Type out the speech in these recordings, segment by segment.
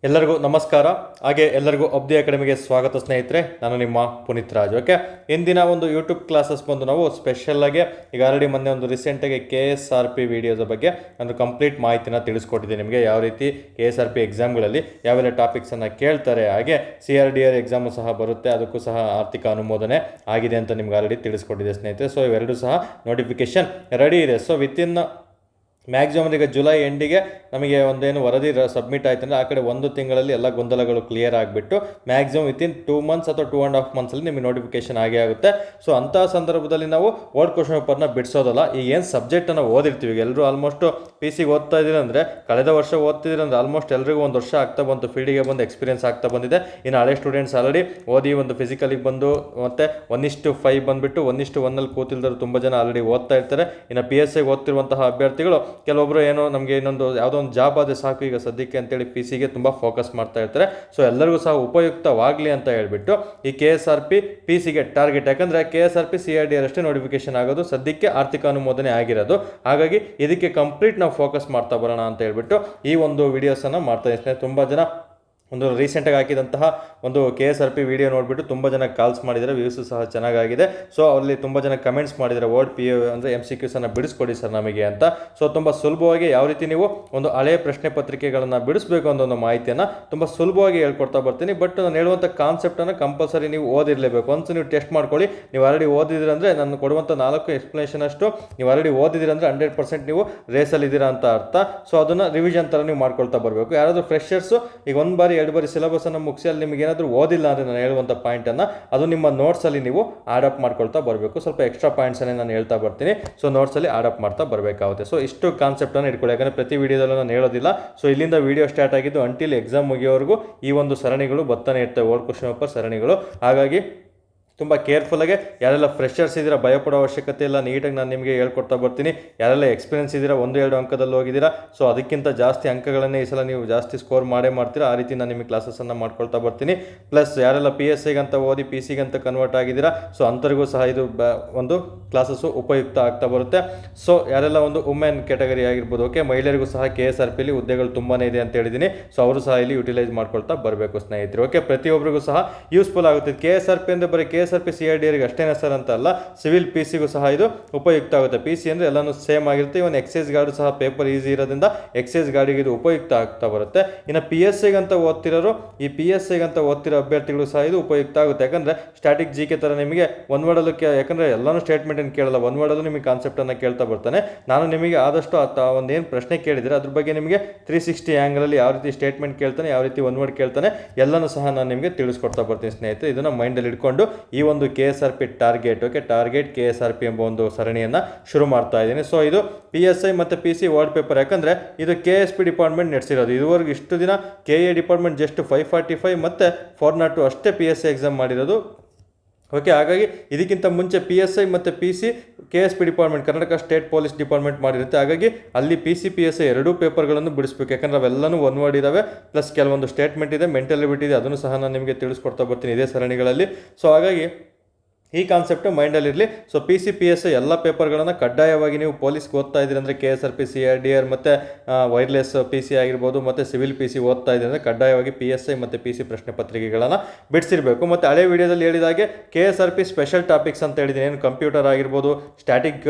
ಎಲ್ಲರಿಗೂ ನಮಸ್ಕಾರ. ಹಾಗೆ ಎಲ್ಲರಿಗೂ ಅಬ್ದಿ ಅಕಾಡೆಮಿಗೆ ಸ್ವಾಗತ ಸ್ನೇಹಿತರೆ. ನಾನು ನಿಮ್ಮ ಪುನೀತ್ ರಾಜ್. ಓಕೆ, ಇಂದಿನ ಒಂದು ಯೂಟ್ಯೂಬ್ ಕ್ಲಾಸಸ್ ಬಂದು ನಾವು ಸ್ಪೆಷಲ್ಲಾಗಿ ಈಗ ಆಲ್ರೆಡಿ ಮೊನ್ನೆ ಒಂದು ರೀಸೆಂಟಾಗಿ KSRP ವಿಡಿಯೋದ ಬಗ್ಗೆ ಒಂದು ಕಂಪ್ಲೀಟ್ ಮಾಹಿತಿನ ತಿಳಿಸ್ಕೊಟ್ಟಿದ್ದೀನಿ ನಿಮಗೆ. ಯಾವ ರೀತಿ KSRP ಎಕ್ಸಾಮ್ಗಳಲ್ಲಿ ಯಾವೆಲ್ಲ ಟಾಪಿಕ್ಸನ್ನು ಕೇಳ್ತಾರೆ, ಹಾಗೆ CRDR ಎಕ್ಸಾಮು ಸಹ ಬರುತ್ತೆ, ಅದಕ್ಕೂ ಸಹ ಆರ್ಥಿಕ ಅನುಮೋದನೆ ಆಗಿದೆ ಅಂತ ನಿಮ್ಗೆ ಆಲ್ರೆಡಿ ತಿಳಿಸ್ಕೊಟ್ಟಿದೆ ಸ್ನೇಹಿತರೆ. ಸೊ ಇವೆರಡೂ ಸಹ ನೋಟಿಫಿಕೇಶನ್ ರೆಡಿ ಇದೆ. ಸೊ ವಿತಿನ್ ಮ್ಯಾಕ್ಸಿಮಮ್ ಈಗ ಜುಲೈ ಎಂಡಿಗೆ ನಮಗೆ ಒಂದೇನು ವರದಿ ಸಬ್ಮಿಟ್ ಆಯ್ತು ಅಂದರೆ ಆ ಕಡೆ ಒಂದು ತಿಂಗಳಲ್ಲಿ ಎಲ್ಲ ಗೊಂದಲಗಳು ಕ್ಲಿಯರ್ ಆಗಿಬಿಟ್ಟು ಮ್ಯಾಕ್ಸಿಮಮ್ ವಿತಿನ್ 2 months ಅಥವಾ 2.5 monthsಲ್ಲಿ ನಿಮಗೆ ನೋಟಿಫಿಕೇಶನ್ ಆಗೇ ಆಗುತ್ತೆ. ಸೊ ಅಂಥ ಸಂದರ್ಭದಲ್ಲಿ ನಾವು ಓಲ್ಡ್ ಕ್ವಶನ್ ಪೇಪರ್ನ ಬಿಡಿಸೋದಲ್ಲ. ಈಗ ಏನು ಸಬ್ಜೆಕ್ಟನ್ನು ಓದಿರ್ತೀವಿ, ಈಗ ಎಲ್ಲರೂ ಆಲ್ಮೋಸ್ಟ್ PCಗೆ ಓದ್ತಾ ಇದ್ದೀರಿ ಅಂದರೆ, ಕಳೆದ ವರ್ಷ ಓದ್ತಿದ್ದೀರಿ ಅಂದರೆ ಆಲ್ಮೋಸ್ಟ್ ಎಲ್ರಿಗೂ ಒಂದು ವರ್ಷ ಆಗ್ತಾ ಬಂತು, ಫೀಲ್ಡಿಗೆ ಬಂದು ಎಕ್ಸ್ಪೀರಿಯನ್ಸ್ ಆಗ್ತಾ ಬಂದಿದೆ. ಇನ್ನು ಹಳೆ ಸ್ಟೂಡೆಂಟ್ಸ್ ಆಲ್ರೆಡಿ ಓದಿ ಒಂದು ಫಿಸಿಕಲಿಗೆ ಬಂದು ಮತ್ತು 1:5 ಬಂದುಬಿಟ್ಟು 1:1 ಕೂತಿಲ್ದರು ತುಂಬ ಜನ ಆಲ್ರೆಡಿ ಓದ್ತಾ ಇರ್ತಾರೆ. ಇನ್ನು PSIಗೆ ಓದ್ತಿರುವಂತಹ ಅಭ್ಯರ್ಥಿಗಳು ಕೆಲವೊಬ್ಬರು ಏನೋ ನಮಗೆ ಇನ್ನೊಂದು ಯಾವುದೋ ಒಂದು ಜಾಬ್ ಆದರೆ ಸಾಕು ಈಗ ಸದ್ಯಕ್ಕೆ ಅಂತೇಳಿ PCಗೆ ತುಂಬ ಫೋಕಸ್ ಮಾಡ್ತಾ ಇರ್ತಾರೆ. ಸೊ ಎಲ್ಲರಿಗೂ ಸಹ ಉಪಯುಕ್ತವಾಗಲಿ ಅಂತ ಹೇಳ್ಬಿಟ್ಟು ಈ KSRP PCಗೆ ಟಾರ್ಗೆಟ್, ಯಾಕಂದರೆ KSRP CRDR ಅಷ್ಟೇ ನೋಟಿಫಿಕೇಶನ್ ಆಗೋದು, ಸದ್ಯಕ್ಕೆ ಆರ್ಥಿಕ ಅನುಮೋದನೆ ಆಗಿರೋದು. ಹಾಗಾಗಿ ಇದಕ್ಕೆ ಕಂಪ್ಲೀಟ್ ನಾವು ಫೋಕಸ್ ಮಾಡ್ತಾ ಬರೋಣ ಅಂತ ಹೇಳ್ಬಿಟ್ಟು ಈ ಒಂದು ವಿಡಿಯೋಸನ್ನು ಮಾಡ್ತಾ ಇದ್ದೀನಿ. ತುಂಬ ಜನ ಒಂದು ರೀಸೆಂಟಾಗಿ ಹಾಕಿದಂತಹ ಒಂದು KSRP ವಿಡಿಯೋ ನೋಡಿಬಿಟ್ಟು ತುಂಬ ಜನ ಕಾಲ್ಸ್ ಮಾಡಿದ್ದಾರೆ, ವ್ಯೂಸು ಸಹ ಚೆನ್ನಾಗಾಗಿದೆ. ಸೊ ಅಲ್ಲಿ ತುಂಬ ಜನ ಕಮೆಂಟ್ಸ್ ಮಾಡಿದ್ದಾರೆ, ವರ್ಡ್ PO ಅಂದರೆ MCQಸನ್ನು ಬಿಡಿಸ್ಕೊಡಿ ಸರ್ ನಮಗೆ ಅಂತ. ಸೊ ತುಂಬ ಸುಲಭವಾಗಿ ಯಾವ ರೀತಿ ನೀವು ಒಂದು ಹಳೆಯ ಪ್ರಶ್ನೆ ಪತ್ರಿಕೆಗಳನ್ನು ಬಿಡಿಸಬೇಕು ಅನ್ನೋ ಒಂದು ಮಾಹಿತಿಯನ್ನು ತುಂಬ ಸುಲಭವಾಗಿ ಹೇಳ್ಕೊಡ್ತಾ ಬರ್ತೀನಿ. ಬಟ್ ನಾನು ಹೇಳುವಂಥ ಕಾನ್ಸೆಪ್ಟನ್ನು ಕಂಪಲ್ಸರಿ ನೀವು ಓದಿರಲೇಬೇಕು. ಒಂದ್ಸು ನೀವು ಟೆಸ್ಟ್ ಮಾಡ್ಕೊಳ್ಳಿ. ನೀವು ಆಲ್ರೆಡಿ ಓದಿದ್ದೀರ ಅಂದರೆ ನಾನು ಕೊಡುವಂಥ 4 ಎಕ್ಸ್ಪ್ಲನೇಷನ್ ಅಷ್ಟು ನೀವು ಆಲ್ರೆಡಿ ಓದಿದ್ದೀರ ಅಂದರೆ 100% ನೀವು ರೇಸಲ್ಲಿದ್ದೀರಾ ಅಂತ ಅರ್ಥ. ಸೊ ಅದನ್ನು ರಿವಿಷನ್ ಥರ ನೀವು ಮಾಡ್ಕೊಳ್ತಾ ಬರಬೇಕು. ಯಾರಾದರೂ ಫ್ರೆಷರ್ಸು ಈಗ 1 ಬಾರಿ 2 ಬಾರಿ ಸಿಲೆಬಸನ್ನು ಮುಗಿಸಿ ಅಲ್ಲಿ ನಿಮಗೆ ಏನಾದರೂ ಓದಿಲ್ಲ ಅಂದರೆ ನಾನು ಹೇಳುವಂಥ ಪಾಯಿಂಟನ್ನು ಅದು ನಿಮ್ಮ ನೋಟ್ಸಲ್ಲಿ ನೀವು ಆಡಪ್ ಮಾಡ್ಕೊಳ್ತಾ ಬರಬೇಕು. ಸ್ವಲ್ಪ ಎಕ್ಸ್ಟ್ರಾ ಪಾಯಿಂಟ್ಸನ್ನೇ ನಾನು ಹೇಳ್ತಾ ಬರ್ತೀನಿ. ಸೊ ನೋಟ್ಸಲ್ಲಿ ಆಡಪ್ ಮಾಡ್ತಾ ಬರಬೇಕಾಗುತ್ತೆ. ಸೊ ಇಷ್ಟು ಕಾನ್ಸೆಪ್ಟನ್ನು ಇಟ್ಕೊಳ್ಳಿ, ಯಾಕಂದರೆ ಪ್ರತಿ ವಿಡಿಯೋದಲ್ಲೂ ನಾನು ಹೇಳೋದಿಲ್ಲ. ಸೊ ಇಲ್ಲಿಂದ ವಿಡಿಯೋ ಸ್ಟಾರ್ಟ್ ಆಗಿದ್ದು ಅಂಟಿಲ್ ಎಕ್ಸಾಮ್ ಮುಗಿಯೋವರೆಗೂ ಈ ಒಂದು ಸರಣಿಗಳು ಬರ್ತಾನೆ ಇರ್ತವೆ, ಓಲ್ಡ್ ಕ್ವಶನ್ ಪೇಪರ್ ಸರಣಿಗಳು. ಹಾಗಾಗಿ ತುಂಬ ಕೇರ್ಫುಲ್ಲಾಗಿ ಯಾರೆಲ್ಲ ಫ್ರೆಷರ್ಸ್ ಇದ್ದೀರಾ ಭಯಪಡೋ ಅವಶ್ಯಕತೆ ಇಲ್ಲ, ನೀಟಾಗಿ ನಾನು ನಿಮಗೆ ಹೇಳ್ಕೊಡ್ತಾ ಬರ್ತೀನಿ. ಯಾರೆಲ್ಲ ಎಕ್ಸ್ಪೀರಿಯನ್ಸ್ ಇದ್ದೀರಾ 1-2 ಅಂಕದಲ್ಲಿ ಹೋಗಿದ್ದೀರಾ, ಸೊ ಅದಕ್ಕಿಂತ ಜಾಸ್ತಿ ಅಂಕಗಳನ್ನೇ ಈ ಸಲ ನೀವು ಜಾಸ್ತಿ ಸ್ಕೋರ್ ಮಾಡ್ತೀರಾ. ಆ ರೀತಿ ನಾನು ನಿಮಗೆ ಕ್ಲಾಸಸ್ಸನ್ನು ಮಾಡ್ಕೊಳ್ತಾ ಬರ್ತೀನಿ. ಪ್ಲಸ್ ಯಾರೆಲ್ಲ PSIಗೆ ಅಂತ ಓದಿ PCಗೆ ಅಂತ ಕನ್ವರ್ಟ್ ಆಗಿದ್ದೀರಾ, ಸೊ ಅಂಥವ್ರಿಗೂ ಸಹ ಇದು ಒಂದು ಕ್ಲಾಸಸ್ಸು ಉಪಯುಕ್ತ ಆಗ್ತಾ ಬರುತ್ತೆ. ಸೊ ಯಾರೆಲ್ಲ ಒಂದು ವುಮೆನ್ ಕ್ಯಾಟಗರಿ ಆಗಿರ್ಬೋದು, ಓಕೆ, ಮಹಿಳೆಯರಿಗೂ ಸಹ KSRPಲಿ ಹುದ್ದೆಗಳು ತುಂಬಾ ಇದೆ ಅಂತ ಹೇಳಿದ್ದೀನಿ. ಸೊ ಅವರು ಸಹ ಇಲ್ಲಿ ಯುಟಿಲೈಸ್ ಮಾಡ್ಕೊಳ್ತಾ ಬರಬೇಕು ಸ್ನೇಹಿತರು. ಓಕೆ, ಪ್ರತಿಯೊಬ್ಬರಿಗೂ ಸಹ ಯೂಸ್ಫುಲ್ ಆಗುತ್ತೆ. KSRP ಅಂದರೆ ಬರೀ KSRP CRDRಗೆ ಅಷ್ಟೇ ಸರ್ ಅಂತ ಅಲ್ಲ, ಸಿವಿಲ್ PCಗೂ ಸಹ ಇದು ಉಪಯುಕ್ತ ಆಗುತ್ತೆ. PC ಅಂದರೆ ಎಲ್ಲನೂ ಸೇಮ್ ಆಗಿರುತ್ತೆ. ಇವನ್ ಎಕ್ಸೈಸ್ ಗಾರ್ಡು ಸಹ ಪೇಪರ್ ಈಸಿ ಇರೋದ್ರಿಂದ ಎಕ್ಸೈಸ್ ಗಾರ್ಡಿಗೆ ಇದು ಉಪಯುಕ್ತ ಆಗ್ತಾ ಬರುತ್ತೆ. ಇನ್ನು PSIಗೆ ಅಂತ ಓದ್ತಿರೋರು, ಈ PSIಗೆ ಅಂತ ಓದ್ತಿರೋ ಅಭ್ಯರ್ಥಿಗಳು ಸಹ ಇದು ಉಪಯುಕ್ತ ಆಗುತ್ತೆ. ಯಾಕಂದರೆ ಸ್ಟ್ಯಾಟಿಕ್ GK ಥರ ನಿಮಗೆ ಒಂದು ವರ್ಡಲ್ಲೂ ಯಾಕಂದರೆ ಎಲ್ಲನೂ ಸ್ಟೇಟ್ಮೆಂಟನ್ನು ಕೇಳಲ್ಲ, ಒಂದು ವರ್ಡಲ್ಲೂ ನಿಮಗೆ ಕಾನ್ಸೆಪ್ಟನ್ನು ಕೇಳ್ತಾ ಬರ್ತಾನೆ. ನಾನು ನಿಮಗೆ ಆದಷ್ಟು ಒಂದೇನು ಪ್ರಶ್ನೆ ಕೇಳಿದರೆ ಅದ್ರ ಬಗ್ಗೆ ನಿಮಗೆ 360 ಆ್ಯಂಗಲಲ್ಲಿ ಯಾವ ರೀತಿ ಸ್ಟೇಟ್ಮೆಂಟ್ ಕೇಳ್ತಾನೆ, ಯಾವ ರೀತಿ ಒಂದು ವರ್ಡ್ ಕೇಳ್ತಾನೆ ಎಲ್ಲನೂ ಸಹ ನಾನು ನಿಮಗೆ ತಿಳಿಸ್ಕೊಡ್ತಾ ಬರ್ತೀನಿ ಸ್ನೇಹಿತರೆ. ಇದನ್ನು ಮೈಂಡಲ್ಲಿ ಇಟ್ಕೊಂಡು ಈ ಒಂದು KSRP target, okay, target KSRP ಎಂಬ ಒಂದು ಸರಣಿಯನ್ನು ಶುರು ಮಾಡ್ತಾ ಇದ್ದೀನಿ. ಸೊ ಇದು PSI ಮತ್ತು PC ವರ್ಡ್ ಪೇಪರ್, ಯಾಕಂದರೆ ಇದು KSP ಡಿಪಾರ್ಟ್ಮೆಂಟ್ ನಡೆಸಿರೋದು. ಇದುವರೆಗೂ ಇಷ್ಟು ದಿನ KA ಡಿಪಾರ್ಟ್ಮೆಂಟ್ ಜಸ್ಟ್ 545 ಮತ್ತು 402 ಅಷ್ಟೇ PSI ಎಕ್ಸಾಮ್ ಮಾಡಿರೋದು. ಓಕೆ, ಹಾಗಾಗಿ ಇದಕ್ಕಿಂತ ಮುಂಚೆ PSI ಮತ್ತು PC KSP department Karnataka state police department ಮಾಡಿರುತ್ತೆ. ಹಾಗಾಗಿ ಅಲ್ಲಿ PC PSI ಎರಡೂ ಪೇಪರ್ಗಳನ್ನು ಬಿಡಿಸ್ಬೇಕು, ಯಾಕಂದರೆ ಅವೆಲ್ಲನೂ ಒಂದು ವರ್ಡ್ ಇದ್ದಾವೆ, ಪ್ಲಸ್ ಕೆಲವೊಂದು ಸ್ಟೇಟ್ಮೆಂಟ್ ಇದೆ, ಮೆಂಟಲಿಬಿಟಿ ಇದೆ, ಅದನ್ನು ಸಹ ನಾನು ನಿಮಗೆ ತಿಳಿಸ್ಕೊಡ್ತಾ ಬರ್ತೀನಿ ಇದೇ ಸರಣಿಗಳಲ್ಲಿ. ಸೊ ಹಾಗಾಗಿ ಈ ಕಾನ್ಸೆಪ್ಟು ಮೈಂಡಲ್ಲಿರಲಿ. ಸೊ PC PSI ಎಲ್ಲ ಪೇಪರ್ಗಳನ್ನು ಕಡ್ಡಾಯವಾಗಿ ನೀವು ಪೊಲೀಸ್ಗೆ ಓದ್ತಾ ಇದ್ದೀರಿ ಅಂದರೆ KSRP CRDR ಮತ್ತು ವೈರ್ಲೆಸ್ PC ಆಗಿರ್ಬೋದು ಮತ್ತು ಸಿವಿಲ್ PC ಓದ್ತಾ ಇದ್ದೀರಿ ಅಂದರೆ ಕಡ್ಡಾಯವಾಗಿ PSI ಮತ್ತು PC ಪ್ರಶ್ನೆ ಪತ್ರಿಕೆಗಳನ್ನು ಬಿಡಿಸಿರಬೇಕು. ಮತ್ತು ಹಳೆ ವಿಡಿಯೋದಲ್ಲಿ ಹೇಳಿದಾಗೆ KSRP ಸ್ಪೆಷಲ್ ಟಾಪಿಕ್ಸ್ ಅಂತ ಹೇಳಿದ್ದೀನಿ. ಏನು ಕಂಪ್ಯೂಟರ್ ಆಗಿರ್ಬೋದು, ಸ್ಟ್ಯಾಟಿಕ್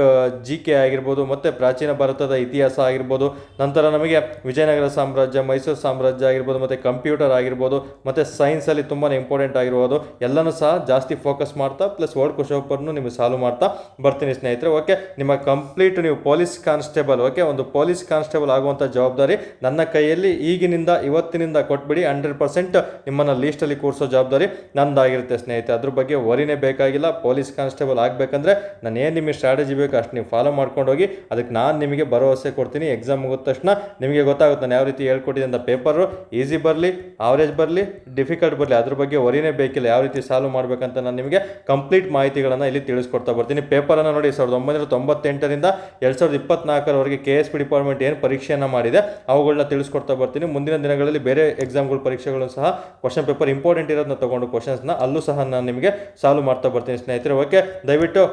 GK ಆಗಿರ್ಬೋದು, ಮತ್ತು ಪ್ರಾಚೀನ ಭಾರತದ ಇತಿಹಾಸ ಆಗಿರ್ಬೋದು, ನಂತರ ನಮಗೆ ವಿಜಯನಗರ ಸಾಮ್ರಾಜ್ಯ, ಮೈಸೂರು ಸಾಮ್ರಾಜ್ಯ ಆಗಿರ್ಬೋದು, ಮತ್ತು ಕಂಪ್ಯೂಟರ್ ಆಗಿರ್ಬೋದು, ಮತ್ತು ಸೈನ್ಸಲ್ಲಿ ತುಂಬಾ ಇಂಪಾರ್ಟೆಂಟ್ ಆಗಿರ್ಬೋದು ಎಲ್ಲನೂ ಸಹ ಜಾಸ್ತಿ ಫೋಕಸ್ ಮಾಡ್ತಾ ಪ್ಲಸ್ ವರ್ಡ್ ಕ್ವಶನ್ ಪೇಪರ್ನು ನಿಮಗೆ ಸಾಲ್ವ್ ಮಾಡ್ತಾ ಬರ್ತೀನಿ ಸ್ನೇಹಿತರೆ. ಓಕೆ, ನಿಮ್ಮ ಕಂಪ್ಲೀಟ್ ನೀವು ಪೊಲೀಸ್ ಕಾನ್ಸ್ಟೇಬಲ್, ಓಕೆ, ಒಂದು ಪೊಲೀಸ್ ಕಾನ್ಸ್ಟೇಬಲ್ ಆಗುವಂಥ ಜವಾಬ್ದಾರಿ ನನ್ನ ಕೈಯಲ್ಲಿ ಈಗಿನಿಂದ ಇವತ್ತಿನಿಂದ ಕೊಟ್ಬಿಡಿ. 100% ನಿಮ್ಮನ್ನು ಲೀಸ್ಟಲ್ಲಿ ಕೂರಿಸೋ ಜವಾಬ್ದಾರಿ ನನ್ನದಾಗಿರುತ್ತೆ ಸ್ನೇಹಿತರೆ. ಅದ್ರ ಬಗ್ಗೆ ವರಿನೇ ಬೇಕಾಗಿಲ್ಲ. ಪೊಲೀಸ್ ಕಾನ್ಸ್ಟೇಬಲ್ ಆಗಬೇಕಂದ್ರೆ ನಾನು ಏನು ನಿಮಗೆ ಸ್ಟ್ರಾಟಜಿ ಬೇಕು ಅಷ್ಟು ನೀವು ಫಾಲೋ ಮಾಡ್ಕೊಂಡು ಹೋಗಿ, ಅದಕ್ಕೆ ನಾನು ನಿಮಗೆ ಭರವಸೆ ಕೊಡ್ತೀನಿ. ಎಕ್ಸಾಮ್ ಮುಗಿದ ತಕ್ಷಣ ನಿಮಗೆ ಗೊತ್ತಾಗುತ್ತೆ ನಾನು ಯಾವ ರೀತಿ ಹೇಳ್ಕೊಟ್ಟಿದ್ದೆ ಅಂತ. ಪೇಪರು ಈಸಿ ಬರಲಿ, ಆವರೇಜ್ ಬರಲಿ, ಡಿಫಿಕಲ್ಟ್ ಬರಲಿ, ಅದ್ರ ಬಗ್ಗೆ ವರಿನೇ ಬೇಕಿಲ್ಲ. ಯಾವ ರೀತಿ ಸಾಲ್ವ್ ಮಾಡಬೇಕಂತ ನಾನು ನಿಮಗೆ ಕಂಪ್ಲೀಟ್ ಮಾಹಿತಿಗಳನ್ನು ಇಲ್ಲಿ ತಿಳಿಸ್ಕೊಡ್ತಾ ಬರ್ತೀನಿ. ಪೇಪರನ್ನು ನೋಡಿ, 1998ರಿಂದ 2024ರವರೆಗೆ KSP ಡಿಪಾರ್ಟ್ಮೆಂಟ್ ಏನು ಪರೀಕ್ಷೆಯನ್ನು ಮಾಡಿದೆ ಅವುಗಳನ್ನ ತಿಳಿಸ್ಕೊಡ್ತಾ ಬರ್ತೀನಿ. ಮುಂದಿನ ದಿನಗಳಲ್ಲಿ ಬೇರೆ ಎಕ್ಸಾಮ್ಗಳ ಪರೀಕ್ಷೆಗಳು ಸಹ ಕ್ವಶನ್ ಪೇಪರ್ ಇಂಪಾರ್ಟೆಂಟ್ ಇರೋದನ್ನ ತೊಗೊಂಡು ಕ್ವಶನ್ಸ್ನ ಅಲ್ಲೂ ಸಹ ನಾನು ನಿಮಗೆ ಸಾಲ್ವ್ ಮಾಡ್ತಾ ಬರ್ತೀನಿ ಸ್ನೇಹಿತರೆ. ಓಕೆ, ದಯವಿಟ್ಟು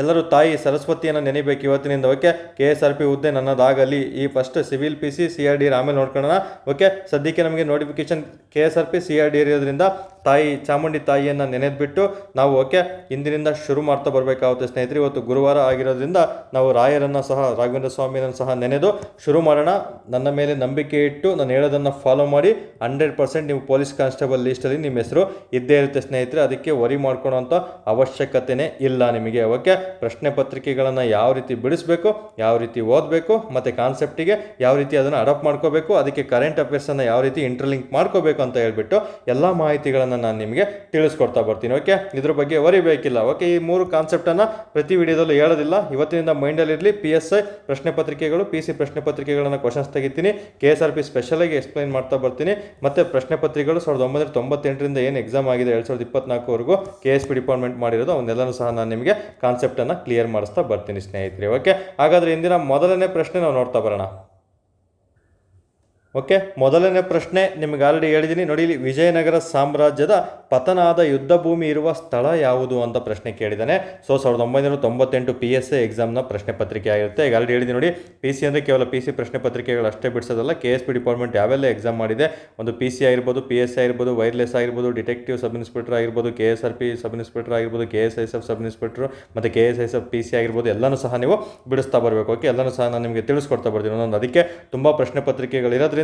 ಎಲ್ಲರೂ ತಾಯಿ ಸರಸ್ವತಿಯನ್ನು ನೆನೆಬೇಕು ಇವತ್ತಿನಿಂದ. ಓಕೆ, KSRP ಹುದ್ದೆ ನನ್ನದಾಗಲಿ. ಈ ಫಸ್ಟ್ ಸಿವಿಲ್ PC CRD ಆಮೇಲೆ ನೋಡ್ಕೊಳ್ಳೋಣ. ಓಕೆ, ಸದ್ಯಕ್ಕೆ ನಮಗೆ ನೋಟಿಫಿಕೇಶನ್ KSRP CRD ಇರೋದ್ರಿಂದ ತಾಯಿ ಚಾಮುಂಡಿ ತಾಯಿಯನ್ನು ನೆನೆದ್ಬಿಟ್ಟು ನಾವು ಓಕೆ ಇಂದಿನಿಂದ ಶುರು ಮಾಡ್ತಾ ಬರಬೇಕಾಗುತ್ತೆ ಸ್ನೇಹಿತರೆ. ಇವತ್ತು ಗುರುವಾರ ಆಗಿರೋದ್ರಿಂದ ನಾವು ರಾಯರನ್ನು ಸಹ ರಾಘವೇಂದ್ರ ಸ್ವಾಮಿಯನ್ನು ಸಹ ನೆನೆದು ಶುರು ಮಾಡೋಣ. ನನ್ನ ಮೇಲೆ ನಂಬಿಕೆ ಇಟ್ಟು ನಾನು ಹೇಳೋದನ್ನು ಫಾಲೋ ಮಾಡಿ 100% ನೀವು ಪೊಲೀಸ್ ಕಾನ್ಸ್ಟೇಬಲ್ ಲೀಸ್ಟಲ್ಲಿ ನಿಮ್ಮ ಹೆಸರು ಇದ್ದೇ ಇರುತ್ತೆ ಸ್ನೇಹಿತರೆ. ಅದಕ್ಕೆ ವರಿ ಮಾಡ್ಕೊಳ್ಳೋಂಥ ಅವಶ್ಯಕತೆಯೇ ಇಲ್ಲ ನಿಮಗೆ. ಓಕೆ, ಪ್ರಶ್ನೆ ಪತ್ರಿಕೆಗಳನ್ನು ಯಾವ ರೀತಿ ಬಿಡಿಸಬೇಕು, ಯಾವ ರೀತಿ ಓದಬೇಕು, ಮತ್ತು ಕಾನ್ಸೆಪ್ಟಿಗೆ ಯಾವ ರೀತಿ ಅದನ್ನು ಅಡಾಪ್ಟ್ ಮಾಡ್ಕೋಬೇಕು, ಅದಕ್ಕೆ ಕರೆಂಟ್ ಅಫೇರ್ಸನ್ನು ಯಾವ ರೀತಿ ಇಂಟರ್ಲಿಂಕ್ ಮಾಡ್ಕೋಬೇಕು ಅಂತ ಹೇಳ್ಬಿಟ್ಟು ಎಲ್ಲ ಮಾಹಿತಿಗಳನ್ನು ನಾನು ನಿಮಗೆ ತಿಳಿಸ್ಕೊಡ್ತಾ ಬರ್ತೀನಿ. ಓಕೆ, ಇದ್ರ ಬಗ್ಗೆ ವರಿಬೇಕಿಲ್ಲ. ಓಕೆ, ಈ 3 ಕಾನ್ಸೆಪ್ಟನ್ನು ಪ್ರತಿ ವಿಡಿಯೋದಲ್ಲೂ ಹೇಳೋದಿಲ್ಲ. ಇವತ್ತಿನಿಂದ ಮೈಂಡಲ್ಲಿರಲಿ. PSI ಪ್ರಶ್ನೆ ಪತ್ರಿಕೆಗಳು, PC ಪ್ರಶ್ನೆ ಪತ್ರಿಕೆಗಳನ್ನು ಕ್ವಶನ್ಸ್ ತೆಗಿತೀನಿ. KSRP ಸ್ಪೆಷಲಾಗಿ ಎಕ್ಸ್ಪ್ಲೈನ್ ಮಾಡ್ತಾ ಬರ್ತೀನಿ. ಮತ್ತು ಪ್ರಶ್ನೆ ಪತ್ರಿಕೆಗಳು 1998ರಿಂದ ಏನು ಎಕ್ಸಾಮ್ ಆಗಿದೆ 2024ವರೆಗೂ KSP ಡಿಪಾರ್ಟ್ಮೆಂಟ್ ಮಾಡಿರೋದು ಅವನ್ನೆಲ್ಲನೂ ಸಹ ನಾನು ನಿಮಗೆ ಕಾನ್ಸೆಪ್ಟನ್ನು ಕ್ಲಿಯರ್ ಮಾಡಿಸ್ತಾ ಬರ್ತೀನಿ ಸ್ನೇಹಿತರೆ. ಓಕೆ, ಹಾಗಾದರೆ ಇಂದಿನ ಮೊದಲನೇ ಪ್ರಶ್ನೆ ನಾವು ನೋಡ್ತಾ ಬರೋಣ. ಓಕೆ, ಮೊದಲನೇ ಪ್ರಶ್ನೆ ನಿಮಗೆ ಆಲ್ರೆಡಿ ಹೇಳಿದ್ದೀನಿ ನೋಡಿ. ಇಲ್ಲಿ ವಿಜಯನಗರ ಸಾಮ್ರಾಜ್ಯದ ಪತನ ಆದ ಯುದ್ಧ ಭೂಮಿ ಇರುವ ಸ್ಥಳ ಯಾವುದು ಅಂತ ಪ್ರಶ್ನೆ ಕೇಳಿದ್ದಾನೆ. 1998 PSI ಎಕ್ಸಾಮ್ನ ಪ್ರಶ್ನೆ ಪತ್ರಿಕೆ ಆಗಿರುತ್ತೆ. ಈಗ ಆಲ್ರೆಡಿ ಹೇಳಿದ್ದೀನಿ ನೋಡಿ. PC ಅಂದರೆ ಕೇವಲ PC ಪ್ರಶ್ನೆ ಪತ್ರಿಕೆಗಳು ಅಷ್ಟೇ ಬಿಡಿಸೋದಲ್ಲ. KSP ಡಿಪಾರ್ಟ್ಮೆಂಟ್ ಯಾವೆಲ್ಲ ಎಕ್ಸಾಮ್ ಮಾಡಿದೆ, ಒಂದು PC ಆಗಿರ್ಬೋದು, PSI ಆಗಿರ್ಬೋದು, ವೈರ್ಲೆಸ್ ಆಗಿರ್ಬೋದು, ಡಿಟೆಕ್ಟಿವ್ ಸಬ್ ಇನ್ಸ್ಪೆಕ್ಟರ್ ಆಗಿರ್ಬೋದು, KSRP ಸಬ್ ಇನ್ಸ್ಪೆಕ್ಟರ್ ಆಗಿರ್ಬೋದು, KSISF ಸಬ್ ಇನ್ಸ್ಪೆಕ್ಟರ್ ಮತ್ತು KSISF PC ಆಗಿರ್ಬೋದು, ಎಲ್ಲನೂ ಸಹ ನೀವು ಬಿಡಿಸ್ತಾ ಬರಬೇಕು. ಓಕೆ, ಎಲ್ಲನೂ ಸಹ ನಾನು ನಿಮಗೆ ತಿಳಿಸ್ಕೊಡ್ತಾ ಬರ್ತೀನಿ ಒಂದೊಂದು. ಅದಕ್ಕೆ ತುಂಬ ಪ್ರಶ್ನೆ ಪತ್ರಿಕೆಗಳಿರೋದ್ರಿಂದ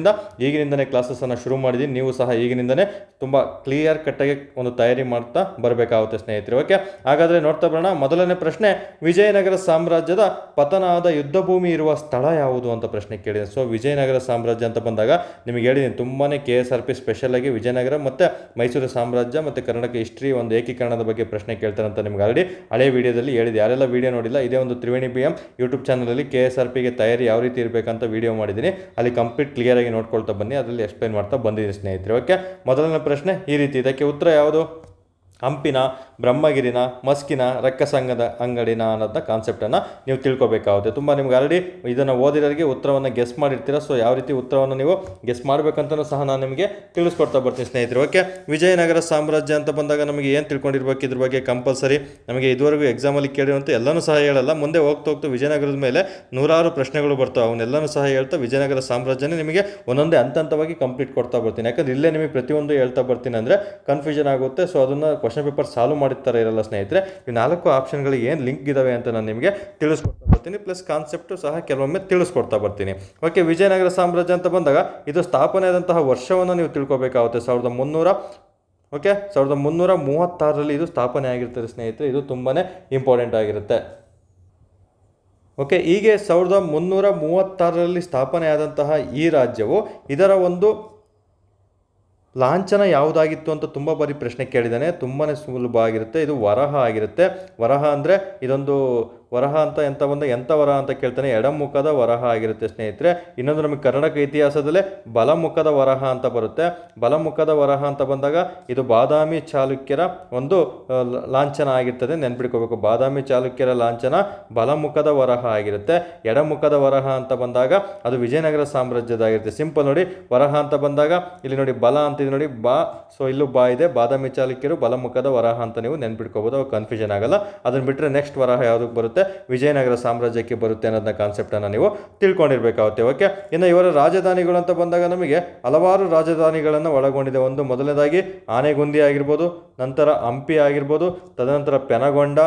ಈಗಿನಿಂದನೇ ಕ್ಲಾಸಸ್ಸನ್ನು ಶುರು ಮಾಡಿದ್ದೀನಿ. ನೀವು ಸಹ ಈಗಿನಿಂದನೇ ತುಂಬ ಕ್ಲಿಯರ್ ಕಟ್ಟಾಗಿ ಒಂದು ತಯಾರಿ ಮಾಡ್ತಾ ಬರಬೇಕಾಗುತ್ತೆ ಸ್ನೇಹಿತರೆ. ಓಕೆ, ಹಾಗಾದರೆ ನೋಡ್ತಾ ಬರೋಣ. ಮೊದಲನೇ ಪ್ರಶ್ನೆ, ವಿಜಯನಗರ ಸಾಮ್ರಾಜ್ಯದ ಪತನ ಆದ ಯುದ್ಧ ಭೂಮಿ ಇರುವ ಸ್ಥಳ ಯಾವುದು ಅಂತ ಪ್ರಶ್ನೆ ಕೇಳಿದೆ. ಸೊ ವಿಜಯನಗರ ಸಾಮ್ರಾಜ್ಯ ಅಂತ ಬಂದಾಗ ನಿಮಗೆ ಹೇಳಿದ್ದೀನಿ ತುಂಬಾ KSRP ಸ್ಪೆಷಲಾಗಿ ವಿಜಯನಗರ ಮತ್ತು ಮೈಸೂರು ಸಾಮ್ರಾಜ್ಯ ಮತ್ತು ಕರ್ನಾಟಕ ಹಿಸ್ಟ್ರಿ ಒಂದು ಏಕೀಕರಣದ ಬಗ್ಗೆ ಪ್ರಶ್ನೆ ಕೇಳ್ತಾರೆ ಅಂತ ನಿಮ್ಗೆ ಆಲ್ರೆಡಿ ಹಳೆ ವಿಡಿಯೋದಲ್ಲಿ ಹೇಳಿದೆ. ಯಾರೆಲ್ಲ ವಿಡಿಯೋ ನೋಡಿಲ್ಲ, ಇದೇ ಒಂದು ತ್ರಿವೇಣಿ BM ಯೂಟ್ಯೂಬ್ ಚಾನಲಲ್ಲಿ KSRPಗೆ ತಯಾರಿ ಯಾವ ರೀತಿ ಇರಬೇಕಂತ ವಿಡಿಯೋ ಮಾಡಿದ್ದೀನಿ. ಅಲ್ಲಿ ಕಂಪ್ಲೀಟ್ ಕ್ಲಿಯರ್ ಆಗಿ ನೋಡ್ಕೊಳ್ತಾ ಬನ್ನಿ, ಅದರಲ್ಲಿ ಎಕ್ಸ್ಪ್ಲೈನ್ ಮಾಡ್ತಾ ಬಂದಿದ್ದೀನಿ ಸ್ನೇಹಿತರೆ. ಓಕೆ, ಮೊದಲನೇ ಪ್ರಶ್ನೆ ಈ ರೀತಿ. ಇದಕ್ಕೆ ಉತ್ತರ ಯಾವುದು? ಹಂಪಿನ, ಬ್ರಹ್ಮಗಿರಿನ, ಮಸ್ಕಿನ, ರಕ್ಕಸಂಗದ ಅಂಗಡಿನ ಅನ್ನೋದನ್ನ ಕಾನ್ಸೆಪ್ಟನ್ನು ನೀವು ತಿಳ್ಕೊಬೇಕಾಗುತ್ತೆ. ತುಂಬ ನಿಮ್ಗೆ ಆಲ್ರೆಡಿ ಇದನ್ನು ಓದಿರೋರಿಗೆ ಉತ್ತರವನ್ನು ಗೆಸ್ ಮಾಡಿರ್ತೀರ. ಸೊ ಯಾವ ರೀತಿ ಉತ್ತರವನ್ನು ನೀವು ಗೆಸ್ ಮಾಡಬೇಕಂತಲೂ ಸಹ ನಾನು ನಿಮಗೆ ತಿಳಿಸ್ಕೊಡ್ತಾ ಬರ್ತೀನಿ ಸ್ನೇಹಿತರೆ. ಓಕೆ, ವಿಜಯನಗರ ಸಾಮ್ರಾಜ್ಯ ಅಂತ ಬಂದಾಗ ನಮಗೆ ಏನು ತಿಳ್ಕೊಂಡಿರ್ಬೇಕು ಇದ್ರ ಬಗ್ಗೆ ಕಂಪಲ್ಸರಿ. ನಮಗೆ ಇದುವರೆಗೂ ಎಕ್ಸಾಮಲ್ಲಿ ಕೇಳಿರುವಂಥ ಎಲ್ಲನೂ ಸಹ ಹೇಳಲ್ಲ. ಮುಂದೆ ಹೋಗ್ತಾ ವಿಜಯನಗರದ ಮೇಲೆ ನೂರಾರು ಪ್ರಶ್ನೆಗಳು ಬರ್ತಾವೆ. ಅವನ್ನೆಲ್ಲನೂ ಸಹ ಹೇಳ್ತಾ ವಿಜಯನಗರ ಸಾಮ್ರಾಜ್ಯನೇ ನಿಮಗೆ ಒಂದೊಂದೇ ಹಂತವಾಗಿ ಕಂಪ್ಲೀಟ್ ಕೊಡ್ತಾ ಬರ್ತೀನಿ. ಯಾಕಂದರೆ ಇಲ್ಲೇ ನಿಮಗೆ ಪ್ರತಿಯೊಂದು ಹೇಳ್ತಾ ಬರ್ತೀನಿ ಅಂದರೆ ಕನ್ಫ್ಯೂಷನ್ ಆಗುತ್ತೆ. ಸೊ ಅದನ್ನು ಕ್ವಶನ್ ಪೇಪರ್ ಸಾಲ್ವ್ ಮಾಡಿರ್ತಾರೆ ಇರಲ್ಲ ಸ್ನೇಹಿತರೆ. ಈ 4 ಆಪ್ಷನ್ಗಳಿಗೆ ಏನು ಲಿಂಕ್ ಇದಾವೆ ಅಂತ ನಾನು ನಿಮಗೆ ತಿಳಿಸ್ಕೊಡ್ತಾ ಬರ್ತೀನಿ. ಪ್ಲಸ್ ಕಾನ್ಸೆಪ್ಟು ಸಹ ಕೆಲವೊಮ್ಮೆ ತಿಳಿಸ್ಕೊಡ್ತಾ ಬರ್ತೀನಿ. ಓಕೆ, ವಿಜಯನಗರ ಸಾಮ್ರಾಜ್ಯ ಅಂತ ಬಂದಾಗ ಇದು ಸ್ಥಾಪನೆ ಆದಂತಹ ವರ್ಷವನ್ನು ನೀವು ತಿಳ್ಕೊಬೇಕಾಗುತ್ತೆ. 1300. ಓಕೆ, 1336ರಲ್ಲಿ ಇದು ಸ್ಥಾಪನೆ ಆಗಿರ್ತಾರೆ ಸ್ನೇಹಿತರೆ. ಇದು ತುಂಬಾ ಇಂಪಾರ್ಟೆಂಟ್ ಆಗಿರುತ್ತೆ. ಓಕೆ, ಹೀಗೆ 1336ರಲ್ಲಿ ಸ್ಥಾಪನೆ ಆದಂತಹ ಈ ರಾಜ್ಯವು ಇದರ ಒಂದು ಲಾಂಛನ ಯಾವುದಾಗಿತ್ತು ಅಂತ ತುಂಬ ಬಾರಿ ಪ್ರಶ್ನೆ ಕೇಳಿದ್ದಾನೆ. ತುಂಬಾ ಸುಲಭ ಆಗಿರುತ್ತೆ. ಇದು ವರಹ ಆಗಿರುತ್ತೆ. ವರಹ ಅಂದರೆ ಇದೊಂದು ವರಹ ಅಂತ ಎಂಥ ವರಹ ಅಂತ ಕೇಳ್ತಾನೆ. ಎಡಮುಖದ ವರಹ ಆಗಿರುತ್ತೆ ಸ್ನೇಹಿತರೆ. ಇನ್ನೊಂದು ನಮಗೆ ಕರ್ನಾಟಕ ಇತಿಹಾಸದಲ್ಲೇ ಬಲಮುಖದ ವರಹ ಅಂತ ಬರುತ್ತೆ. ಬಲಮುಖದ ವರಹ ಅಂತ ಬಂದಾಗ ಇದು ಬಾದಾಮಿ ಚಾಲುಕ್ಯರ ಒಂದು ಲಾಂಛನ ಆಗಿರ್ತದೆ, ನೆನ್ಪಿಡ್ಕೋಬೇಕು. ಬಾದಾಮಿ ಚಾಲುಕ್ಯರ ಲಾಂಛನ ಬಲಮುಖದ ವರಹ ಆಗಿರುತ್ತೆ. ಎಡಮುಖದ ವರಹ ಅಂತ ಬಂದಾಗ ಅದು ವಿಜಯನಗರ ಸಾಮ್ರಾಜ್ಯದಾಗಿರುತ್ತೆ. ಸಿಂಪಲ್ ನೋಡಿ, ವರಹ ಅಂತ ಬಂದಾಗ ಇಲ್ಲಿ ನೋಡಿ ಬಲ ಅಂತ ಇದೆ ನೋಡಿ, ಬಾ. ಸೊ ಇಲ್ಲೂ ಬಾ ಇದೆ. ಬಾದಾಮಿ ಚಾಲುಕ್ಯರು ಬಲಮುಖದ ವರಹ ಅಂತ ನೀವು ನೆನ್ಪಿಡ್ಕೋಬೋದು, ಅವಾಗ ಕನ್ಫ್ಯೂಷನ್ ಆಗಲ್ಲ. ಅದನ್ನು ಬಿಟ್ಟರೆ ನೆಕ್ಸ್ಟ್ ವರಹ ಯಾವುದಕ್ಕೆ ಬರುತ್ತೆ? ವಿಜಯನಗರ ಸಾಮ್ರಾಜ್ಯಕ್ಕೆ ಬರುತ್ತೆ ಅನ್ನೋದನ್ನ ಕಾನ್ಸೆಪ್ಟನ್ನು ನೀವು ತಿಳ್ಕೊಂಡಿರ್ಬೇಕಾಗುತ್ತೆ. ಓಕೆ, ಇನ್ನು ಇವರ ರಾಜಧಾನಿಗಳು ಅಂತ ಬಂದಾಗ ನಮಗೆ ಹಲವಾರು ರಾಜಧಾನಿಗಳನ್ನು ಒಳಗೊಂಡಿದೆ. ಒಂದು ಮೊದಲನೇದಾಗಿ ಆನೆಗುಂದಿ ಆಗಿರ್ಬೋದು, ನಂತರ ಹಂಪಿ ಆಗಿರ್ಬೋದು, ತದನಂತರ ಪೆನಗೊಂಡ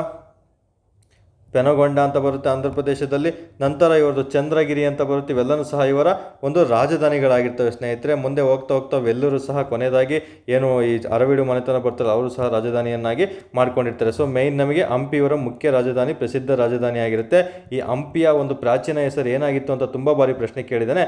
ಅಂತ ಬರುತ್ತೆ ಆಂಧ್ರ ಪ್ರದೇಶದಲ್ಲಿ, ನಂತರ ಇವರದು ಚಂದ್ರಗಿರಿ ಅಂತ ಬರುತ್ತೆ. ಇವೆಲ್ಲನೂ ಸಹ ಇವರ ಒಂದು ರಾಜಧಾನಿಗಳಾಗಿರ್ತವೆ ಸ್ನೇಹಿತರೆ. ಮುಂದೆ ಹೋಗ್ತಾ ವೆಲ್ಲೂರು ಸಹ ಕೊನೆಯದಾಗಿ ಏನು ಈ ಅರವೀಡು ಮನೆತನ ಬರ್ತಾರೆ ಅವರು ಸಹ ರಾಜಧಾನಿಯನ್ನಾಗಿ ಮಾಡ್ಕೊಂಡಿರ್ತಾರೆ. ಸೊ ಮೇಯ್ನ್ ನಮಗೆ ಹಂಪಿ ಇವರ ಮುಖ್ಯ ರಾಜಧಾನಿ, ಪ್ರಸಿದ್ಧ ರಾಜಧಾನಿ ಆಗಿರುತ್ತೆ. ಈ ಹಂಪಿಯ ಒಂದು ಪ್ರಾಚೀನ ಹೆಸರು ಏನಾಗಿತ್ತು ಅಂತ ತುಂಬ ಬಾರಿ ಪ್ರಶ್ನೆ ಕೇಳಿದ್ದಾನೆ.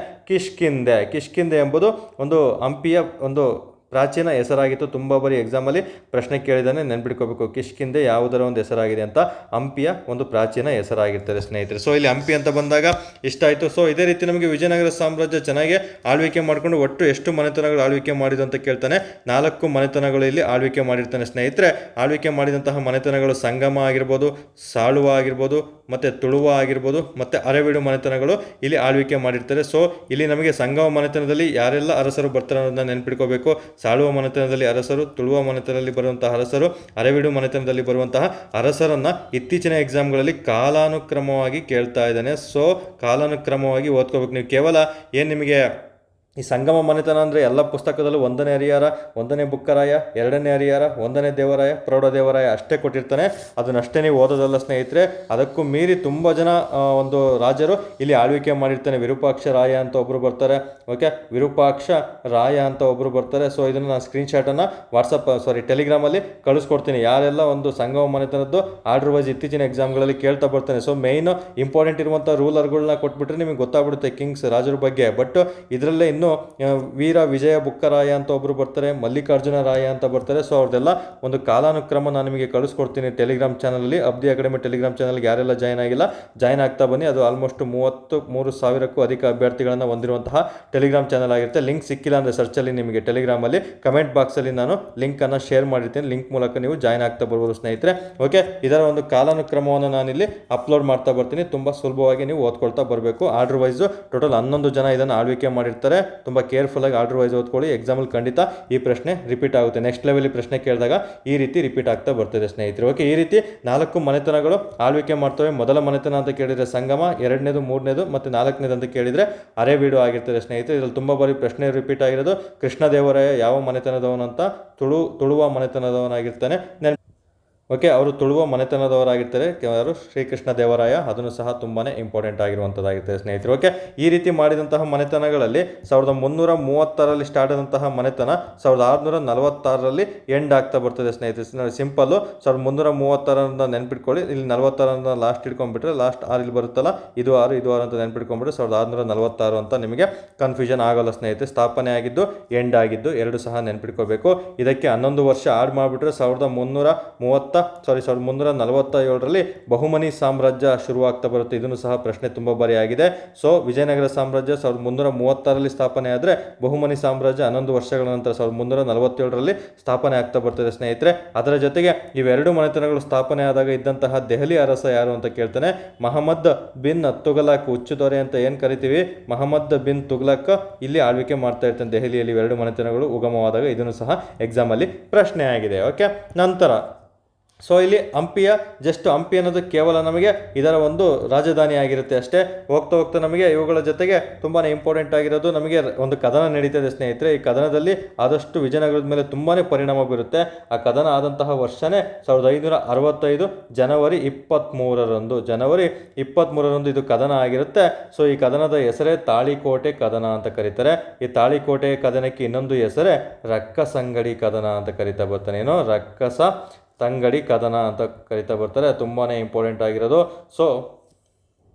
ಕಿಷ್ಕಿಂದೆ ಎಂಬುದು ಒಂದು ಹಂಪಿಯ ಒಂದು ಪ್ರಾಚೀನ ಹೆಸರಾಗಿತ್ತು. ತುಂಬ ಬಾರಿ ಎಕ್ಸಾಮಲ್ಲಿ ಪ್ರಶ್ನೆ ಕೇಳಿದ್ದಾನೆ, ನೆನ್ಪಿಡ್ಕೋಬೇಕು. ಕಿಷ್ಕಿಂದೆ ಯಾವುದರ ಒಂದು ಹೆಸರಾಗಿದೆ ಅಂತ. ಹಂಪಿಯ ಒಂದು ಪ್ರಾಚೀನ ಹೆಸರಾಗಿರ್ತದೆ ಸ್ನೇಹಿತರೆ. ಸೊ ಇಲ್ಲಿ ಹಂಪಿ ಅಂತ ಬಂದಾಗ ಇಷ್ಟ ಆಯಿತು. ಸೊ ಇದೇ ರೀತಿ ನಮಗೆ ವಿಜಯನಗರ ಸಾಮ್ರಾಜ್ಯ ಚೆನ್ನಾಗಿ ಆಳ್ವಿಕೆ ಮಾಡಿಕೊಂಡು ಒಟ್ಟು ಎಷ್ಟು ಮನೆತನಗಳು ಆಳ್ವಿಕೆ ಮಾಡಿದ್ದು ಅಂತ ಕೇಳ್ತಾನೆ. 4 ಮನೆತನಗಳು ಇಲ್ಲಿ ಆಳ್ವಿಕೆ ಮಾಡಿರ್ತಾನೆ ಸ್ನೇಹಿತರೆ. ಆಳ್ವಿಕೆ ಮಾಡಿದಂತಹ ಮನೆತನಗಳು ಸಂಗಮ ಆಗಿರ್ಬೋದು, ಸಾಳುವ ಆಗಿರ್ಬೋದು, ಮತ್ತು ತುಳುವ ಆಗಿರ್ಬೋದು, ಮತ್ತು ಅರವೀಡು ಮನೆತನಗಳು ಇಲ್ಲಿ ಆಳ್ವಿಕೆ ಮಾಡಿರ್ತಾರೆ. ಸೊ ಇಲ್ಲಿ ನಮಗೆ ಸಂಗಮ ಮನೆತನದಲ್ಲಿ ಯಾರೆಲ್ಲ ಅರಸರು ಬರ್ತಾರೆ ಅನ್ನೋದನ್ನ ನೆನ್ಪಿಡ್ಕೋಬೇಕು. ಸಾಳುವ ಮನೆತನದಲ್ಲಿ ಅರಸರು, ತುಳುವ ಮನೆತನದಲ್ಲಿ ಬರುವಂತಹ ಅರಸರು, ಅರವಿಡು ಮನೆತನದಲ್ಲಿ ಬರುವಂತಹ ಅರಸರನ್ನು ಇತ್ತೀಚಿನ ಎಕ್ಸಾಮ್ಗಳಲ್ಲಿ ಕಾಲಾನುಕ್ರಮವಾಗಿ ಕೇಳ್ತಾ ಇದ್ದಾನೆ. ಸೊ ಕಾಲಾನುಕ್ರಮವಾಗಿ ಓದ್ಕೋಬೇಕು. ನೀವು ಕೇವಲ ಏನು ನಿಮಗೆ ಈ ಸಂಗಮ ಮನೆತನ ಅಂದರೆ ಎಲ್ಲ ಪುಸ್ತಕದಲ್ಲೂ 1ನೇ ಹರಿಹರ, 1ನೇ ಬುಕ್ಕರಾಯ, 2ನೇ ಹರಿಹರ, 1ನೇ ದೇವರಾಯ, ಪ್ರೌಢದೇವರಾಯ ಅಷ್ಟೇ ಕೊಟ್ಟಿರ್ತಾನೆ. ಅದನ್ನಷ್ಟೇ ನೀವು ಓದೋದಲ್ಲ ಸ್ನೇಹಿತರೆ. ಅದಕ್ಕೂ ಮೀರಿ ತುಂಬ ಜನ ಒಂದು ರಾಜರು ಇಲ್ಲಿ ಆಳ್ವಿಕೆ ಮಾಡಿರ್ತಾನೆ. ವಿರೂಪಾಕ್ಷ ರಾಯ ಅಂತ ಒಬ್ಬರು ಬರ್ತಾರೆ. ಓಕೆ, ವಿರೂಪಾಕ್ಷ ರಾಯ ಅಂತ ಒಬ್ಬರು ಬರ್ತಾರೆ. ಸೊ ಇದನ್ನು ನಾನು ಸ್ಕ್ರೀನ್ಶಾಟನ್ನು ಟೆಲಿಗ್ರಾಮಲ್ಲಿ ಕಳಿಸ್ಕೊಡ್ತೀನಿ. ಯಾರೆಲ್ಲ ಒಂದು ಸಂಗಮ ಮನೆತನದ್ದು ಆರ್ಡರ್ ವೈಸ್ ಇತ್ತೀಚಿನ ಎಕ್ಸಾಮ್ಗಳಲ್ಲಿ ಕೇಳ್ತಾ ಬರ್ತಾನೆ. ಸೊ ಮೇಯ್ನು ಇಂಪಾರ್ಟೆಂಟ್ ಇರುವಂಥ ರೂಲರ್ಗಳನ್ನ ಕೊಟ್ಬಿಟ್ರೆ ನಿಮಗೆ ಗೊತ್ತಾಗ್ಬಿಡುತ್ತೆ ಕಿಂಗ್ಸ್ ರಾಜರ ಬಗ್ಗೆ. ಬಟ್ ಇದರಲ್ಲೇ ಇನ್ನು ವೀರ ವಿಜಯ ಬುಕ್ಕರಾಯ ಅಂತ ಒಬ್ಬರು ಬರ್ತಾರೆ, ಮಲ್ಲಿಕಾರ್ಜುನ ರಾಯ ಅಂತ ಬರ್ತಾರೆ. ಸೊ ಅವ್ರದ್ದೆಲ್ಲ ಒಂದು ಕಾಲಾನುಕ್ರಮ ನಾನು ನಿಮಗೆ ಕಳಿಸ್ಕೊಡ್ತೀನಿ ಟೆಲಿಗ್ರಾಮ್ ಚಾನಲಲ್ಲಿ. ಅಬ್ದಿ ಅಕಾಡೆಮಿ ಟೆಲಿಗ್ರಾಮ್ ಚಾನಲ್ಗೆ ಯಾರೆಲ್ಲ ಜಾಯ್ನ್ ಆಗಿಲ್ಲ ಜಾಯ್ನ್ ಆಗ್ತಾ ಬನ್ನಿ. ಅದು ಆಲ್ಮೋಸ್ಟ್ 33,000ಕ್ಕೂ ಅಧಿಕ ಅಭ್ಯರ್ಥಿಗಳನ್ನು ಹೊಂದಿರುವಂತಹ ಟೆಲಿಗ್ರಾಮ್ ಚಾನಲ್ ಆಗಿರುತ್ತೆ. ಲಿಂಕ್ ಸಿಕ್ಕಿಲ್ಲ ಅಂದರೆ ಸರ್ಚಲ್ಲಿ ನಿಮಗೆ ಟೆಲಿಗ್ರಾಮಲ್ಲಿ ಕಮೆಂಟ್ ಬಾಕ್ಸಲ್ಲಿ ನಾನು ಲಿಂಕನ್ನು ಶೇರ್ ಮಾಡಿರ್ತೀನಿ. ಲಿಂಕ್ ಮೂಲಕ ನೀವು ಜಾಯ್ನ್ ಆಗ್ತಾ ಬರ್ಬೋದು ಸ್ನೇಹಿತರೆ. ಓಕೆ, ಇದರ ಒಂದು ಕಾಲಾನುಕ್ರಮವನ್ನು ನಾನಿಲ್ಲಿ ಅಪ್ಲೋಡ್ ಮಾಡ್ತಾ ಬರ್ತೀನಿ. ತುಂಬ ಸುಲಭವಾಗಿ ನೀವು ಓದ್ಕೊಳ್ತಾ ಬರಬೇಕು. ಆರ್ಡರ್ ವೈಸು ಟೋಟಲ್ 11 ಜನ ಇದನ್ನು ಆಳ್ವಿಕೆ ಮಾಡಿರ್ತಾರೆ. ತುಂಬ ಕೇರ್ಫುಲ್ಲಾಗಿ ಆರ್ಡರ್ ವೈಸ್ ಓದ್ಕೊಳ್ಳಿ. ಎಕ್ಸಾಮಲ್ಲಿ ಖಂಡಿತ ಈ ಪ್ರಶ್ನೆ ರಿಪೀಟ್ ಆಗುತ್ತೆ. ನೆಕ್ಸ್ಟ್ ಲೆವೆಲ್ ಪ್ರಶ್ನೆ ಕೇಳಿದಾಗ ಈ ರೀತಿ ರಿಪೀಟ್ ಆಗ್ತಾ ಬರ್ತದೆ ಸ್ನೇಹಿತರೆ. ಓಕೆ, ಈ ರೀತಿ 4 ಮನೆತನಗಳು ಆಳ್ವಿಕೆ ಮಾಡ್ತವೆ. ಮೊದಲ ಮನೆತನ ಅಂತ ಕೇಳಿದರೆ ಸಂಗಮ, 2ನೇದು, 3ನೇದು ಮತ್ತು 4ನೇದು ಅಂತ ಕೇಳಿದರೆ ಅರೆವೀಡು ಆಗಿರ್ತದೆ ಸ್ನೇಹಿತರೆ. ಇದರಲ್ಲಿ ತುಂಬ ಬಾರಿ ಪ್ರಶ್ನೆ ರಿಪೀಟ್ ಆಗಿರೋದು ಕೃಷ್ಣದೇವರಾಯ ಯಾವ ಮನೆತನದವನಂತ ತುಳುವ ಮನೆತನದವನಾಗಿರ್ತಾನೆ. ಓಕೆ, ಅವರು ತುಳುವ ಮನೆತನದವರಾಗಿರ್ತಾರೆ. ಯಾರು? ಶ್ರೀಕೃಷ್ಣ ದೇವರಾಯ. ಅದನ್ನು ಸಹ ತುಂಬಾ ಇಂಪಾರ್ಟೆಂಟ್ ಆಗಿರುವಂಥದ್ದಾಗಿರ್ತದೆ ಸ್ನೇಹಿತರೆ. ಓಕೆ, ಈ ರೀತಿ ಮಾಡಿದಂತಹ ಮನೆತನಗಳಲ್ಲಿ 1330ರಲ್ಲಿ ಸ್ಟಾರ್ಟ್ ಆದಂತಹ ಮನೆತನ 1646ರಲ್ಲಿ ಎಂಡ್ ಆಗ್ತಾ ಬರ್ತದೆ ಸ್ನೇಹಿತರೆ. ಸಿಂಪಲ್ಲು 1330 ನೆನ್ಪಿಟ್ಕೊಳ್ಳಿ. ಇಲ್ಲಿ 46 ಲಾಸ್ಟ್ ಇಟ್ಕೊಂಡ್ಬಿಟ್ರೆ ಲಾಸ್ಟ್ 6 ಇಲ್ಲಿ ಬರುತ್ತಲ್ಲ, ಇದು 6 ಇದು 6 ಅಂತ ನೆನ್ಪಿಟ್ಕೊಂಡ್ಬಿಟ್ರೆ 1646 ಅಂತ ನಿಮಗೆ ಕನ್ಫ್ಯೂಷನ್ ಆಗೋಲ್ಲ ಸ್ನೇಹಿತರೆ. ಸ್ಥಾಪನೆ ಆಗಿದ್ದು ಎಂಡ್ ಆಗಿದ್ದು ಎರಡು ಸಹ ನೆನ್ಪಿಟ್ಕೋಬೇಕು. ಇದಕ್ಕೆ 11 ವರ್ಷ ಆಡ್ ಮಾಡಿಬಿಟ್ರೆ 1347ರಲ್ಲಿ ಬಹುಮನಿ ಸಾಮ್ರಾಜ್ಯ ಶುರುವಾಗ್ತಾ ಬರುತ್ತೆ. ಇದನ್ನು ಸಹ ಪ್ರಶ್ನೆ ತುಂಬ ಬಾರಿ ಆಗಿದೆ. ಸೊ ವಿಜಯನಗರ ಸಾಮ್ರಾಜ್ಯ 1336ರಲ್ಲಿ ಸ್ಥಾಪನೆ ಆದರೆ ಬಹುಮನಿ ಸಾಮ್ರಾಜ್ಯ 11 ವರ್ಷಗಳ ನಂತರ 1347ರಲ್ಲಿ ಸ್ಥಾಪನೆ ಆಗ್ತಾ ಬರ್ತದೆ ಸ್ನೇಹಿತರೆ. ಅದರ ಜೊತೆಗೆ ಇವೆರಡು ಮನೆತನಗಳು ಸ್ಥಾಪನೆ ಆದಾಗ ಇದ್ದಂತಹ ದೆಹಲಿ ಅರಸ ಯಾರು ಅಂತ ಕೇಳ್ತಾನೆ. ಮಹಮ್ಮದ್ ಬಿನ್ ತುಘಲಕ್, ಹುಚ್ಚು ದೊರೆ ಅಂತ ಏನು ಕರಿತೀವಿ, ಮಹಮ್ಮದ್ ಬಿನ್ ತುಘಲಕ್ ಇಲ್ಲಿ ಆಳ್ವಿಕೆ ಮಾಡ್ತಾ ಇರ್ತಾನೆ ದೆಹಲಿಯಲ್ಲಿ ಇವೆರಡು ಮನೆತನಗಳು ಉಗಮವಾದಾಗ. ಇದನ್ನು ಸಹ ಎಕ್ಸಾಮಲ್ಲಿ ಪ್ರಶ್ನೆ ಆಗಿದೆ. ಓಕೆ, ನಂತರ ಸೊ ಇಲ್ಲಿ ಹಂಪಿ ಅನ್ನೋದು ಕೇವಲ ನಮಗೆ ಇದರ ಒಂದು ರಾಜಧಾನಿ ಆಗಿರುತ್ತೆ ಅಷ್ಟೇ. ಹೋಗ್ತಾ ನಮಗೆ ಇವುಗಳ ಜೊತೆಗೆ ತುಂಬಾ ಇಂಪಾರ್ಟೆಂಟ್ ಆಗಿರೋದು ನಮಗೆ ಒಂದು ಕದನ ನಡೀತದೆ ಸ್ನೇಹಿತರೆ. ಈ ಕದನದಲ್ಲಿ ಆದಷ್ಟು ವಿಜಯನಗರದ ಮೇಲೆ ತುಂಬಾ ಪರಿಣಾಮ ಬೀರುತ್ತೆ. ಆ ಕದನ ಆದಂತಹ ವರ್ಷನೇ 1565 ಜನವರಿ 23ರಂದು ಇದು ಕದನ ಆಗಿರುತ್ತೆ. ಸೊ ಈ ಕದನದ ಹೆಸರೇ ತಾಳಿಕೋಟೆ ಕದನ ಅಂತ ಕರೀತಾರೆ. ಈ ತಾಳಿಕೋಟೆ ಕದನಕ್ಕೆ ಇನ್ನೊಂದು ಹೆಸರೇ ರಕ್ಕಸಂಗಡಿ ಕದನ ಅಂತ ಕರೀತಾ ಬರ್ತಾನೆ. ಏನೋ ರಕ್ಕಸ ತಂಗಡಿ ಕದನ ಅಂತ ಕರಿತಾ ಬರ್ತಾರೆ. ತುಂಬಾ ಇಂಪಾರ್ಟೆಂಟ್ ಆಗಿರೋದು. ಸೊ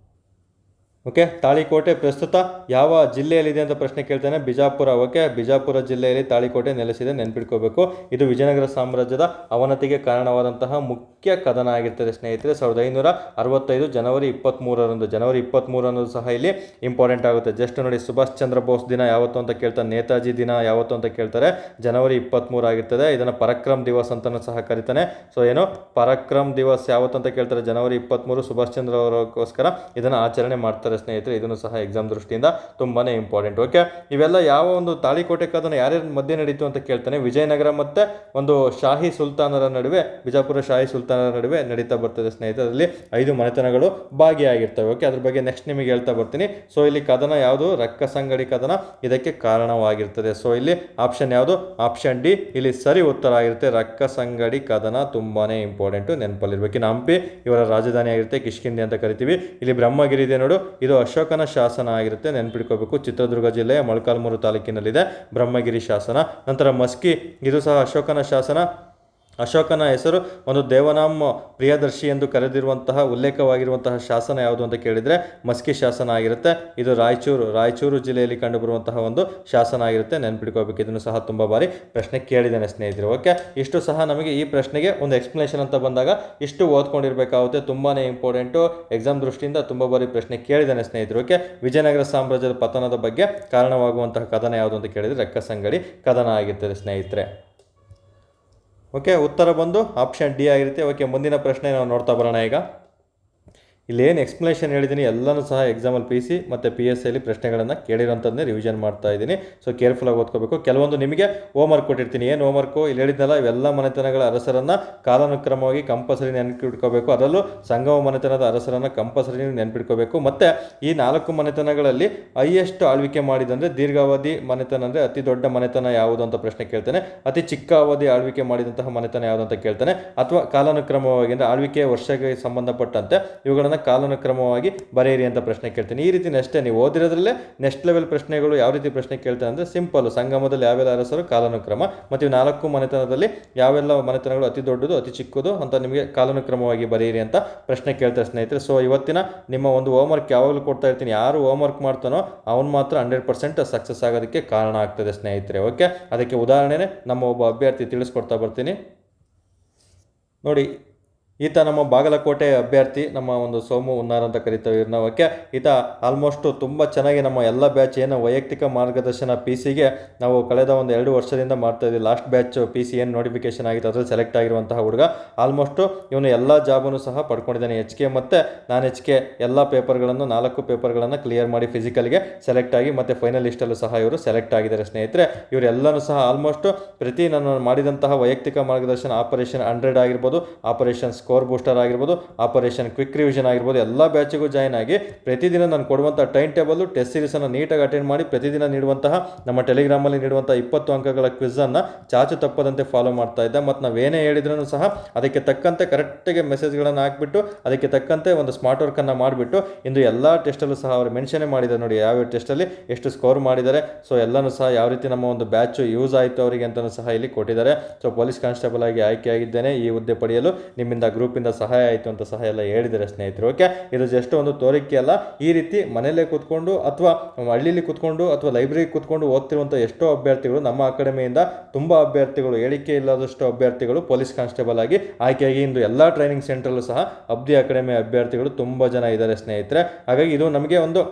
ಓಕೆ, ತಾಳಿಕೋಟೆ ಪ್ರಸ್ತುತ ಯಾವ ಜಿಲ್ಲೆಯಲ್ಲಿದೆ ಅಂತ ಪ್ರಶ್ನೆ ಕೇಳ್ತಾನೆ. ಬಿಜಾಪುರ. ಓಕೆ, ಬಿಜಾಪುರ ಜಿಲ್ಲೆಯಲ್ಲಿ ತಾಳಿಕೋಟೆ ನೆಲೆಸಿದೆ, ನೆನ್ಪಿಟ್ಕೋಬೇಕು. ಇದು ವಿಜಯನಗರ ಸಾಮ್ರಾಜ್ಯದ ಅವನತಿಗೆ ಕಾರಣವಾದಂತಹ ಮುಖ್ಯ ಕದನ ಆಗಿರ್ತದೆ ಸ್ನೇಹಿತರೆ. 1565 ಜನವರಿ 23ರಂದು ಸಹ ಇಲ್ಲಿ ಇಂಪಾರ್ಟೆಂಟ್ ಆಗುತ್ತೆ. ಜಸ್ಟ್ ನೋಡಿ, ಸುಭಾಷ್ ಚಂದ್ರ ಬೋಸ್ ದಿನ ಯಾವತ್ತು ಅಂತ ಕೇಳ್ತಾರೆ, ನೇತಾಜಿ ದಿನ ಯಾವತ್ತು ಅಂತ ಕೇಳ್ತಾರೆ. ಜನವರಿ 23 ಆಗಿರ್ತದೆ. ಇದನ್ನು ಪರಾಕ್ರಮ್ ದಿವಸ್ ಅಂತಲೂ ಸಹ ಕರೀತಾನೆ. ಸೊ ಏನು ಪರಾಕ್ರಮ್ ದಿವಸ್ ಯಾವತ್ತು ಅಂತ ಕೇಳ್ತಾರೆ, ಜನವರಿ 23 ಸುಭಾಷ್ ಚಂದ್ರ ಅವರಿಗೋಸ್ಕರ ಇದನ್ನು ಆಚರಣೆ ಮಾಡ್ತಾರೆ ಸ್ನೇಹಿತರೆ. ಇದನ್ನು ಸಹ ಎಕ್ಸಾಮ್ ದೃಷ್ಟಿಯಿಂದ ತುಂಬಾನೇ ಇಂಪಾರ್ಟೆಂಟ್. ಓಕೆ, ಇವೆಲ್ಲ ಯಾವ ಒಂದು ತಾಳಿಕೋಟೆ ಕದನ ಯಾರ್ಯಾರ ಮಧ್ಯೆ ನಡೀತು ಅಂತ ಕೇಳ್ತಾನೆ. ವಿಜಯನಗರ ಮತ್ತೆ ಒಂದು ಶಾಹಿ ಸುಲ್ತಾನರ ನಡುವೆ, ಬಿಜಾಪುರ ಶಾಹಿ ಸುಲ್ತಾನರ ನಡುವೆ ನಡೀತಾ ಬರ್ತದೆ ಸ್ನೇಹಿತರೆ. ಅದರಲ್ಲಿ 5 ಮನೆತನಗಳು ಭಾಗಿಯಾಗಿರ್ತವೆ. ಓಕೆ, ಅದ್ರ ಬಗ್ಗೆ ನೆಕ್ಸ್ಟ್ ನಿಮಗೆ ಹೇಳ್ತಾ ಬರ್ತೀನಿ. ಸೊ ಇಲ್ಲಿ ಕದನ ಯಾವುದು? ರಕ್ಕಸಂಗಡಿ ಕದನ ಇದಕ್ಕೆ ಕಾರಣವಾಗಿರ್ತದೆ. ಸೊ ಇಲ್ಲಿ ಆಪ್ಷನ್ ಯಾವುದು? ಆಪ್ಷನ್ ಡಿ ಇಲ್ಲಿ ಸರಿ ಉತ್ತರ ಆಗಿರುತ್ತೆ. ರಕ್ಕಸಂಗಡಿ ಕದನ ತುಂಬಾನೇ ಇಂಪಾರ್ಟೆಂಟ್, ನೆನಪಲ್ಲಿರ್ಬೇಕು. ಇನ್ನು ಹಂಪಿ ಇವರ ರಾಜಧಾನಿ ಆಗಿರುತ್ತೆ, ಕಿಷ್ಕಿಂಧೆ ಅಂತ ಕರಿತೀವಿ. ಇಲ್ಲಿ ಬ್ರಹ್ಮಗಿರಿ ಇದೆ ನೋಡು, ಇದು ಅಶೋಕನ ಶಾಸನ ಆಗಿರುತ್ತೆ, ನೆನ್ಪಿಟ್ಕೋಬೇಕು. ಚಿತ್ರದುರ್ಗ ಜಿಲ್ಲೆಯ ಮೊಳಕಾಲ್ಮೂರು ತಾಲೂಕಿನಲ್ಲಿದೆ ಬ್ರಹ್ಮಗಿರಿ ಶಾಸನ. ನಂತರ ಮಸ್ಕಿ, ಇದು ಸಹ ಅಶೋಕನ ಶಾಸನ. ಅಶೋಕನ ಹೆಸರು ಒಂದು ದೇವನಾಮ ಪ್ರಿಯದರ್ಶಿ ಎಂದು ಕರೆದಿರುವಂತಹ ಉಲ್ಲೇಖವಾಗಿರುವಂತಹ ಶಾಸನ ಯಾವುದು ಅಂತ ಕೇಳಿದರೆ ಮಸ್ಕಿ ಶಾಸನ ಆಗಿರುತ್ತೆ. ಇದು ರಾಯಚೂರು ಜಿಲ್ಲೆಯಲ್ಲಿ ಕಂಡುಬರುವಂತಹ ಒಂದು ಶಾಸನ ಆಗಿರುತ್ತೆ, ನೆನ್ಪಿಟ್ಕೋಬೇಕು. ಇದನ್ನು ಸಹ ತುಂಬ ಬಾರಿ ಪ್ರಶ್ನೆ ಕೇಳಿದ್ದೇನೆ ಸ್ನೇಹಿತರೆ. ಓಕೆ, ಇಷ್ಟು ಸಹ ನಮಗೆ ಈ ಪ್ರಶ್ನೆಗೆ ಒಂದು ಎಕ್ಸ್ಪ್ಲನೇಷನ್ ಅಂತ ಬಂದಾಗ ಇಷ್ಟು ಓದ್ಕೊಂಡಿರಬೇಕಾಗುತ್ತೆ. ತುಂಬಾ ಇಂಪಾರ್ಟೆಂಟು, ಎಕ್ಸಾಮ್ ದೃಷ್ಟಿಯಿಂದ ತುಂಬ ಬಾರಿ ಪ್ರಶ್ನೆ ಕೇಳಿದ್ದೇನೆ ಸ್ನೇಹಿತರು. ಓಕೆ, ವಿಜಯನಗರ ಸಾಮ್ರಾಜ್ಯದ ಪತನದ ಬಗ್ಗೆ ಕಾರಣವಾಗುವಂತಹ ಕದನ ಯಾವುದು ಅಂತ ಕೇಳಿದರೆ ರಕ್ಕಸಂಗಡಿ ಕದನ ಆಗಿರ್ತದೆ ಸ್ನೇಹಿತರೆ. ಓಕೆ, ಉತ್ತರ ಬಂದು ಆಪ್ಷನ್ ಡಿ ಆಗಿರುತ್ತೆ. ಓಕೆ, ಮುಂದಿನ ಪ್ರಶ್ನೆ ನಾವು ನೋಡ್ತಾ ಬರೋಣ. ಈಗ ಇಲ್ಲೇನು ಎಕ್ಸ್ಪ್ಲನೇಷನ್ ಹೇಳಿದ್ದೀನಿ ಎಲ್ಲನೂ ಸಹ ಎಕ್ಸಾಮಲ್ಲಿ ಪಿ ಸಿ ಮತ್ತು PSIಲಿ ಪ್ರಶ್ನೆಗಳನ್ನು ಕೇಳಿರೋಂಥದ್ದನ್ನೇ ರಿವಿಷನ್ ಮಾಡ್ತಾ ಇದ್ದೀನಿ. ಸೊ ಕೇರ್ಫುಲ್ಲಾಗಿ ಓದ್ಕೋಬೇಕು. ಕೆಲವೊಂದು ನಿಮಗೆ ಹೋಮ್ವರ್ಕ್ ಕೊಟ್ಟಿರ್ತೀನಿ. ಏನು ಹೋಮ್ವರ್ಕು ಇಲ್ಲಿ ಹೇಳಿದ್ನಲ್ಲ, ಇವೆಲ್ಲ ಮನೆತನಗಳ ಅರಸರನ್ನು ಕಾಲಾನುಕ್ರಮವಾಗಿ ಕಂಪಲ್ಸರಿ ನೆನಪಿಟ್ಕೋಬೇಕು. ಅದರಲ್ಲೂ ಸಂಗಮ ಮನೆತನದ ಅರಸರನ್ನು ಕಂಪಲ್ಸರಿ ನೆನಪಿಟ್ಕೋಬೇಕು. ಮತ್ತು ಈ 4 ಮನೆತನಗಳಲ್ಲಿ ಹೈಯೆಸ್ಟ್ ಆಳ್ವಿಕೆ ಮಾಡಿದಂದರೆ ದೀರ್ಘಾವಧಿ ಮನೆತನ ಅಂದರೆ ಅತಿ ದೊಡ್ಡ ಮನೆತನ ಯಾವುದು ಅಂತ ಪ್ರಶ್ನೆ ಕೇಳ್ತಾನೆ. ಅತಿ ಚಿಕ್ಕ ಅವಧಿ ಆಳ್ವಿಕೆ ಮಾಡಿದಂತಹ ಮನೆತನ ಯಾವುದು ಅಂತ ಕೇಳ್ತಾನೆ. ಅಥವಾ ಕಾಲಾನುಕ್ರಮವಾಗಿ ಅಂದರೆ ಆಳ್ವಿಕೆಯ ವರ್ಷಕ್ಕೆ ಸಂಬಂಧಪಟ್ಟಂತೆ ಇವುಗಳನ್ನು ಕಾಲಾನುಕ್ರಮವಾಗಿ ಬರೆಯಿರಿ ಅಂತ ಪ್ರಶ್ನೆ ಕೇಳ್ತೀನಿ. ಈ ರೀತಿ ನೆಕ್ಸ್ಟ್ ನೀವು ಓದಿರೋದ್ರಲ್ಲೇ ನೆಕ್ಸ್ಟ್ ಲೆವೆಲ್ ಪ್ರಶ್ನೆಗಳು ಯಾವ ರೀತಿ ಪ್ರಶ್ನೆ ಕೇಳ್ತಾನೆ ಅಂದರೆ ಸಿಂಪಲ್, ಸಂಗಮದಲ್ಲಿ ಯಾವೆಲ್ಲ ಅರಸರು, ಕಾಲಾನುಕ್ರಮ, ಮತ್ತು ಇವು 4 ಮನೆತನದಲ್ಲಿ ಯಾವೆಲ್ಲ ಮನೆತನಗಳು ಅತಿ ದೊಡ್ಡದು ಅತಿ ಚಿಕ್ಕದು ಅಂತ ನಿಮಗೆ ಕಾಲಾನುಕ್ರಮವಾಗಿ ಬರೆಯಿರಿ ಅಂತ ಪ್ರಶ್ನೆ ಕೇಳ್ತಾರೆ ಸ್ನೇಹಿತರೆ. ಸೊ ಇವತ್ತಿನ ನಿಮ್ಮ ಒಂದು ಹೋಮ್ವರ್ಕ್ ಯಾವಾಗಲೂ ಕೊಡ್ತಾ ಇರ್ತೀನಿ. ಯಾರು ಹೋಮ್ವರ್ಕ್ ಮಾಡ್ತಾನೋ ಅವನು ಮಾತ್ರ 100% ಸಕ್ಸಸ್ ಆಗೋದಕ್ಕೆ ಕಾರಣ ಆಗ್ತದೆ ಸ್ನೇಹಿತರೆ. ಓಕೆ, ಅದಕ್ಕೆ ಉದಾಹರಣೆನೇ ನಮ್ಮ ಒಬ್ಬ ಅಭ್ಯರ್ಥಿ ತಿಳಿಸ್ಕೊಡ್ತಾ ಬರ್ತೀನಿ ನೋಡಿ. ಈತ ನಮ್ಮ ಬಾಗಲಕೋಟೆ ಅಭ್ಯರ್ಥಿ, ನಮ್ಮ ಒಂದು ಸೋಮು ಹುನ್ನಾರ್ ಅಂತ ಕರಿತೇವೆ ಇವ್ರನ್ನ. ಓಕೆ, ಈತ ಆಲ್ಮೋಸ್ಟು ತುಂಬ ಚೆನ್ನಾಗಿ ನಮ್ಮ ಎಲ್ಲ ಬ್ಯಾಚ್ ಏನು ವೈಯಕ್ತಿಕ ಮಾರ್ಗದರ್ಶನ PCಗೆ ನಾವು ಕಳೆದ ಒಂದು 2 ವರ್ಷದಿಂದ ಮಾಡ್ತಾ ಇದ್ದೀವಿ. ಲಾಸ್ಟ್ ಬ್ಯಾಚ್ PC ಏನು ನೋಟಿಫಿಕೇಶನ್ ಆಗಿತ್ತು ಅದರಲ್ಲಿ ಸೆಲೆಕ್ಟ್ ಆಗಿರುವಂತಹ ಹುಡುಗ. ಆಲ್ಮೋಸ್ಟು ಇವನು ಎಲ್ಲ ಜಾಬನ್ನು ಸಹ ಪಡ್ಕೊಂಡಿದ್ದಾನೆ. HK ಮತ್ತು ನಾನ್ HK ಎಲ್ಲ ಪೇಪರ್ಗಳನ್ನು 4 ಪೇಪರ್ಗಳನ್ನು ಕ್ಲಿಯರ್ ಮಾಡಿ ಫಿಸಿಕಲ್ಗೆ ಸೆಲೆಕ್ಟ್ ಆಗಿ ಮತ್ತು ಫೈನಲ್ ಲಿಸ್ಟಲ್ಲೂ ಸಹ ಇವರು ಸೆಲೆಕ್ಟ್ ಆಗಿದ್ದಾರೆ ಸ್ನೇಹಿತರೆ. ಇವರೆಲ್ಲನೂ ಸಹ ಆಲ್ಮೋಸ್ಟು ಪ್ರತಿ ನಾನು ಮಾಡಿದಂತಹ ವೈಯಕ್ತಿಕ ಮಾರ್ಗದರ್ಶನ ಆಪರೇಷನ್ 100 ಆಗಿರ್ಬೋದು, ಆಪರೇಷನ್ ಸ್ಕೋರ್ ಬೂಸ್ಟರ್ ಆಗಿರ್ಬೋದು, ಆಪರೇಷನ್ ಕ್ವಿಕ್ ರಿವಿಷನ್ ಆಗಿರ್ಬೋದು, ಎಲ್ಲ ಬ್ಯಾಚಿಗೂ ಜಾಯ್ನ್ ಆಗಿ ಪ್ರತಿದಿನ ನಾನು ಕೊಡುವಂಥ ಟೈಮ್ ಟೇಬಲ್ ಟೆಸ್ಟ್ ಸೀರೀಸನ್ನು ನೀಟಾಗಿ ಅಟೆಂಡ್ ಮಾಡಿ ಪ್ರತಿದಿನ ನೀಡುವಂತಹ ನಮ್ಮ ಟೆಲಿಗ್ರಾಮಲ್ಲಿ ನೀಡುವಂಥ 20 ಅಂಕಗಳ ಕ್ವಿಝನ್ನು ಚಾಚು ತಪ್ಪದಂತೆ ಫಾಲೋ ಮಾಡ್ತಾ ಇದ್ದೆ. ಮತ್ತು ನಾವೇನೇ ಹೇಳಿದ್ರೂ ಸಹ ಅದಕ್ಕೆ ತಕ್ಕಂತೆ ಕರೆಕ್ಟಾಗಿ ಮೆಸೇಜ್ಗಳನ್ನು ಹಾಕಿಬಿಟ್ಟು ಅದಕ್ಕೆ ತಕ್ಕಂತೆ ಒಂದು ಸ್ಮಾರ್ಟ್ ವರ್ಕನ್ನು ಮಾಡಿಬಿಟ್ಟು ಇಂದು ಎಲ್ಲ ಟೆಸ್ಟಲ್ಲೂ ಸಹ ಅವರು ಮೆನ್ಷನ್ನೇ ಮಾಡಿದ್ದಾರೆ ನೋಡಿ, ಯಾವ್ಯಾವ ಟೆಸ್ಟಲ್ಲಿ ಎಷ್ಟು ಸ್ಕೋರ್ ಮಾಡಿದ್ದಾರೆ. ಸೊ ಎಲ್ಲನೂ ಸಹ ಯಾವ ರೀತಿ ನಮ್ಮ ಒಂದು ಬ್ಯಾಚು ಯೂಸ್ ಆಯಿತು ಅವರಿಗೆ ಅಂತಲೂ ಸಹ ಇಲ್ಲಿ ಕೊಟ್ಟಿದ್ದಾರೆ. ಸೊ ಪೊಲೀಸ್ ಕಾನ್ಸ್ಟೇಬಲ್ ಆಗಿ ಆಯ್ಕೆಯಾಗಿದ್ದೇನೆ. ಈ ಹುದ್ದೆ ಪಡೆಯಲು ನಿಮ್ಮಿಂದ ಗ್ರೂಪಿಂದ ಸಹಾಯ ಆಯಿತು ಅಂತ ಸಹ ಎಲ್ಲ ಹೇಳಿದ್ದಾರೆ ಸ್ನೇಹಿತರು. ಓಕೆ, ಇದು ಜಸ್ಟ್ ಒಂದು ತೋರಿಕೆ ಅಲ್ಲ. ಈ ರೀತಿ ಮನೆಯಲ್ಲೇ ಕೂತ್ಕೊಂಡು ಅಥವಾ ಹಳ್ಳಿಲಿ ಕೂತ್ಕೊಂಡು ಅಥವಾ ಲೈಬ್ರರಿ ಕೂತ್ಕೊಂಡು ಓದ್ತಿರುವಂಥ ಎಷ್ಟೋ ಅಭ್ಯರ್ಥಿಗಳು ನಮ್ಮ ಅಕಾಡೆಮಿಯಿಂದ ತುಂಬ ಅಭ್ಯರ್ಥಿಗಳು, ಹೇಳಿಕೆ ಇಲ್ಲದಷ್ಟು ಅಭ್ಯರ್ಥಿಗಳು ಪೊಲೀಸ್ ಕಾನ್ಸ್ಟೇಬಲ್ ಆಗಿ ಆಯ್ಕೆಯಾಗಿ ಇಂದು ಎಲ್ಲ ಟ್ರೈನಿಂಗ್ ಸೆಂಟ್ರಲ್ಲೂ ಸಹ ಅಬ್ದಿ ಅಕಾಡೆಮಿ ಅಭ್ಯರ್ಥಿಗಳು ತುಂಬ ಜನ ಇದ್ದಾರೆ ಸ್ನೇಹಿತರೆ. ಹಾಗಾಗಿ ಇದು ನಮಗೆ ಒಂದು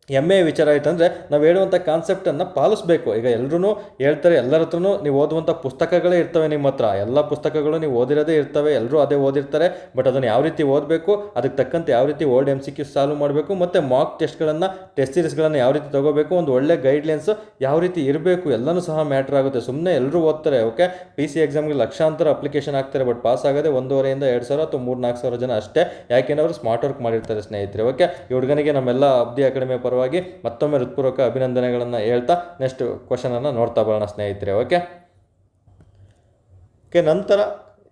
ಹೆಮ್ಮೆಯ ವಿಚಾರ ಆಯ್ತಂದರೆ ನಾವು ಹೇಳುವಂಥ ಕಾನ್ಸೆಪ್ಟನ್ನು ಪಾಲಿಸಬೇಕು. ಈಗ ಎಲ್ಲರೂ ಹೇಳ್ತಾರೆ, ಎಲ್ಲರ ಹತ್ರನೂ ನೀವು ಓದುವಂಥ ಪುಸ್ತಕಗಳೇ ಇರ್ತವೆ ನಿಮ್ಮ ಹತ್ರ, ಎಲ್ಲ ಪುಸ್ತಕಗಳು ನೀವು ಓದಿರೋದೇ ಇರ್ತವೆ, ಎಲ್ಲರೂ ಅದೇ ಓದಿರ್ತಾರೆ. ಬಟ್ ಅದನ್ನು ಯಾವ ರೀತಿ ಓದಬೇಕು, ಅದಕ್ಕೆ ತಕ್ಕಂತೆ ಯಾವ ರೀತಿ ಓಲ್ಡ್ MCQ ಸಾಲ್ವ್ ಮಾಡಬೇಕು, ಮತ್ತು ಮಾರ್ಕ್ ಟೆಸ್ಟ್ಗಳನ್ನು ಟೆಸ್ಟ್ ಸೀರೀಸ್ಗಳನ್ನು ಯಾವ ರೀತಿ ತೊಗೋಬೇಕು, ಒಂದು ಒಳ್ಳೆ ಗೈಡ್ಲೈನ್ಸ್ ಯಾವ ರೀತಿ ಇರಬೇಕು ಎಲ್ಲನೂ ಸಹ ಮ್ಯಾಟ್ರ್ ಆಗುತ್ತೆ. ಸುಮ್ಮನೆ ಎಲ್ಲರೂ ಓದ್ತಾರೆ. ಓಕೆ, PC ಎಕ್ಸಾಮ್ಗೆ ಲಕ್ಷಾಂತರ ಅಪ್ಲಿಕೇಶನ್ ಹಾಕ್ತಾರೆ, ಬಟ್ ಪಾಸ್ ಆಗೋದೇ 1,500 ಇಂದ 2,000 ಅಥವಾ 3,000-4,000 ಜನ ಅಷ್ಟೇ. ಯಾಕೆಂದ್ರೆ ಅವರು ಸ್ಮಾರ್ಟ್ ವರ್ಕ್ ಮಾಡಿರ್ತಾರೆ ಸ್ನೇಹಿತರೆ. ಓಕೆ, ಈ ಹುಡುಗನಿಗೆ ನಮ್ಮೆಲ್ಲ ಅಬ್ದಿ ಅಕಾಡೆಮಿ ಪರವಾಗಿ ಮತ್ತೊಮ್ಮೆ ಹೃತ್ಪೂರ್ವಕ ಅಭಿನಂದನೆಗಳನ್ನು ಹೇಳ್ತಾ ನೆಕ್ಸ್ಟ್ ಕ್ವಶನ್ ಅನ್ನು ನೋಡ್ತಾ ಬರೋಣ ಸ್ನೇಹಿತರೆ. ಓಕೆ, ನಂತರ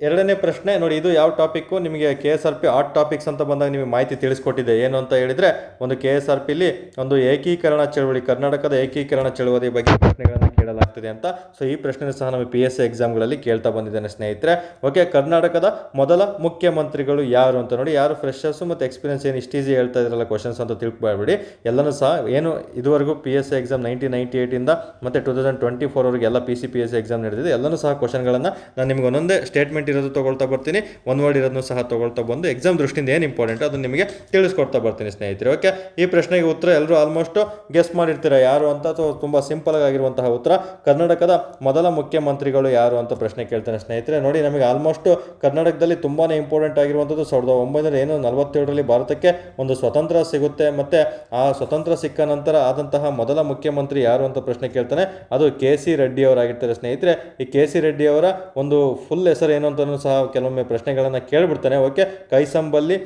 ಎರಡನೇ ಪ್ರಶ್ನೆ ನೋಡಿ. ಇದು ಯಾವ ಟಾಪಿಕ್ಕು ನಿಮಗೆ KSRP ಹಾಟ್ ಟಾಪಿಕ್ಸ್ ಅಂತ ಬಂದಾಗ ನಿಮಗೆ ಮಾಹಿತಿ ತಿಳಿಸ್ಕೊಟ್ಟಿದೆ. ಏನು ಅಂತ ಹೇಳಿದರೆ, ಒಂದು KSRPಲಿ ಒಂದು ಏಕೀಕರಣ ಚಳವಳಿ, ಕರ್ನಾಟಕದ ಏಕೀಕರಣ ಚಳವಳಿ ಬಗ್ಗೆ ಪ್ರಶ್ನೆಗಳನ್ನು ಕೇಳಲಾಗ್ತದೆ ಅಂತ. ಸೊ ಈ ಪ್ರಶ್ನೆ ಸಹ ನಮಗೆ PSI ಎಕ್ಸಾಮ್ಗಳಲ್ಲಿ ಕೇಳ್ತಾ ಬಂದಿದ್ದೇನೆ ಸ್ನೇಹಿತರೆ. ಓಕೆ, ಕರ್ನಾಟಕದ ಮೊದಲ ಮುಖ್ಯಮಂತ್ರಿಗಳು ಯಾರು ಅಂತ ನೋಡಿ. ಯಾರು ಫ್ರೆಶರ್ಸು ಮತ್ತು ಎಕ್ಸ್ಪೀರಿಯನ್ಸ್ ಏನು ಇಷ್ಟು ಈಸಿ ಹೇಳ್ತಾ ಇದ್ರಲ್ಲ ಕ್ವಶನ್ಸ್ ಅಂತ ತಿಳ್ಕೊಬೇಡಿ. ಎಲ್ಲನೂ ಸಹ ಏನು ಇದುವರೆಗೂ PSI ಎಕ್ಸಾಮ್ 1998ಇಂದ ಮತ್ತು 2024ವರೆಗೆ ಎಲ್ಲ PSI ಎಕ್ಸಾಮ್ ನಡೆದಿದೆ. ಎಲ್ಲನೂ ಸಹ ಕ್ವಶನ್ಗಳನ್ನು ನಾನು ನಿಮಗೆ ಒಂದೊಂದೇ ಸ್ಟೇಟ್ಮೆಂಟ್ ಇರೋದು ತೊಗೊಳ್ತಾ ಬರ್ತೀನಿ, ಒನ್ ವರ್ಡ್ ಇರೋದನ್ನು ಸಹ ತೊಗೊಳ್ತಾ ಬಂದು ಎಕ್ಸಾಮ್ ದೃಷ್ಟಿಯಿಂದ ಏನು ಇಂಪಾರ್ಟೆಂಟ್ ಅದನ್ನು ನಿಮಗೆ ತಿಳಿಸ್ಕೊಡ್ತಾ ಬರ್ತೀನಿ ಸ್ನೇಹಿತರೆ. ಓಕೆ, ಈ ಪ್ರಶ್ನೆಗೆ ಉತ್ತರ ಎಲ್ಲರೂ ಆಲ್ಮೋಸ್ಟ್ ಗೆಸ್ ಮಾಡಿರ್ತೀರಾ ಯಾರು ಅಂತ. ಅಥವಾ ತುಂಬ ಸಿಂಪಲ್ ಆಗಿರುವಂತಹ ಉತ್ತರ, ಕರ್ನಾಟಕದ ಮೊದಲ ಮುಖ್ಯಮಂತ್ರಿಗಳು ಯಾರು ಅಂತ ಪ್ರಶ್ನೆ ಕೇಳ್ತಾನೆ ಸ್ನೇಹಿತರೆ. ನೋಡಿ, ನಮಗೆ ಆಲ್ಮೋಸ್ಟ್ ಕರ್ನಾಟಕದಲ್ಲಿ ತುಂಬಾ ಇಂಪಾರ್ಟೆಂಟ್ ಆಗಿರುವಂಥದ್ದು 1947ರಲ್ಲಿ ಭಾರತಕ್ಕೆ ಒಂದು ಸ್ವತಂತ್ರ ಸಿಗುತ್ತೆ. ಮತ್ತು ಆ ಸ್ವತಂತ್ರ ಸಿಕ್ಕ ನಂತರ ಆದಂತಹ ಮೊದಲ ಮುಖ್ಯಮಂತ್ರಿ ಯಾರು ಅಂತ ಪ್ರಶ್ನೆ ಕೇಳ್ತಾನೆ. ಅದು KC ರೆಡ್ಡಿ ಅವರಾಗಿರ್ತಾರೆ ಸ್ನೇಹಿತರೆ. ಈ KC ರೆಡ್ಡಿ ಅವರ ಒಂದು ಫುಲ್ ಹೆಸರು ಏನು ಅಂತ ಸಹ ಕೆಲವೊಮ್ಮೆ ಪ್ರಶ್ನೆಗಳನ್ನು ಕೇಳಿಬಿಡ್ತಾನೆ. ಓಕೆ, ಕೈಸಂಬಲ್ಲಿ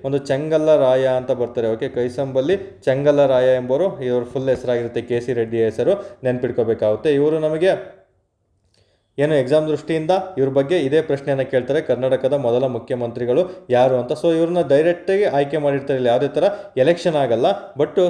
ಒಂದು ಚೆಂಗಲ್ಲರಾಯ ಅಂತ ಬರ್ತಾರೆ. ಓಕೆ, ಕೈಸಂಬಲ್ಲಿ ಚೆಂಗಲ್ಲರಾಯ ಎಂಬವರು ಇವರು ಫುಲ್ ಹೆಸರಾಗಿರುತ್ತೆ. KC ರೆಡ್ಡಿ ಹೆಸರು ನೆನ್ಪಿಟ್ಕೋಬೇಕಾಗುತ್ತೆ. ಇವರು ನಮಗೆ ಏನು ಎಕ್ಸಾಮ್ ದೃಷ್ಟಿಯಿಂದ ಇವ್ರ ಬಗ್ಗೆ ಇದೇ ಪ್ರಶ್ನೆಯನ್ನು ಕೇಳ್ತಾರೆ, ಕರ್ನಾಟಕದ ಮೊದಲ ಮುಖ್ಯಮಂತ್ರಿಗಳು ಯಾರು ಅಂತ. ಸೊ ಇವ್ರನ್ನ ಡೈರೆಕ್ಟಾಗಿ ಆಯ್ಕೆ ಮಾಡಿರ್ತಾರೆ. ಇಲ್ಲಿ ಯಾವುದೇ ಥರ ಎಲೆಕ್ಷನ್ ಆಗಲ್ಲ. ಬಟ್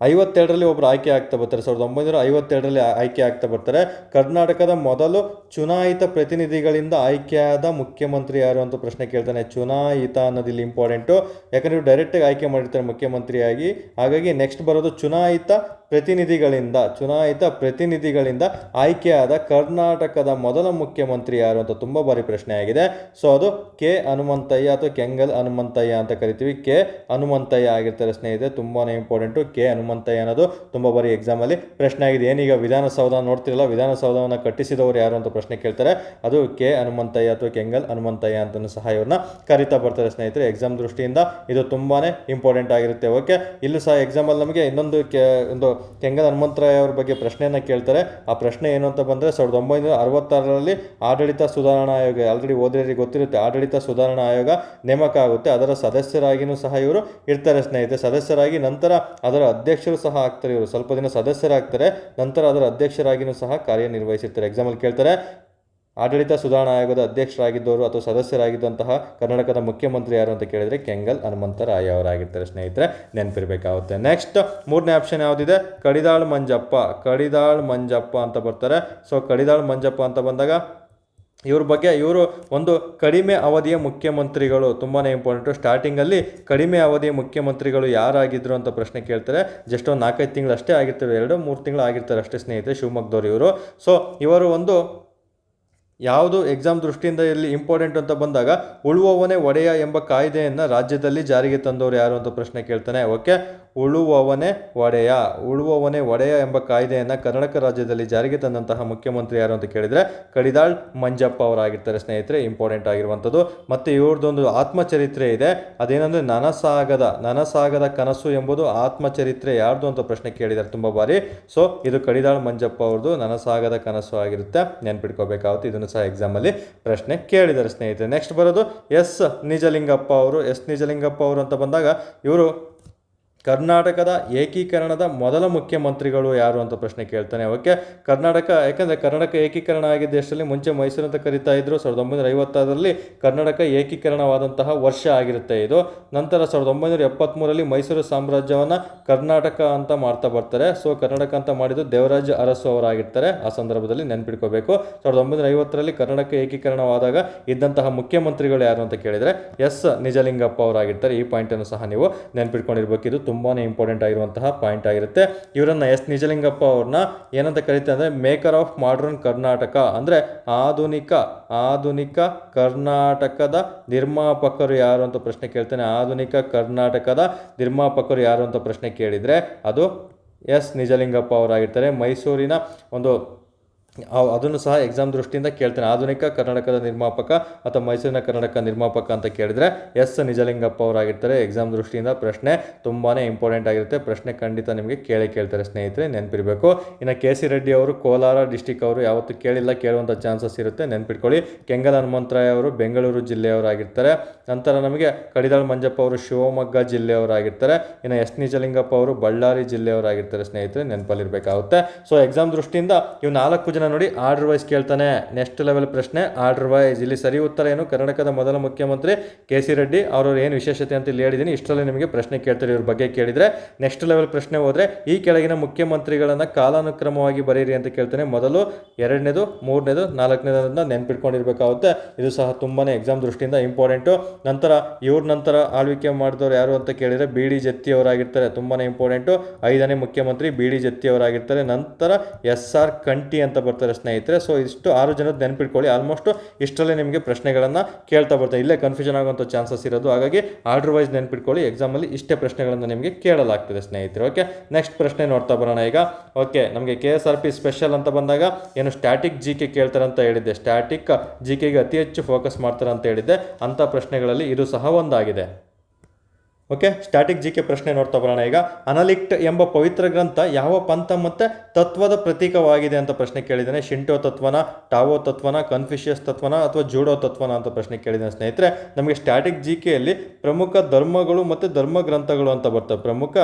1952ರಲ್ಲಿ ಒಬ್ಬರು ಆಯ್ಕೆ ಆಗ್ತಾ ಬರ್ತಾರೆ. 1952ರಲ್ಲಿ ಆಯ್ಕೆ ಆಗ್ತಾ ಬರ್ತಾರೆ. ಕರ್ನಾಟಕದ ಮೊದಲು ಚುನಾಯಿತ ಪ್ರತಿನಿಧಿಗಳಿಂದ ಆಯ್ಕೆಯಾದ ಮುಖ್ಯಮಂತ್ರಿ ಯಾರು ಅಂತ ಪ್ರಶ್ನೆ ಕೇಳ್ತಾನೆ. ಚುನಾಯಿತ ಅನ್ನೋದು ಇಲ್ಲಿ ಇಂಪಾರ್ಟೆಂಟು, ಯಾಕಂದರೆ ಇವರು ಡೈರೆಕ್ಟಾಗಿ ಆಯ್ಕೆ ಮಾಡಿರ್ತಾರೆ ಮುಖ್ಯಮಂತ್ರಿಯಾಗಿ. ಹಾಗಾಗಿ ನೆಕ್ಸ್ಟ್ ಬರೋದು ಚುನಾಯಿತ ಚುನಾಯಿತ ಪ್ರತಿನಿಧಿಗಳಿಂದ ಆಯ್ಕೆಯಾದ ಕರ್ನಾಟಕದ ಮೊದಲ ಮುಖ್ಯಮಂತ್ರಿ ಯಾರು ಅಂತ ತುಂಬ ಬಾರಿ ಪ್ರಶ್ನೆ ಆಗಿದೆ. ಸೊ ಅದು ಕೆ ಹನುಮಂತಯ್ಯ ಅಥವಾ ಕೆಂಗಲ್ ಹನುಮಂತಯ್ಯ ಅಂತ ಕರಿತೀವಿ. ಕೆ ಹನುಮಂತಯ್ಯ ಆಗಿರ್ತಾರೆ ಸ್ನೇಹಿತರೆ, ತುಂಬಾ ಇಂಪಾರ್ಟೆಂಟು. ಕೆ ಹನುಮಂತಯ್ಯ ಅನ್ನೋದು ತುಂಬ ಬಾರಿ ಎಕ್ಸಾಮಲ್ಲಿ ಪ್ರಶ್ನೆ ಆಗಿದೆ. ಏನೀಗ ವಿಧಾನಸೌಧ ನೋಡ್ತಿರಲ್ಲ, ವಿಧಾನಸೌಧವನ್ನು ಕಟ್ಟಿಸಿದವರು ಯಾರು ಅಂತ ಪ್ರಶ್ನೆ ಕೇಳ್ತಾರೆ. ಅದು ಕೆ ಹನುಮಂತಯ್ಯ ಅಥವಾ ಕೆಂಗಲ್ ಹನುಮಂತಯ್ಯ ಅಂತಲೂ ಸಹ ಇವ್ರನ್ನ ಕರಿತಾ ಬರ್ತಾರೆ ಸ್ನೇಹಿತರೆ. ಎಕ್ಸಾಮ್ ದೃಷ್ಟಿಯಿಂದ ಇದು ತುಂಬಾ ಇಂಪಾರ್ಟೆಂಟ್ ಆಗಿರುತ್ತೆ. ಓಕೆ, ಇಲ್ಲೂ ಸಹ ಎಕ್ಸಾಮಲ್ಲಿ ನಮಗೆ ಇನ್ನೊಂದು ಒಂದು ಕೆಂಗಲ್ ಹನುಮಂತರಾಯ ಅವ್ರ ಬಗ್ಗೆ ಪ್ರಶ್ನೆಯನ್ನು ಕೇಳ್ತಾರೆ. ಆ ಪ್ರಶ್ನೆ ಏನು ಅಂತ ಬಂದರೆ 1966ರಲ್ಲಿ ಆಡಳಿತ ಸುಧಾರಣಾ ಆಯೋಗ, ಆಲ್ರೆಡಿ ಓದಿರೋರಿಗೆ ಗೊತ್ತಿರುತ್ತೆ, ಆಡಳಿತ ಸುಧಾರಣಾ ಆಯೋಗ ನೇಮಕ ಆಗುತ್ತೆ. ಅದರ ಸದಸ್ಯರಾಗಿಯೂ ಸಹ ಇವರು ಇರ್ತಾರೆ ಸ್ನೇಹಿತರೆ. ಸದಸ್ಯರಾಗಿ ನಂತರ ಅದರ ಅಧ್ಯಕ್ಷರು ಸಹ ಆಗ್ತಾರೆ. ಇವರು ಸ್ವಲ್ಪ ದಿನ ಸದಸ್ಯರಾಗ್ತಾರೆ, ನಂತರ ಅದರ ಅಧ್ಯಕ್ಷರಾಗಿಯೂ ಸಹ ಕಾರ್ಯನಿರ್ವಹಿಸಿರ್ತಾರೆ. ಎಕ್ಸಾಮಲ್ಲಿ ಕೇಳ್ತಾರೆ, ಆಡಳಿತ ಸುಧಾರಣಾ ಆಯೋಗದ ಅಧ್ಯಕ್ಷರಾಗಿದ್ದವರು ಅಥವಾ ಸದಸ್ಯರಾಗಿದ್ದಂತಹ ಕರ್ನಾಟಕದ ಮುಖ್ಯಮಂತ್ರಿ ಯಾರು ಅಂತ ಕೇಳಿದರೆ ಕೆಂಗಲ್ ಹನುಮಂತರಾಯ ಅವರಾಗಿರ್ತಾರೆ ಸ್ನೇಹಿತರೆ, ನೆನಪಿರಬೇಕಾಗುತ್ತೆ. ನೆಕ್ಸ್ಟ್ 3ನೇ ಆಪ್ಷನ್ ಯಾವುದಿದೆ, ಕಡಿದಾಳ್ ಮಂಜಪ್ಪ ಅಂತ ಬರ್ತಾರೆ. ಸೊ ಕಡಿದಾಳ್ ಮಂಜಪ್ಪ ಅಂತ ಬಂದಾಗ ಇವ್ರ ಬಗ್ಗೆ, ಇವರು ಒಂದು ಕಡಿಮೆ ಅವಧಿಯ ಮುಖ್ಯಮಂತ್ರಿಗಳು, ತುಂಬಾ ಇಂಪಾರ್ಟೆಂಟು. ಸ್ಟಾರ್ಟಿಂಗಲ್ಲಿ ಕಡಿಮೆ ಅವಧಿಯ ಮುಖ್ಯಮಂತ್ರಿಗಳು ಯಾರಾಗಿದ್ದರು ಅಂತ ಪ್ರಶ್ನೆ ಕೇಳ್ತಾರೆ. ಜಸ್ಟ್ ಒಂದು 4-5 ತಿಂಗಳು ಅಷ್ಟೇ ಆಗಿರ್ತಾರೆ, 2-3 ತಿಂಗಳು ಆಗಿರ್ತಾರೆ ಅಷ್ಟೇ ಸ್ನೇಹಿತರೆ, ಶಿವಮೊಗ್ಗದವರು ಇವರು. ಸೊ ಇವರು ಒಂದು ಯಾವುದು ಎಕ್ಸಾಮ್ ದೃಷ್ಟಿಯಿಂದ ಇಲ್ಲಿ ಇಂಪಾರ್ಟೆಂಟ್ ಅಂತ ಬಂದಾಗ ಉಳುವವನೇ ಒಡೆಯ ಎಂಬ ಕಾಯ್ದೆಯನ್ನು ರಾಜ್ಯದಲ್ಲಿ ಜಾರಿಗೆ ತಂದವರು ಯಾರು ಅಂತ ಪ್ರಶ್ನೆ ಕೇಳ್ತಾನೆ. ಓಕೆ, ಉಳುವವನೇ ಒಡೆಯ ಎಂಬ ಕಾಯ್ದೆಯನ್ನು ಕರ್ನಾಟಕ ರಾಜ್ಯದಲ್ಲಿ ಜಾರಿಗೆ ತಂದಂತಹ ಮುಖ್ಯಮಂತ್ರಿ ಯಾರು ಅಂತ ಕೇಳಿದರೆ ಕಡಿದಾಳ್ ಮಂಜಪ್ಪ ಅವರಾಗಿರ್ತಾರೆ ಸ್ನೇಹಿತರೆ, ಇಂಪಾರ್ಟೆಂಟ್ ಆಗಿರುವಂಥದ್ದು. ಮತ್ತು ಇವ್ರದ್ದೊಂದು ಆತ್ಮಚರಿತ್ರೆ ಇದೆ, ಅದೇನೆಂದರೆ ನನಸಾಗದ ಕನಸು ಎಂಬುದು ಆತ್ಮಚರಿತ್ರೆ ಯಾರ್ದು ಅಂತ ಪ್ರಶ್ನೆ ಕೇಳಿದ್ದಾರೆ ತುಂಬ ಬಾರಿ. ಸೊ ಇದು ಕಡಿದಾಳ್ ಮಂಜಪ್ಪ ಅವ್ರದ್ದು ನನಸಾಗದ ಕನಸು ಆಗಿರುತ್ತೆ, ನೆನ್ಪಿಟ್ಕೋಬೇಕಾಗುತ್ತೆ. ಇದನ್ನು ಸಹ ಎಕ್ಸಾಮಲ್ಲಿ ಪ್ರಶ್ನೆ ಕೇಳಿದ್ದಾರೆ ಸ್ನೇಹಿತರೆ. ನೆಕ್ಸ್ಟ್ ಬರೋದು ಎಸ್ ನಿಜಲಿಂಗಪ್ಪ ಅವರು ಅಂತ ಬಂದಾಗ ಇವರು ಕರ್ನಾಟಕದ ಏಕೀಕರಣದ ಮೊದಲ ಮುಖ್ಯಮಂತ್ರಿಗಳು ಯಾರು ಅಂತ ಪ್ರಶ್ನೆ ಕೇಳ್ತಾನೆ. ಓಕೆ, ಯಾಕಂದರೆ ಕರ್ನಾಟಕ ಏಕೀಕರಣ ಆಗಿದ್ದ ದೇಶದಲ್ಲಿ ಮುಂಚೆ ಮೈಸೂರು ಅಂತ ಕರೀತಾ ಇದ್ರು. 1956ರಲ್ಲಿ ಕರ್ನಾಟಕ ಏಕೀಕರಣವಾದಂತಹ ವರ್ಷ ಆಗಿರುತ್ತೆ ಇದು. ನಂತರ 1973ರಲ್ಲಿ ಮೈಸೂರು ಸಾಮ್ರಾಜ್ಯವನ್ನು ಕರ್ನಾಟಕ ಅಂತ ಮಾಡ್ತಾ ಬರ್ತಾರೆ. ಸೊ ಕರ್ನಾಟಕ ಅಂತ ಮಾಡಿದ್ದು ದೇವರಾಜ ಅರಸು ಅವರಾಗಿರ್ತಾರೆ. ಆ ಸಂದರ್ಭದಲ್ಲಿ ನೆನ್ಪಿಟ್ಕೋಬೇಕು. 1950ರಲ್ಲಿ ಕರ್ನಾಟಕ ಏಕೀಕರಣವಾದಾಗ ಇದ್ದಂತಹ ಮುಖ್ಯಮಂತ್ರಿಗಳು ಯಾರು ಅಂತ ಕೇಳಿದರೆ ಎಸ್ ನಿಜಲಿಂಗಪ್ಪ ಅವರಾಗಿರ್ತಾರೆ. ಈ ಪಾಯಿಂಟನ್ನು ಸಹ ನೀವು ನೆನ್ಪಿಟ್ಕೊಂಡಿರ್ಬೇಕು. ಇದು ತುಂಬಾ ಇಂಪಾರ್ಟೆಂಟ್ ಆಗಿರುವಂತಹ ಪಾಯಿಂಟ್ ಆಗಿರುತ್ತೆ. ಇವರನ್ನ ಎಸ್ ನಿಜಲಿಂಗಪ್ಪ ಅವ್ರನ್ನ ಏನಂತ ಕರೀತಾರೆ ಅಂದರೆ ಮೇಕರ್ ಆಫ್ ಮಾಡರ್ನ್ ಕರ್ನಾಟಕ, ಅಂದರೆ ಆಧುನಿಕ ಕರ್ನಾಟಕದ ನಿರ್ಮಾಪಕರು ಯಾರು ಅಂತ ಪ್ರಶ್ನೆ ಕೇಳ್ತಾನೆ. ಆಧುನಿಕ ಕರ್ನಾಟಕದ ನಿರ್ಮಾಪಕರು ಯಾರು ಅಂತ ಪ್ರಶ್ನೆ ಕೇಳಿದರೆ ಅದು ಎಸ್ ನಿಜಲಿಂಗಪ್ಪ ಅವರಾಗಿರ್ತಾರೆ. ಮೈಸೂರಿನ ಒಂದು ಅದನ್ನು ಸಹ ಎಕ್ಸಾಮ್ ದೃಷ್ಟಿಯಿಂದ ಕೇಳ್ತಾನೆ. ಆಧುನಿಕ ಕರ್ನಾಟಕದ ನಿರ್ಮಾಪಕ ಅಥವಾ ಮೈಸೂರಿನ ಕರ್ನಾಟಕ ನಿರ್ಮಾಪಕ ಅಂತ ಕೇಳಿದರೆ ಎಸ್ ನಿಜಲಿಂಗಪ್ಪ ಅವರಾಗಿರ್ತಾರೆ. ಎಕ್ಸಾಮ್ ದೃಷ್ಟಿಯಿಂದ ಪ್ರಶ್ನೆ ತುಂಬಾ ಇಂಪಾರ್ಟೆಂಟ್ ಆಗಿರುತ್ತೆ. ಪ್ರಶ್ನೆ ಖಂಡಿತ ನಿಮಗೆ ಕೇಳ್ತಾರೆ ಸ್ನೇಹಿತರೆ, ನೆನಪಿರಬೇಕು. ಇನ್ನು ಕೆ ಸಿ ರೆಡ್ಡಿ ಅವರು ಕೋಲಾರ ಡಿಸ್ಟಿಕ್ ಅವರು, ಯಾವತ್ತೂ ಕೇಳುವಂಥ ಚಾನ್ಸಸ್ ಇರುತ್ತೆ, ನೆನಪಿಟ್ಕೊಳ್ಳಿ. ಕೆಂಗಲ್ ಹನುಮಂತರಾಯ ಅವರು ಬೆಂಗಳೂರು ಜಿಲ್ಲೆಯವರಾಗಿರ್ತಾರೆ. ನಂತರ ನಮಗೆ ಕಡಿದಾಳ್ ಮಂಜಪ್ಪ ಅವರು ಶಿವಮೊಗ್ಗ ಜಿಲ್ಲೆಯವರಾಗಿರ್ತಾರೆ. ಇನ್ನು ಎಸ್ ನಿಜಲಿಂಗಪ್ಪ ಅವರು ಬಳ್ಳಾರಿ ಜಿಲ್ಲೆಯವರಾಗಿರ್ತಾರೆ ಸ್ನೇಹಿತರೆ, ನೆನಪಲ್ಲಿರಬೇಕಾಗುತ್ತೆ. ಸೊ ಎಕ್ಸಾಮ್ ದೃಷ್ಟಿಯಿಂದ ಇವು 4 ಜನ ನೋಡಿ ಆರ್ಡರ್ ವೈಸ್ ಕೇಳ್ತಾನೆ. ನೆಕ್ಸ್ಟ್ ಲೆವೆಲ್ ಪ್ರಶ್ನೆ ಆರ್ಡರ್ ವೈಸ್. ಇಲ್ಲಿ ಸರಿ ಉತ್ತರ ಏನು, ಕರ್ನಾಟಕದ ಮೊದಲ ಮುಖ್ಯಮಂತ್ರಿ ಕೆ ಸಿ ರೆಡ್ಡಿ ಅವರು ಏನು ವಿಶೇಷತೆ ಅಂತ ಇಲ್ಲಿ ಹೇಳಿದ್ದೀನಿ. ಇಷ್ಟರಲ್ಲಿ ನಿಮಗೆ ಪ್ರಶ್ನೆ ಕೇಳ್ತಾರೆ ಇವ್ರ ಬಗ್ಗೆ ಕೇಳಿದರೆ. ನೆಕ್ಸ್ಟ್ ಲೆವೆಲ್ ಪ್ರಶ್ನೆ ಹೋದರೆ ಈ ಕೆಳಗಿನ ಮುಖ್ಯಮಂತ್ರಿಗಳನ್ನು ಕಾಲಾನುಕ್ರಮವಾಗಿ ಬರೀರಿ ಅಂತ ಕೇಳ್ತಾನೆ. ಮೊದಲು, 2ನೇದು, 3ನೇದು, 4ನೇದನ್ನ ನೆನ್ಪಿಟ್ಕೊಂಡಿರ್ಬೇಕಾಗುತ್ತೆ. ಇದು ಸಹ ತುಂಬಾ ಎಕ್ಸಾಮ್ ದೃಷ್ಟಿಯಿಂದ ಇಂಪಾರ್ಟೆಂಟು. ನಂತರ ಇವ್ರ ನಂತರ ಆಳ್ವಿಕೆ ಮಾಡಿದವರು ಯಾರು ಅಂತ ಕೇಳಿದರೆ ಬಿ ಡಿ ಜತ್ತಿ ಅವರಾಗಿರ್ತಾರೆ, ತುಂಬಾ ಇಂಪಾರ್ಟೆಂಟು. 5ನೇ ಮುಖ್ಯಮಂತ್ರಿ ಬಿ ಡಿ ಜತ್ತಿ ಅವರಾಗಿರ್ತಾರೆ. ನಂತರ ಎಸ್ ಆರ್ ಕಂಠಿ ಅಂತ ಬರ್ತಾರೆ ಸ್ನೇಹಿತರೆ. ಸೊ ಇಷ್ಟು 6 ಜನದ ನೆನ್ಪಿಟ್ಕೊಳ್ಳಿ. ಆಲ್ಮೋಸ್ಟ್ ಇಷ್ಟರಲ್ಲೇ ನಿಮಗೆ ಪ್ರಶ್ನೆಗಳನ್ನು ಕೇಳ್ತಾ ಬರ್ತಾರೆ. ಇಲ್ಲೇ ಕನ್ಫ್ಯೂಷನ್ ಆಗುವಂಥ ಚಾನ್ಸಸ್ ಇರೋದು. ಹಾಗಾಗಿ ಆರ್ಡರ್ ವೈಸ್ ನೆನ್ಪಿಟ್ಕೊಳ್ಳಿ. ಎಕ್ಸಾಮಲ್ಲಿ ಇಷ್ಟೇ ಪ್ರಶ್ನೆಗಳನ್ನು ನಿಮಗೆ ಕೇಳಲಾಗ್ತದೆ ಸ್ನೇಹಿತರೆ. ಓಕೆ, ನೆಕ್ಸ್ಟ್ ಪ್ರಶ್ನೆ ನೋಡ್ತಾ ಬರೋಣ ಈಗ. ಓಕೆ, ನಮಗೆ KSRP ಸ್ಪೆಷಲ್ ಅಂತ ಬಂದಾಗ ಏನು ಸ್ಟ್ಯಾಟಿಕ್ ಜಿ ಕೆ ಕೇಳ್ತಾರೆ ಅಂತ ಹೇಳಿದ್ದೆ. ಸ್ಟ್ಯಾಟಿಕ್ ಜಿ ಕೆಗೆ ಅತಿ ಹೆಚ್ಚು ಫೋಕಸ್ ಮಾಡ್ತಾರೆ ಅಂತ ಹೇಳಿದ್ದೆ. ಅಂಥ ಪ್ರಶ್ನೆಗಳಲ್ಲಿ ಇದು ಸಹ ಒಂದಾಗಿದೆ. ಓಕೆ, ಸ್ಟ್ಯಾಟಿಕ್ ಜಿ ಕೆ ಪ್ರಶ್ನೆ ನೋಡ್ತಾ ಬರೋಣ ಈಗ. ಅನಲಿಕ್ಟ್ ಎಂಬ ಪವಿತ್ರ ಗ್ರಂಥ ಯಾವ ಪಂಥ ಮತ್ತು ತತ್ವದ ಪ್ರತೀಕವಾಗಿದೆ ಅಂತ ಪ್ರಶ್ನೆ ಕೇಳಿದ್ದೇನೆ. ಶಿಂಟೋ ತತ್ವನ, ಟಾವೋ ತತ್ವನ, ಕನ್ಫ್ಯೂಷಿಯಸ್ ತತ್ವನ ಅಥವಾ ಜೂಡೋ ತತ್ವನ ಅಂತ ಪ್ರಶ್ನೆ ಕೇಳಿದ್ದೇನೆ ಸ್ನೇಹಿತರೆ. ನಮಗೆ ಸ್ಟ್ಯಾಟಿಕ್ ಜಿ ಕೆಯಲ್ಲಿ ಪ್ರಮುಖ ಧರ್ಮಗಳು ಮತ್ತು ಧರ್ಮ ಗ್ರಂಥಗಳು ಅಂತ ಬರ್ತವೆ. ಪ್ರಮುಖ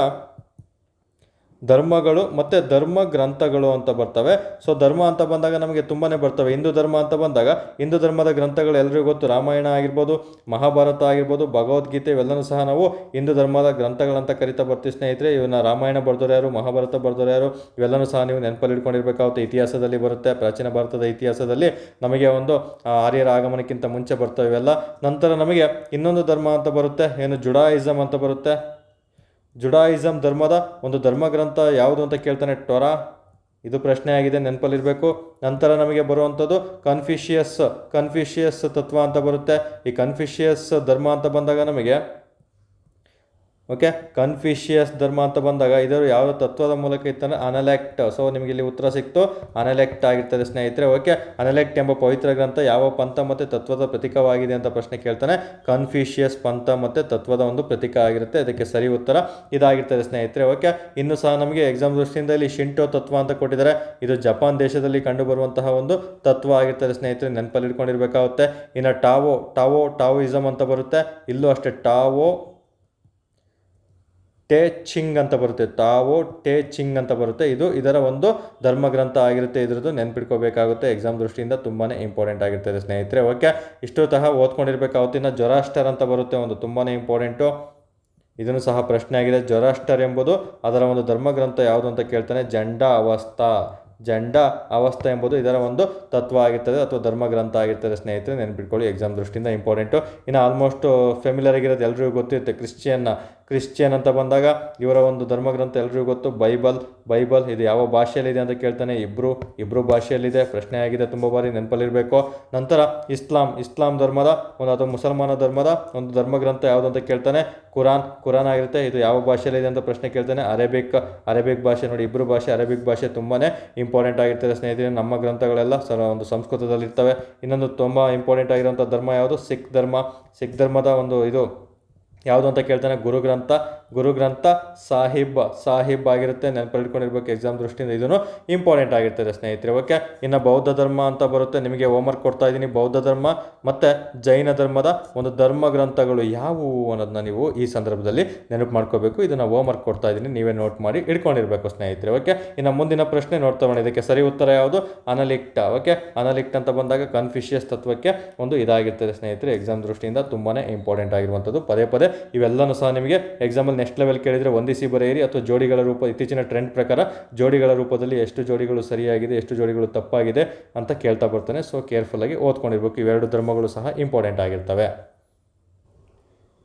ಧರ್ಮಗಳು ಮತ್ತು ಧರ್ಮ ಗ್ರಂಥಗಳು ಅಂತ ಬರ್ತವೆ. ಸೊ ಧರ್ಮ ಅಂತ ಬಂದಾಗ ನಮಗೆ ತುಂಬಾ ಬರ್ತವೆ. ಹಿಂದೂ ಧರ್ಮ ಅಂತ ಬಂದಾಗ ಹಿಂದೂ ಧರ್ಮದ ಗ್ರಂಥಗಳು ಎಲ್ಲರಿಗೂ ಗೊತ್ತು. ರಾಮಾಯಣ ಆಗಿರ್ಬೋದು, ಮಹಾಭಾರತ ಆಗಿರ್ಬೋದು, ಭಗವದ್ಗೀತೆ, ಇವೆಲ್ಲನೂ ಸಹ ನಾವು ಹಿಂದೂ ಧರ್ಮದ ಗ್ರಂಥಗಳಂತ ಕರಿತಾ ಬರ್ತೀವಿ ಸ್ನೇಹಿತರೆ. ಇವನ್ನ ರಾಮಾಯಣ ಬರ್ದೋರು ಯಾರು, ಮಹಾಭಾರತ ಬರ್ದೋರು ಯಾರು, ಇವೆಲ್ಲನೂ ಸಹ ನೀವು ನೆನಪಲ್ಲಿ ಇಟ್ಕೊಂಡಿರ್ಬೇಕಾಗುತ್ತೆ. ಇತಿಹಾಸದಲ್ಲಿ ಬರುತ್ತೆ. ಪ್ರಾಚೀನ ಭಾರತದ ಇತಿಹಾಸದಲ್ಲಿ ನಮಗೆ ಒಂದು ಆರ್ಯರ ಆಗಮನಕ್ಕಿಂತ ಮುಂಚೆ ಬರ್ತವೆ ಇವೆಲ್ಲ. ನಂತರ ನಮಗೆ ಇನ್ನೊಂದು ಧರ್ಮ ಅಂತ ಬರುತ್ತೆ, ಏನು ಜುಡಾಯಿಸಮ್ ಅಂತ ಬರುತ್ತೆ. ಜುಡಾಯಿಸಮ್ ಧರ್ಮದ ಒಂದು ಧರ್ಮಗ್ರಂಥ ಯಾವುದು ಅಂತ ಕೇಳ್ತಾನೆ, ಟೊರಾ. ಇದು ಪ್ರಶ್ನೆ ಆಗಿದೆ, ನೆನಪಲ್ಲಿರಬೇಕು. ನಂತರ ನಮಗೆ ಬರುವಂಥದ್ದು ಕನ್ಫ್ಯೂಷಿಯಸ್ ತತ್ವ ಅಂತ ಬರುತ್ತೆ. ಈ ಕನ್ಫ್ಯೂಷಿಯಸ್ ಧರ್ಮ ಅಂತ ಬಂದಾಗ ನಮಗೆ ಕನ್ಫ್ಯೂಷಿಯಸ್ ಧರ್ಮ ಅಂತ ಬಂದಾಗ ಇದರ ಯಾವ ತತ್ವದ ಮೂಲಕ ಇತ್ತಂದರೆ ಅನಲೆಕ್ಟ್. ಸೊ ನಿಮಗೆ ಇಲ್ಲಿ ಉತ್ತರ ಸಿಕ್ತು, ಅನಲೆಕ್ಟ್ ಆಗಿರ್ತದೆ ಸ್ನೇಹಿತರೆ. ಅನಲೆಕ್ಟ್ ಎಂಬ ಪವಿತ್ರ ಗ್ರಂಥ ಯಾವ ಪಂಥ ಮತ್ತು ತತ್ವದ ಪ್ರತೀಕವಾಗಿದೆ ಅಂತ ಪ್ರಶ್ನೆ ಕೇಳ್ತಾನೆ. ಕನ್ಫ್ಯೂಷಿಯಸ್ ಪಂಥ ಮತ್ತು ತತ್ವದ ಒಂದು ಪ್ರತೀಕ ಆಗಿರುತ್ತೆ. ಅದಕ್ಕೆ ಸರಿ ಉತ್ತರ ಇದಾಗಿರ್ತದೆ ಸ್ನೇಹಿತರೆ. ಇನ್ನು ಸಹ ನಮಗೆ ಎಕ್ಸಾಮ್ ದೃಷ್ಟಿಯಿಂದ ಇಲ್ಲಿ ಶಿಂಟೋ ತತ್ವ ಅಂತ ಕೊಟ್ಟಿದ್ದಾರೆ. ಇದು ಜಪಾನ್ ದೇಶದಲ್ಲಿ ಕಂಡುಬರುವಂತಹ ಒಂದು ತತ್ವ ಆಗಿರ್ತದೆ ಸ್ನೇಹಿತರೆ, ನೆನಪಲ್ಲಿ ಇಟ್ಕೊಂಡಿರ್ಬೇಕಾಗುತ್ತೆ. ಇನ್ನು ಟಾವೋಯಿಸಮ್ ಅಂತ ಬರುತ್ತೆ. ಇಲ್ಲೂ ಅಷ್ಟೇ ಟೇ ಚಿಂಗ್ ಅಂತ ಬರುತ್ತೆ. ಇದು ಇದರ ಒಂದು ಧರ್ಮಗ್ರಂಥ ಆಗಿರುತ್ತೆ. ಇದ್ರದ್ದು ನೆನ್ಪಿಟ್ಕೋಬೇಕಾಗುತ್ತೆ. ಎಕ್ಸಾಮ್ ದೃಷ್ಟಿಯಿಂದ ತುಂಬಾ ಇಂಪಾರ್ಟೆಂಟ್ ಆಗಿರ್ತದೆ ಸ್ನೇಹಿತರೆ. ಇಷ್ಟು ಸಹ ಓದ್ಕೊಂಡಿರ್ಬೇಕಾಗುತ್ತೆ. ಇನ್ನು ಜೊರಾಸ್ಟರ್ ಅಂತ ಬರುತ್ತೆ, ಒಂದು ತುಂಬಾ ಇಂಪಾರ್ಟೆಂಟು. ಇದನ್ನು ಸಹ ಪ್ರಶ್ನೆ ಆಗಿದೆ. ಜೊರಾಸ್ಟರ್ ಎಂಬುದು ಅದರ ಒಂದು ಧರ್ಮಗ್ರಂಥ ಯಾವುದು ಅಂತ ಕೇಳ್ತಾನೆ. ಜಂಡ ಅವಸ್ಥಾ ಎಂಬುದು ಇದರ ಒಂದು ತತ್ವ ಆಗಿರ್ತದೆ ಅಥವಾ ಧರ್ಮಗ್ರಂಥ ಆಗಿರ್ತದೆ ಸ್ನೇಹಿತರೆ, ನೆನ್ಪಿಟ್ಕೊಳ್ಳಿ. ಎಕ್ಸಾಮ್ ದೃಷ್ಟಿಯಿಂದ ಇಂಪಾರ್ಟೆಂಟು. ಇನ್ನು ಆಲ್ಮೋಸ್ಟ್ ಫೆಮಿಲಿಯರ್ ಆಗಿರೋದು ಎಲ್ರಿಗೂ ಗೊತ್ತಿರುತ್ತೆ, ಕ್ರಿಶ್ಚಿಯನ್ ಅಂತ ಬಂದಾಗ ಇವರ ಒಂದು ಧರ್ಮಗ್ರಂಥ ಎಲ್ರಿಗೂ ಗೊತ್ತು, ಬೈಬಲ್. ಇದು ಯಾವ ಭಾಷೆಯಲ್ಲಿದೆ ಅಂತ ಕೇಳ್ತಾನೆ. ಇಬ್ರು ಭಾಷೆಯಲ್ಲಿದೆ. ಪ್ರಶ್ನೆ ಆಗಿದೆ, ತುಂಬ ಬಾರಿ ನೆನಪಲ್ಲಿರಬೇಕು. ನಂತರ ಇಸ್ಲಾಂ ಧರ್ಮದ ಒಂದು ಅಥವಾ ಮುಸಲ್ಮಾನ ಧರ್ಮದ ಒಂದು ಧರ್ಮಗ್ರಂಥ ಯಾವುದು ಅಂತ ಕೇಳ್ತಾನೆ. ಕುರಾನ್ ಆಗಿರುತ್ತೆ. ಇದು ಯಾವ ಭಾಷೆಯಲ್ಲಿದೆ ಅಂತ ಪ್ರಶ್ನೆ ಕೇಳ್ತಾನೆ. ಅರೇಬಿಕ್ ಭಾಷೆ. ನೋಡಿ, ಇಬ್ರು ಭಾಷೆ, ಅರೇಬಿಕ್ ಭಾಷೆ ತುಂಬಾ ಇಂಪಾರ್ಟೆಂಟ್ ಆಗಿರ್ತದೆ ಸ್ನೇಹಿತರೆ. ನಮ್ಮ ಗ್ರಂಥಗಳೆಲ್ಲ ಒಂದು ಸಂಸ್ಕೃತದಲ್ಲಿರ್ತವೆ. ಇನ್ನೊಂದು ತುಂಬ ಇಂಪಾರ್ಟೆಂಟ್ ಆಗಿರುವಂಥ ಧರ್ಮ ಯಾವುದು? ಸಿಖ್ ಧರ್ಮದ ಒಂದು ಇದು ಯಾವುದು ಅಂತ ಕೇಳ್ತಾನೆ. ಗುರುಗ್ರಂಥ ಸಾಹಿಬ್ ಆಗಿರುತ್ತೆ. ನೆನಪಿಟ್ಕೊಂಡಿರ್ಬೇಕು ಎಕ್ಸಾಮ್ ದೃಷ್ಟಿಯಿಂದ. ಇದನ್ನು ಇಂಪಾರ್ಟೆಂಟ್ ಆಗಿರ್ತದೆ ಸ್ನೇಹಿತರೆ. ಇನ್ನು ಬೌದ್ಧ ಧರ್ಮ ಅಂತ ಬರುತ್ತೆ. ನಿಮಗೆ ಹೋಮ್ವರ್ಕ್ ಕೊಡ್ತಾ ಇದ್ದೀನಿ. ಬೌದ್ಧ ಧರ್ಮ ಮತ್ತು ಜೈನ ಧರ್ಮದ ಒಂದು ಧರ್ಮಗ್ರಂಥಗಳು ಯಾವುವು ಅನ್ನೋದನ್ನ ನೀವು ಈ ಸಂದರ್ಭದಲ್ಲಿ ನೆನಪು ಮಾಡ್ಕೋಬೇಕು. ಇದನ್ನು ಹೋಮ್ವರ್ಕ್ ಕೊಡ್ತಾ ಇದ್ದೀನಿ, ನೀವೇ ನೋಟ್ ಮಾಡಿ ಇಟ್ಕೊಂಡಿರ್ಬೇಕು ಸ್ನೇಹಿತರೆ. ಇನ್ನು ಮುಂದಿನ ಪ್ರಶ್ನೆ ನೋಡ್ತಾ ಬನ್ನಿ. ಇದಕ್ಕೆ ಸರಿ ಉತ್ತರ ಯಾವುದು? ಅನಲಿಕ್ಟ್. ಅನಲಿಕ್ಟ್ ಅಂತ ಬಂದಾಗ ಕನ್ಫ್ಯೂಷಿಯಸ್ ತತ್ವಕ್ಕೆ ಒಂದು ಇದಾಗಿರ್ತದೆ ಸ್ನೇಹಿತರೆ. ಎಕ್ಸಾಮ್ ದೃಷ್ಟಿಯಿಂದ ತುಂಬಾ ಇಂಪಾರ್ಟೆಂಟ್ ಆಗಿರುವಂಥದ್ದು. ಪದೇ ಇವೆಲ್ಲನೂ ಸಹ ನಿಮಗೆ ಎಕ್ಸಾಮಲ್ಲಿ ನೆಕ್ಸ್ಟ್ ಲೆವೆಲ್ ಕೇಳಿದರೆ ಹೊಂದಿಸಿ ಬರೆಯಿರಿ, ಅಥವಾ ಜೋಡಿಗಳ ರೂಪ. ಇತ್ತೀಚಿನ ಟ್ರೆಂಡ್ ಪ್ರಕಾರ ಜೋಡಿಗಳ ರೂಪದಲ್ಲಿ ಎಷ್ಟು ಜೋಡಿಗಳು ಸರಿಯಾಗಿದೆ, ಎಷ್ಟು ಜೋಡಿಗಳು ತಪ್ಪಾಗಿದೆ ಅಂತ ಕೇಳ್ತಾ ಬರ್ತಾನೆ. ಸೊ ಕೇರ್ಫುಲ್ಲಾಗಿ ಓದ್ಕೊಂಡಿರ್ಬೇಕು. ಇವೆರಡು ಧರ್ಮಗಳು ಸಹ ಇಂಪಾರ್ಟೆಂಟ್ ಆಗಿರ್ತವೆ.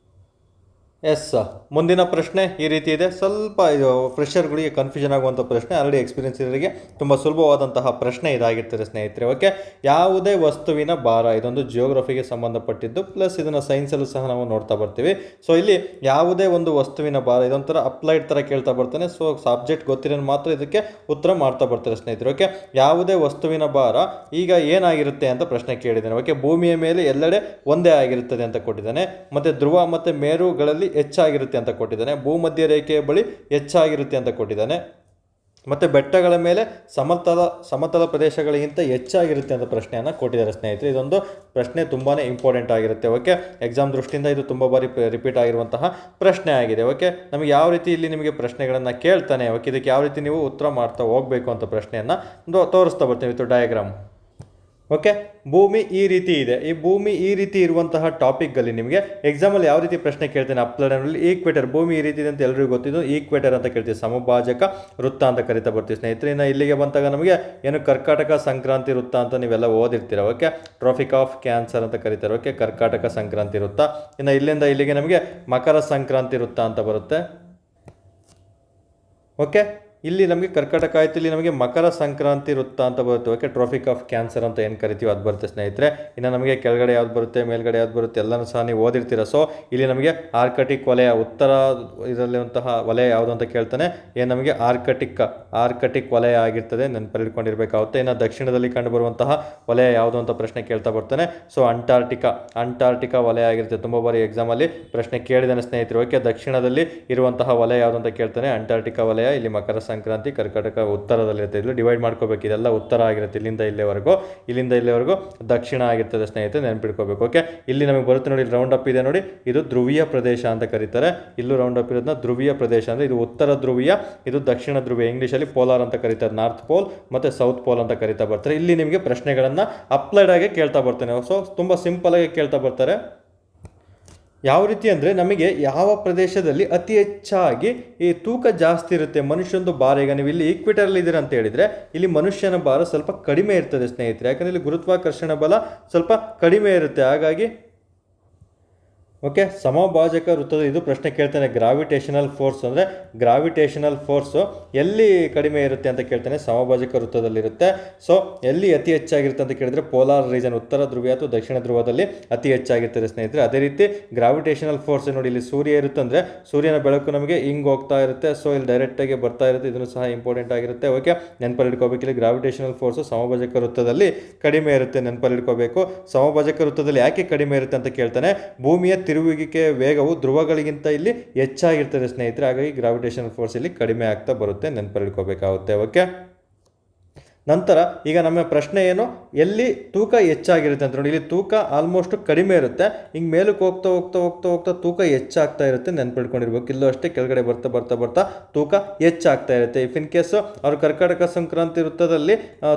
ಮುಂದಿನ ಪ್ರಶ್ನೆ ಈ ರೀತಿ ಇದೆ. ಸ್ವಲ್ಪ ಇದು ಫ್ರೆಷರ್ಗಳಿಗೆ ಕನ್ಫ್ಯೂಷನ್ ಆಗುವಂಥ ಪ್ರಶ್ನೆ. ಆಲ್ರೆಡಿ ಎಕ್ಸ್ಪೀರಿಯನ್ಸ್ ಇರೋರಿಗೆ ತುಂಬ ಸುಲಭವಾದಂತಹ ಪ್ರಶ್ನೆ ಇದಾಗಿರ್ತದೆ ಸ್ನೇಹಿತರೆ. ಯಾವುದೇ ವಸ್ತುವಿನ ಭಾರ, ಇದೊಂದು ಜಿಯೋಗ್ರಫಿಗೆ ಸಂಬಂಧಪಟ್ಟಿದ್ದು, ಪ್ಲಸ್ ಇದನ್ನು ಸೈನ್ಸಲ್ಲೂ ಸಹ ನಾವು ನೋಡ್ತಾ ಬರ್ತೀವಿ. ಸೊ ಇಲ್ಲಿ ಯಾವುದೇ ಒಂದು ವಸ್ತುವಿನ ಭಾರ, ಇದೊಂಥರ ಅಪ್ಲೈಡ್ ಥರ ಕೇಳ್ತಾ ಬರ್ತಾನೆ. ಸೊ ಸಬ್ಜೆಕ್ಟ್ ಗೊತ್ತಿರೋನು ಮಾತ್ರ ಇದಕ್ಕೆ ಉತ್ತರ ಮಾಡ್ತಾ ಬರ್ತಾರೆ ಸ್ನೇಹಿತರೆ. ಯಾವುದೇ ವಸ್ತುವಿನ ಭಾರ ಈಗ ಏನಾಗಿರುತ್ತೆ ಅಂತ ಪ್ರಶ್ನೆ ಕೇಳಿದ್ದಾನೆ. ಭೂಮಿಯ ಮೇಲೆ ಎಲ್ಲೆಡೆ ಒಂದೇ ಆಗಿರುತ್ತದೆ ಅಂತ ಕೊಟ್ಟಿದ್ದಾನೆ. ಮತ್ತು ಧ್ರುವ ಮತ್ತು ಮೇರುಗಳಲ್ಲಿ ಹೆಚ್ಚಾಗಿರುತ್ತೆ ಅಂತ ಕೊಟ್ಟಿದ್ದಾನೆ. ಭೂಮಧ್ಯ ರೇಖೆಯ ಬಳಿ ಹೆಚ್ಚಾಗಿರುತ್ತೆ ಅಂತ ಕೊಟ್ಟಿದ್ದಾನೆ. ಮತ್ತು ಬೆಟ್ಟಗಳ ಮೇಲೆ ಸಮತಲ ಪ್ರದೇಶಗಳಿಗಿಂತ ಹೆಚ್ಚಾಗಿರುತ್ತೆ ಅಂತ ಪ್ರಶ್ನೆಯನ್ನು ಕೊಟ್ಟಿದ್ದಾರೆ ಸ್ನೇಹಿತರೆ. ಇದೊಂದು ಪ್ರಶ್ನೆ ತುಂಬಾ ಇಂಪಾರ್ಟೆಂಟ್ ಆಗಿರುತ್ತೆ. ಎಕ್ಸಾಮ್ ದೃಷ್ಟಿಯಿಂದ ಇದು ತುಂಬ ಬಾರಿ ರಿಪೀಟ್ ಆಗಿರುವಂತಹ ಪ್ರಶ್ನೆ ಆಗಿದೆ. ನಮಗೆ ಯಾವ ರೀತಿ ಇಲ್ಲಿ ನಿಮಗೆ ಪ್ರಶ್ನೆಗಳನ್ನು ಕೇಳ್ತಾನೆ, ಇದಕ್ಕೆ ಯಾವ ರೀತಿ ನೀವು ಉತ್ತರ ಮಾಡ್ತಾ ಹೋಗಬೇಕು ಅಂತ ಪ್ರಶ್ನೆಯನ್ನು ತೋರಿಸ್ತಾ ಬರ್ತೀವಿ ವಿತ್ ಡಯಾಗ್ರಾಮ್. ಭೂಮಿ ಈ ರೀತಿ ಇದೆ. ಈ ಭೂಮಿ ಈ ರೀತಿ ಇರುವಂತಹ ಟಾಪಿಕ್ಗಳಲ್ಲಿ ನಿಮಗೆ ಎಕ್ಸಾಮಲ್ಲಿ ಯಾವ ರೀತಿ ಪ್ರಶ್ನೆ ಕೇಳ್ತೇನೆ, ಅಪ್ಲೈನಲ್ಲಿ ಈಕ್ವೇಟರ್, ಭೂಮಿ ಈ ರೀತಿ ಇದೆ ಅಂತ ಎಲ್ಲರಿಗೂ ಗೊತ್ತಿದ್ದು, ಈಕ್ವೇಟರ್ ಅಂತ ಕೇಳ್ತೀವಿ, ಸಮಭಾಜಕ ವೃತ್ತ ಅಂತ ಕರಿತಾ ಬರ್ತೀವಿ ಸ್ನೇಹಿತರೆ. ಇನ್ನು ಇಲ್ಲಿಗೆ ಬಂದಾಗ ನಮಗೆ ಏನು ಕರ್ಕಾಟಕ ಸಂಕ್ರಾಂತಿ ವೃತ್ತ ಅಂತ ನೀವೆಲ್ಲ ಓದಿರ್ತೀರ. ಟ್ರಾಫಿಕ್ ಆಫ್ ಕ್ಯಾನ್ಸರ್ ಅಂತ ಕರೀತಾರೆ. ಕರ್ಕಾಟಕ ಸಂಕ್ರಾಂತಿ ವೃತ್ತ. ಇನ್ನು ಇಲ್ಲಿಂದ ಇಲ್ಲಿಗೆ ನಮಗೆ ಮಕರ ಸಂಕ್ರಾಂತಿ ವೃತ್ತ ಅಂತ ಬರುತ್ತೆ. ಇಲ್ಲಿ ನಮಗೆ ಕರ್ಕಾಟಕ ಆಯಿತು, ಇಲ್ಲಿ ನಮಗೆ ಮಕರ ಸಂಕ್ರಾಂತಿ ವೃತ್ತ ಅಂತ ಬರುತ್ತೆ. ಟ್ರಾಫಿಕ್ ಆಫ್ ಕ್ಯಾನ್ಸರ್ ಅಂತ ಏನು ಕರಿತೀವಿ ಅದು ಬರುತ್ತೆ ಸ್ನೇಹಿತರೆ. ಇನ್ನು ನಮಗೆ ಕೆಳಗಡೆ ಯಾವ್ದು ಬರುತ್ತೆ, ಮೇಲ್ಗಡೆ ಯಾವ್ದು ಬರುತ್ತೆ ಎಲ್ಲನೂ ಸಹ ನೀವು ಓದಿರ್ತೀರ. ಸೊ ಇಲ್ಲಿ ನಮಗೆ ಆರ್ಕಟಿಕ್ ವಲಯ, ಉತ್ತರ ಇದರಲ್ಲಿರುವಂತಹ ವಲಯ ಯಾವುದು ಅಂತ ಕೇಳ್ತಾನೆ. ಏನು ನಮಗೆ ಆರ್ಕಟಿಕ್ ವಲಯ ಆಗಿರ್ತದೆ, ನೆನಪಲ್ಲಿಟ್ಕೊಂಡಿರ್ಬೇಕಾಗುತ್ತೆ. ಇನ್ನು ದಕ್ಷಿಣದಲ್ಲಿ ಕಂಡುಬರುವಂತಹ ವಲಯ ಯಾವುದು ಅಂತ ಪ್ರಶ್ನೆ ಕೇಳ್ತಾ ಬರ್ತಾನೆ. ಸೊ ಅಂಟಾರ್ಟಿಕಾ ವಲಯ ಆಗಿರುತ್ತೆ. ತುಂಬ ಬಾರಿ ಎಕ್ಸಾಮಲ್ಲಿ ಪ್ರಶ್ನೆ ಕೇಳಿದಾನೆ ಸ್ನೇಹಿತರು. ದಕ್ಷಿಣದಲ್ಲಿ ಇರುವಂತಹ ವಲಯ ಯಾವುದು ಅಂತ ಕೇಳ್ತಾನೆ, ಅಂಟಾರ್ಟಿಕಾ ವಲಯ. ಇಲ್ಲಿ ಮಕರ ಸಂಕ್ರಾಂತಿ, ಕರ್ಕಾಟಕ ಉತ್ತರದಲ್ಲಿರುತ್ತೆ. ಇಲ್ಲಿ ಡಿವೈಡ್ ಮಾಡ್ಕೋಬೇಕು, ಇದೆಲ್ಲ ಉತ್ತರ ಆಗಿರುತ್ತೆ. ಇಲ್ಲಿಂದ ಇಲ್ಲಿವರೆಗೂ ದಕ್ಷಿಣ ಆಗಿರ್ತದೆ ಸ್ನೇಹಿತರೆ, ನೆನಪಿಟ್ಕೋಬೇಕು. ಇಲ್ಲಿ ನಮಗೆ ಬರುತ್ತೆ ನೋಡಿ, ರೌಂಡ್ ಅಪ್ ಇದೆ ನೋಡಿ, ಇದು ಧ್ರುವೀಯ ಪ್ರದೇಶ ಅಂತ ಕರೀತಾರೆ. ಇಲ್ಲೂ ರೌಂಡ್ ಅಪ್ ಇರೋದನ್ನ ಧ್ರುವೀಯ ಪ್ರದೇಶ ಅಂದರೆ ಇದು ಉತ್ತರ ಧ್ರುವೀಯ, ಇದು ದಕ್ಷಿಣ ಧ್ರುವೀಯ. ಇಂಗ್ಲೀಷಲ್ಲಿ ಪೋಲಾರ್ ಅಂತ ಕರೀತಾರೆ, ನಾರ್ತ್ ಪೋಲ್ ಮತ್ತು ಸೌತ್ ಪೋಲ್ ಅಂತ ಕರೀತಾ ಬರ್ತಾರೆ. ಇಲ್ಲಿ ನಿಮಗೆ ಪ್ರಶ್ನೆಗಳನ್ನು ಅಪ್ಲೈಡ್ ಆಗಿ ಕೇಳ್ತಾ ಬರ್ತಾನೆ. ಸೊ ತುಂಬ ಸಿಂಪಲ್ ಆಗಿ ಕೇಳ್ತಾ ಬರ್ತಾರೆ. ಯಾವ ರೀತಿ ಅಂದರೆ ನಮಗೆ ಯಾವ ಪ್ರದೇಶದಲ್ಲಿ ಅತಿ ಹೆಚ್ಚಾಗಿ ಈ ತೂಕ ಜಾಸ್ತಿ ಇರುತ್ತೆ, ಮನುಷ್ಯನದು ಭಾರ. ಈಗ ನೀವು ಇಲ್ಲಿ ಈಕ್ವೇಟರಲ್ಲಿ ಇದ್ದೀರ ಅಂತ ಹೇಳಿದರೆ ಇಲ್ಲಿ ಮನುಷ್ಯನ ಭಾರ ಸ್ವಲ್ಪ ಕಡಿಮೆ ಇರ್ತದೆ ಸ್ನೇಹಿತರೆ. ಯಾಕಂದರೆ ಇಲ್ಲಿ ಗುರುತ್ವಾಕರ್ಷಣ ಬಲ ಸ್ವಲ್ಪ ಕಡಿಮೆ ಇರುತ್ತೆ. ಹಾಗಾಗಿ ಓಕೆ, ಸಮಭಾಜಕ ವೃತ್ತದ ಇದು ಪ್ರಶ್ನೆ ಕೇಳ್ತಾನೆ. ಗ್ರಾವಿಟೇಷನಲ್ ಫೋರ್ಸ್ ಅಂದರೆ ಗ್ರಾವಿಟೇಷನಲ್ ಫೋರ್ಸು ಎಲ್ಲಿ ಕಡಿಮೆ ಇರುತ್ತೆ ಅಂತ ಕೇಳ್ತಾನೆ. ಸಮಭಾಜಕ ವೃತ್ತದಲ್ಲಿರುತ್ತೆ. ಸೊ ಎಲ್ಲಿ ಅತಿ ಹೆಚ್ಚಾಗಿರುತ್ತೆ ಅಂತ ಕೇಳಿದ್ರೆ ಪೋಲಾರ್ ರೀಜನ್, ಉತ್ತರ ಧ್ರುವೀಯ ಅಥವಾ ದಕ್ಷಿಣ ಧ್ರುವದಲ್ಲಿ ಅತಿ ಹೆಚ್ಚಾಗಿರ್ತದೆ ಸ್ನೇಹಿತರೆ. ಅದೇ ರೀತಿ ಗ್ರಾವಿಟೇಷನಲ್ ಫೋರ್ಸ್ ನೋಡಿ, ಇಲ್ಲಿ ಸೂರ್ಯ ಇರುತ್ತೆ ಅಂದರೆ ಸೂರ್ಯನ ಬೆಳಕು ನಮಗೆ ಹಿಂಗೆ ಹೋಗ್ತಾ ಇರುತ್ತೆ. ಸೊ ಇಲ್ಲಿ ಡೈರೆಕ್ಟಾಗಿ ಬರ್ತಾ ಇರುತ್ತೆ. ಇದನ್ನು ಸಹ ಇಂಪಾರ್ಟೆಂಟ್ ಆಗಿರುತ್ತೆ. ಓಕೆ, ನೆನಪಲ್ಲಿ ಇಟ್ಕೋಬೇಕು. ಇಲ್ಲಿ ಗ್ರಾವಿಟೇಷನಲ್ ಫೋರ್ಸು ಸಮಭಾಜಕ ವೃತ್ತದಲ್ಲಿ ಕಡಿಮೆ ಇರುತ್ತೆ, ನೆನಪಲ್ಲಿ ಇಟ್ಕೋಬೇಕು. ಸಮಭಾಜಕ ವೃತ್ತದಲ್ಲಿ ಯಾಕೆ ಕಡಿಮೆ ಇರುತ್ತೆ ಅಂತ ಕೇಳ್ತಾನೆ. ಭೂಮಿಯ ತಿರುಗುವಿಕೆ ವೇಗವು ಧ್ರುವಗಳಿಗಿಂತ ಇಲ್ಲಿ ಹೆಚ್ಚಾಗಿರ್ತದೆ ಸ್ನೇಹಿತರೆ. ಹಾಗಾಗಿ ಗ್ರಾವಿಟೇಷನಲ್ ಫೋರ್ಸ್ ಇಲ್ಲಿ ಕಡಿಮೆ ಆಗ್ತಾ ಬರುತ್ತೆ, ನೆನಪಲ್ಲಿ ಇಟ್ಕೋಬೇಕಾಗುತ್ತೆ. ಓಕೆ, ನಂತರ ಈಗ ನಮ್ಮ ಪ್ರಶ್ನೆ ಏನು, ಎಲ್ಲಿ ತೂಕ ಹೆಚ್ಚಾಗಿರುತ್ತೆ ಅಂತ ನೋಡಿ. ಇಲ್ಲಿ ತೂಕ ಆಲ್ಮೋಸ್ಟ್ ಕಡಿಮೆ ಇರುತ್ತೆ. ಹಿಂಗೆ ಮೇಲಕ್ಕೆ ಹೋಗ್ತಾ ಹೋಗ್ತಾ ಹೋಗ್ತಾ ಹೋಗ್ತಾ ತೂಕ ಹೆಚ್ಚಾಗ್ತಾ ಇರುತ್ತೆ, ನೆನ್ಪಿಟ್ಕೊಂಡಿರ್ಬೇಕು. ಇಲ್ಲೂ ಅಷ್ಟೇ ಕೆಳಗಡೆ ಬರ್ತಾ ಬರ್ತಾ ಬರ್ತಾ ತೂಕ ಹೆಚ್ಚಾಗ್ತಾ ಇರುತ್ತೆ. ಇಫ್ ಇನ್ ಕೇಸು ಅವರು ಕರ್ಕಾಟಕ ಸಂಕ್ರಾಂತಿ ವೃತ್ತದಲ್ಲಿ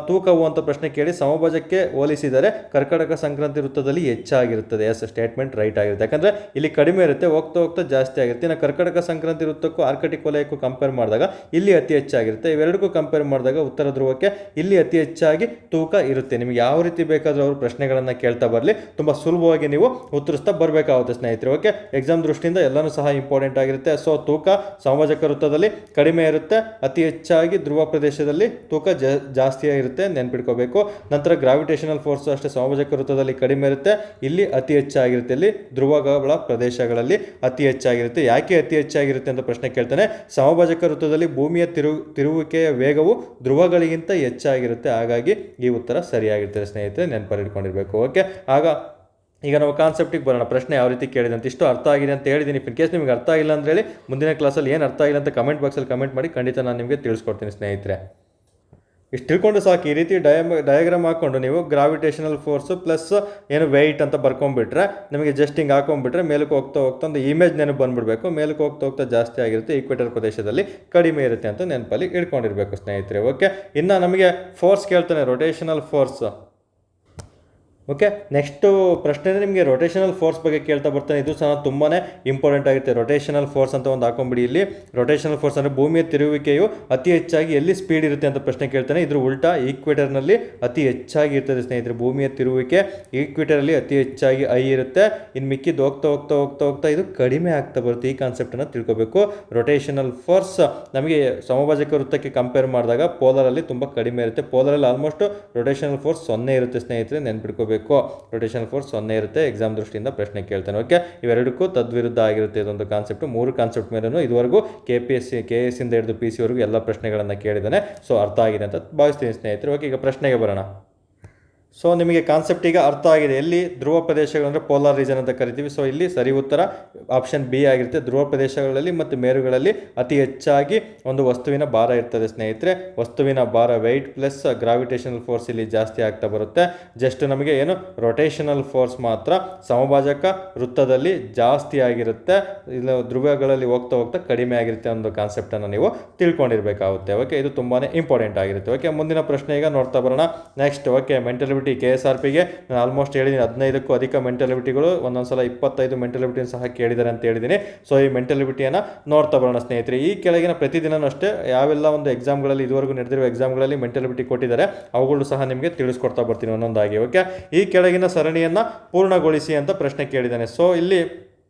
ತೂಕವು ಅಂತ ಪ್ರಶ್ನೆ ಕೇಳಿ ಸಮಭಾಜಕ್ಕೆ ಹೋಲಿಸಿದರೆ ಕರ್ಕಾಟಕ ಸಂಕ್ರಾಂತಿ ವೃತ್ತದಲ್ಲಿ ಹೆಚ್ಚಾಗಿರುತ್ತದೆ. ಎಸ್, ಸ್ಟೇಟ್ಮೆಂಟ್ ರೈಟ್ ಆಗಿರುತ್ತೆ. ಯಾಕಂದರೆ ಇಲ್ಲಿ ಕಡಿಮೆ ಇರುತ್ತೆ, ಹೋಗ್ತಾ ಹೋಗ್ತಾ ಜಾಸ್ತಿ ಆಗುತ್ತೆ. ಇನ್ನು ಕರ್ಕಾಟಕ ಸಂಕ್ರಾಂತಿ ವೃತ್ತಕ್ಕೂ ಆರ್ಕಟಿಕ್ ವಲಯಕ್ಕೂ ಕಂಪೇರ್ ಮಾಡಿದಾಗ ಇಲ್ಲಿ ಅತಿ ಹೆಚ್ಚಾಗಿರುತ್ತೆ. ಇವೆರಡಕ್ಕೂ ಕಂಪೇರ್ ಮಾಡಿದಾಗ ಉತ್ತರ ಧ್ರುವಕ್ಕೆ ಇಲ್ಲಿ ಅತಿ ಹೆಚ್ಚಾಗಿ ತೂಕ ಇರುತ್ತೆ. ನಿಮಗೆ ಯಾವ ರೀತಿ ಬೇಕಾದರೂ ಅವರು ಪ್ರಶ್ನೆಗಳನ್ನು ಕೇಳ್ತಾ ಬರಲಿ, ತುಂಬ ಸುಲಭವಾಗಿ ನೀವು ಉತ್ತರಿಸ್ತಾ ಬರಬೇಕಾಗುತ್ತೆ ಸ್ನೇಹಿತರೆ. ಓಕೆ, ಎಕ್ಸಾಮ್ ದೃಷ್ಟಿಯಿಂದ ಎಲ್ಲನೂ ಸಹ ಇಂಪಾರ್ಟೆಂಟ್ ಆಗಿರುತ್ತೆ. ಸೊ ತೂಕ ಸಮಭಾಜಕ ವೃತ್ತದಲ್ಲಿ ಕಡಿಮೆ ಇರುತ್ತೆ, ಅತಿ ಹೆಚ್ಚಾಗಿ ಧ್ರುವ ಪ್ರದೇಶದಲ್ಲಿ ತೂಕ ಜಾಸ್ತಿ ಇರುತ್ತೆ, ನೆನ್ಪಿಟ್ಕೋಬೇಕು. ನಂತರ ಗ್ರಾವಿಟೇಷನಲ್ ಫೋರ್ಸ್ ಅಷ್ಟೇ ಸಮಭಾಜಕ ವೃತ್ತದಲ್ಲಿ ಕಡಿಮೆ ಇರುತ್ತೆ, ಇಲ್ಲಿ ಅತಿ ಹೆಚ್ಚಾಗಿರುತ್ತೆ. ಇಲ್ಲಿ ಧ್ರುವಗಳ ಪ್ರದೇಶಗಳಲ್ಲಿ ಅತಿ ಹೆಚ್ಚಾಗಿರುತ್ತೆ. ಯಾಕೆ ಅತಿ ಹೆಚ್ಚಾಗಿರುತ್ತೆ ಅಂತ ಪ್ರಶ್ನೆ ಕೇಳ್ತಾನೆ. ಸಮಭಾಜಕ ವೃತ್ತದಲ್ಲಿ ಭೂಮಿಯ ತಿರುಗುವಿಕೆಯ ವೇಗವು ಧ್ರುವಗಳಿಗಿಂತ ಹೆಚ್ಚಾಗಿರುತ್ತೆ. ಹಾಗಾಗಿ ಈ ಉತ್ತರ ಸರಿಯಾಗಿರ್ತದೆ ಸ್ನೇಹಿತರೆ, ನೆನಪಲ್ಲಿ ಇಟ್ಕೊಂಡಿರಬೇಕು. ಓಕೆ, ಈಗ ನಾವು ಕಾನ್ಸೆಪ್ಟಿಗೆ ಬರೋಣ. ಪ್ರಶ್ನೆ ಯಾವ ರೀತಿ ಕೇಳಿದಂತ ಇಷ್ಟು ಅರ್ಥ ಆಗಿದೆ ಅಂತ ಹೇಳಿದ್ದೀನಿ. ಇನ್ ಕೇಸ್ ನಿಮಗೆ ಅರ್ಥ ಆಗಿಲ್ಲ ಅಂತ ಹೇಳಿ ಮುಂದಿನ ಕ್ಲಾಸಲ್ಲಿ ಏನು ಅರ್ಥ ಆಗಿಲ್ಲ ಅಂತ ಕಮೆಂಟ್ ಬಾಕ್ಸಲ್ಲಿ ಕಮೆಂಟ್ ಮಾಡಿ, ಖಂಡಿತ ನಾನು ನಿಮಗೆ ತಿಳಿಸ್ಕೊಡ್ತೀನಿ ಸ್ನೇಹಿತರೆ. ಇಷ್ಟು ತಿಳ್ಕೊಂಡು ಸಾಕು. ಈ ರೀತಿ ಡಯಾಗ್ರಾಮ್ ಹಾಕ್ಕೊಂಡು ನೀವು ಗ್ರಾವಿಟೇಷನಲ್ ಫೋರ್ಸು ಪ್ಲಸ್ ಏನು ವೆಯ್ಟ್ ಅಂತ ಬರ್ಕೊಂಡ್ಬಿಟ್ರೆ ನಿಮಗೆ ಜಸ್ಟ್ ಹಿಂಗೆ ಹಾಕೊಂಡ್ಬಿಟ್ರೆ ಮೇಲಕ್ಕೆ ಹೋಗ್ತಾ ಹೋಗ್ತಾ ಒಂದು ಇಮೇಜ್ ನೆನಪು ಬಂದುಬಿಡಬೇಕು. ಮೇಲಕ್ಕೆ ಹೋಗ್ತಾ ಹೋಗ್ತಾ ಜಾಸ್ತಿ ಆಗಿರುತ್ತೆ, ಈಕ್ವೇಟರ್ ಪ್ರದೇಶದಲ್ಲಿ ಕಡಿಮೆ ಇರುತ್ತೆ ಅಂತ ನೆನಪಲ್ಲಿ ಇಟ್ಕೊಂಡಿರಬೇಕು ಸ್ನೇಹಿತರೆ. ಓಕೆ, ಇನ್ನು ನಮಗೆ ಫೋರ್ಸ್ ಕೇಳ್ತಾನೆ, ರೊಟೇಷನಲ್ ಫೋರ್ಸ್. ಓಕೆ, ನೆಕ್ಸ್ಟು ಪ್ರಶ್ನೆ ನಿಮಗೆ ರೊಟೇಷನಲ್ ಫೋರ್ಸ್ ಬಗ್ಗೆ ಕೇಳ್ತಾ ಬರ್ತಾನೆ. ಇದು ಸಹ ತುಂಬಾ ಇಂಪಾರ್ಟೆಂಟ್ ಆಗುತ್ತೆ. ರೊಟೇಷನಲ್ ಫೋರ್ಸ್ ಅಂತ ಒಂದು ಹಾಕೊಂಡ್ಬಿಡಿ. ಇಲ್ಲಿ ರೊಟೇಷನಲ್ ಫೋರ್ಸ್ ಅಂದರೆ ಭೂಮಿಯ ತಿರುವಿಕೆಯು ಅತಿ ಹೆಚ್ಚಾಗಿ ಎಲ್ಲಿ ಸ್ಪೀಡ್ ಇರುತ್ತೆ ಅಂತ ಪ್ರಶ್ನೆ ಕೇಳ್ತಾನೆ. ಇದ್ರ ಉಲ್ಟಾ ಈಕ್ವೇಟರ್ನಲ್ಲಿ ಅತಿ ಹೆಚ್ಚಾಗಿ ಇರ್ತದೆ ಸ್ನೇಹಿತರೆ. ಭೂಮಿಯ ತಿರುವಿಕೆ ಈಕ್ವೇಟರಲ್ಲಿ ಅತಿ ಹೆಚ್ಚಾಗಿ ಐ ಇರುತ್ತೆ. ಇನ್ನು ಮಿಕ್ಕಿದ್ದು ಹೋಗ್ತಾ ಹೋಗ್ತಾ ಹೋಗ್ತಾ ಹೋಗ್ತಾ ಇದು ಕಡಿಮೆ ಆಗ್ತಾ ಬರುತ್ತೆ. ಈ ಕಾನ್ಸೆಪ್ಟನ್ನು ತಿಳ್ಕೊಬೇಕು. ರೊಟೇಷನಲ್ ಫೋರ್ಸ್ ನಮಗೆ ಸಮಭಾಜಕ ವೃತ್ತಕ್ಕೆ ಕಂಪೇರ್ ಮಾಡಿದಾಗ ಪೋಲರಲ್ಲಿ ತುಂಬ ಕಡಿಮೆ ಇರುತ್ತೆ. ಪೋಲರಲ್ಲಿ ಆಲ್ಮೋಸ್ಟ್ ರೊಟೇಷನಲ್ ಫೋರ್ಸ್ 0 ಇರುತ್ತೆ ಸ್ನೇಹಿತರೆ, ನೆನ್ಪಿಟ್ಕೋಬೇಕು. ರೊಟೇಷನಲ್ ಫೋರ್ಸ್ 0 ಇರುತ್ತೆ. ಎಕ್ಸಾಮ್ ದೃಷ್ಟಿಯಿಂದ ಪ್ರಶ್ನೆ ಕೇಳ್ತಾನೆ. ಓಕೆ, ಇವೆರಡಕ್ಕೂ ತದ್ವಿರುದ್ಧ ಆಗಿರುತ್ತೆ ಇದೊಂದು ಕಾನ್ಸೆಪ್ಟ್. 3 ಕಾನ್ಸೆಪ್ಟ್ ಮೇಲೂ ಇದುವರೆಗೂ KS ಇಂದ ಹಿಡಿದು PC ವರೆಗೂ ಎಲ್ಲ ಪ್ರಶ್ನೆಗಳನ್ನು ಕೇಳಿದ್ದಾನೆ. ಸೊ ಅರ್ಥ ಆಗಿದೆ ಅಂತ ಭಾವಿಸ್ತೀನಿ ಸ್ನೇಹಿತರೆ. ಓಕೆ, ಈಗ ಪ್ರಶ್ನೆಗೆ ಬರೋಣ. ಸೊ ನಿಮಗೆ ಕಾನ್ಸೆಪ್ಟ್ ಈಗ ಅರ್ಥ ಆಗಿದೆ. ಎಲ್ಲಿ ಧ್ರುವ ಪ್ರದೇಶಗಳು ಅಂದರೆ ಪೋಲಾರ್ ರೀಜನ್ ಅಂತ ಕರಿತೀವಿ. ಸೊ ಇಲ್ಲಿ ಸರಿ ಉತ್ತರ ಆಪ್ಷನ್ ಬಿ ಆಗಿರುತ್ತೆ. ಧ್ರುವ ಪ್ರದೇಶಗಳಲ್ಲಿ ಮತ್ತು ಮೇರುಗಳಲ್ಲಿ ಅತಿ ಹೆಚ್ಚಾಗಿ ಒಂದು ವಸ್ತುವಿನ ಭಾರ ಇರ್ತದೆ ಸ್ನೇಹಿತರೆ. ವಸ್ತುವಿನ ಭಾರ ವೆಯ್ಟ್ ಪ್ಲಸ್ ಗ್ರಾವಿಟೇಷನಲ್ ಫೋರ್ಸ್ ಇಲ್ಲಿ ಜಾಸ್ತಿ ಆಗ್ತಾ ಬರುತ್ತೆ. ಜಸ್ಟ್ ನಮಗೆ ಏನು ರೊಟೇಷನಲ್ ಫೋರ್ಸ್ ಮಾತ್ರ ಸಮಭಾಜಕ ವೃತ್ತದಲ್ಲಿ ಜಾಸ್ತಿ ಆಗಿರುತ್ತೆ, ಇಲ್ಲ ಧ್ರುವಗಳಲ್ಲಿ ಹೋಗ್ತಾ ಹೋಗ್ತಾ ಕಡಿಮೆ ಆಗಿರುತ್ತೆ ಅನ್ನೋ ಕಾನ್ಸೆಪ್ಟನ್ನು ನೀವು ತಿಳ್ಕೊಂಡಿರಬೇಕಾಗುತ್ತೆ. ಓಕೆ, ಇದು ತುಂಬಾ ಇಂಪಾರ್ಟೆಂಟ್ ಆಗಿರುತ್ತೆ. ಓಕೆ, ಮುಂದಿನ ಪ್ರಶ್ನೆ ಈಗ ನೋಡ್ತಾ ಬರೋಣ. ನೆಕ್ಸ್ಟ್ ಓಕೆ, ಮೆಂಟಲಿಬಿಟಿ KSRPಗೆ ನಾನು ಆಲ್ಮೋಸ್ಟ್ ಹೇಳಿದ್ದೀನಿ 15ಕ್ಕೂ ಅಧಿಕ ಮೆಂಟಲಿಬಿಟಿಗಳು, ಒಂದೊಂದ್ಸಲ 25 ಮೆಂಟಲಿಬಿಟಿಯನ್ನು ಸಹ ಕೇಳಿದ್ದಾರೆ ಅಂತ ಹೇಳಿದ್ದೀನಿ. ಸೊ ಈ ಮೆಂಟಲಿಬಿಟಿಯನ್ನು ನೋಡ್ತಾ ಬರೋಣ ಸ್ನೇಹಿತರೆ. ಈ ಕೆಳಗಿನ ಪ್ರತಿದಿನನೂ ಅಷ್ಟೇ ಯಾವೆಲ್ಲ ಒಂದು ಎಕ್ಸಾಮ್ಗಳಲ್ಲಿ ಇದುವರೆಗೂ ನಡೆದಿರುವ ಎಕ್ಸಾಮ್ಗಳಲ್ಲಿ ಮೆಂಟಲಿಬಿಟಿ ಕೊಟ್ಟಿದ್ದಾರೆ ಅವುಗಳು ಸಹ ನಿಮಗೆ ತಿಳಿಸ್ಕೊಡ್ತಾ ಬರ್ತೀನಿ ಒಂದೊಂದಾಗಿ. ಓಕೆ, ಈ ಕೆಳಗಿನ ಸರಣಿಯನ್ನು ಪೂರ್ಣಗೊಳಿಸಿ ಅಂತ ಪ್ರಶ್ನೆ ಕೇಳಿದ್ದಾನೆ. ಸೊ ಇಲ್ಲಿ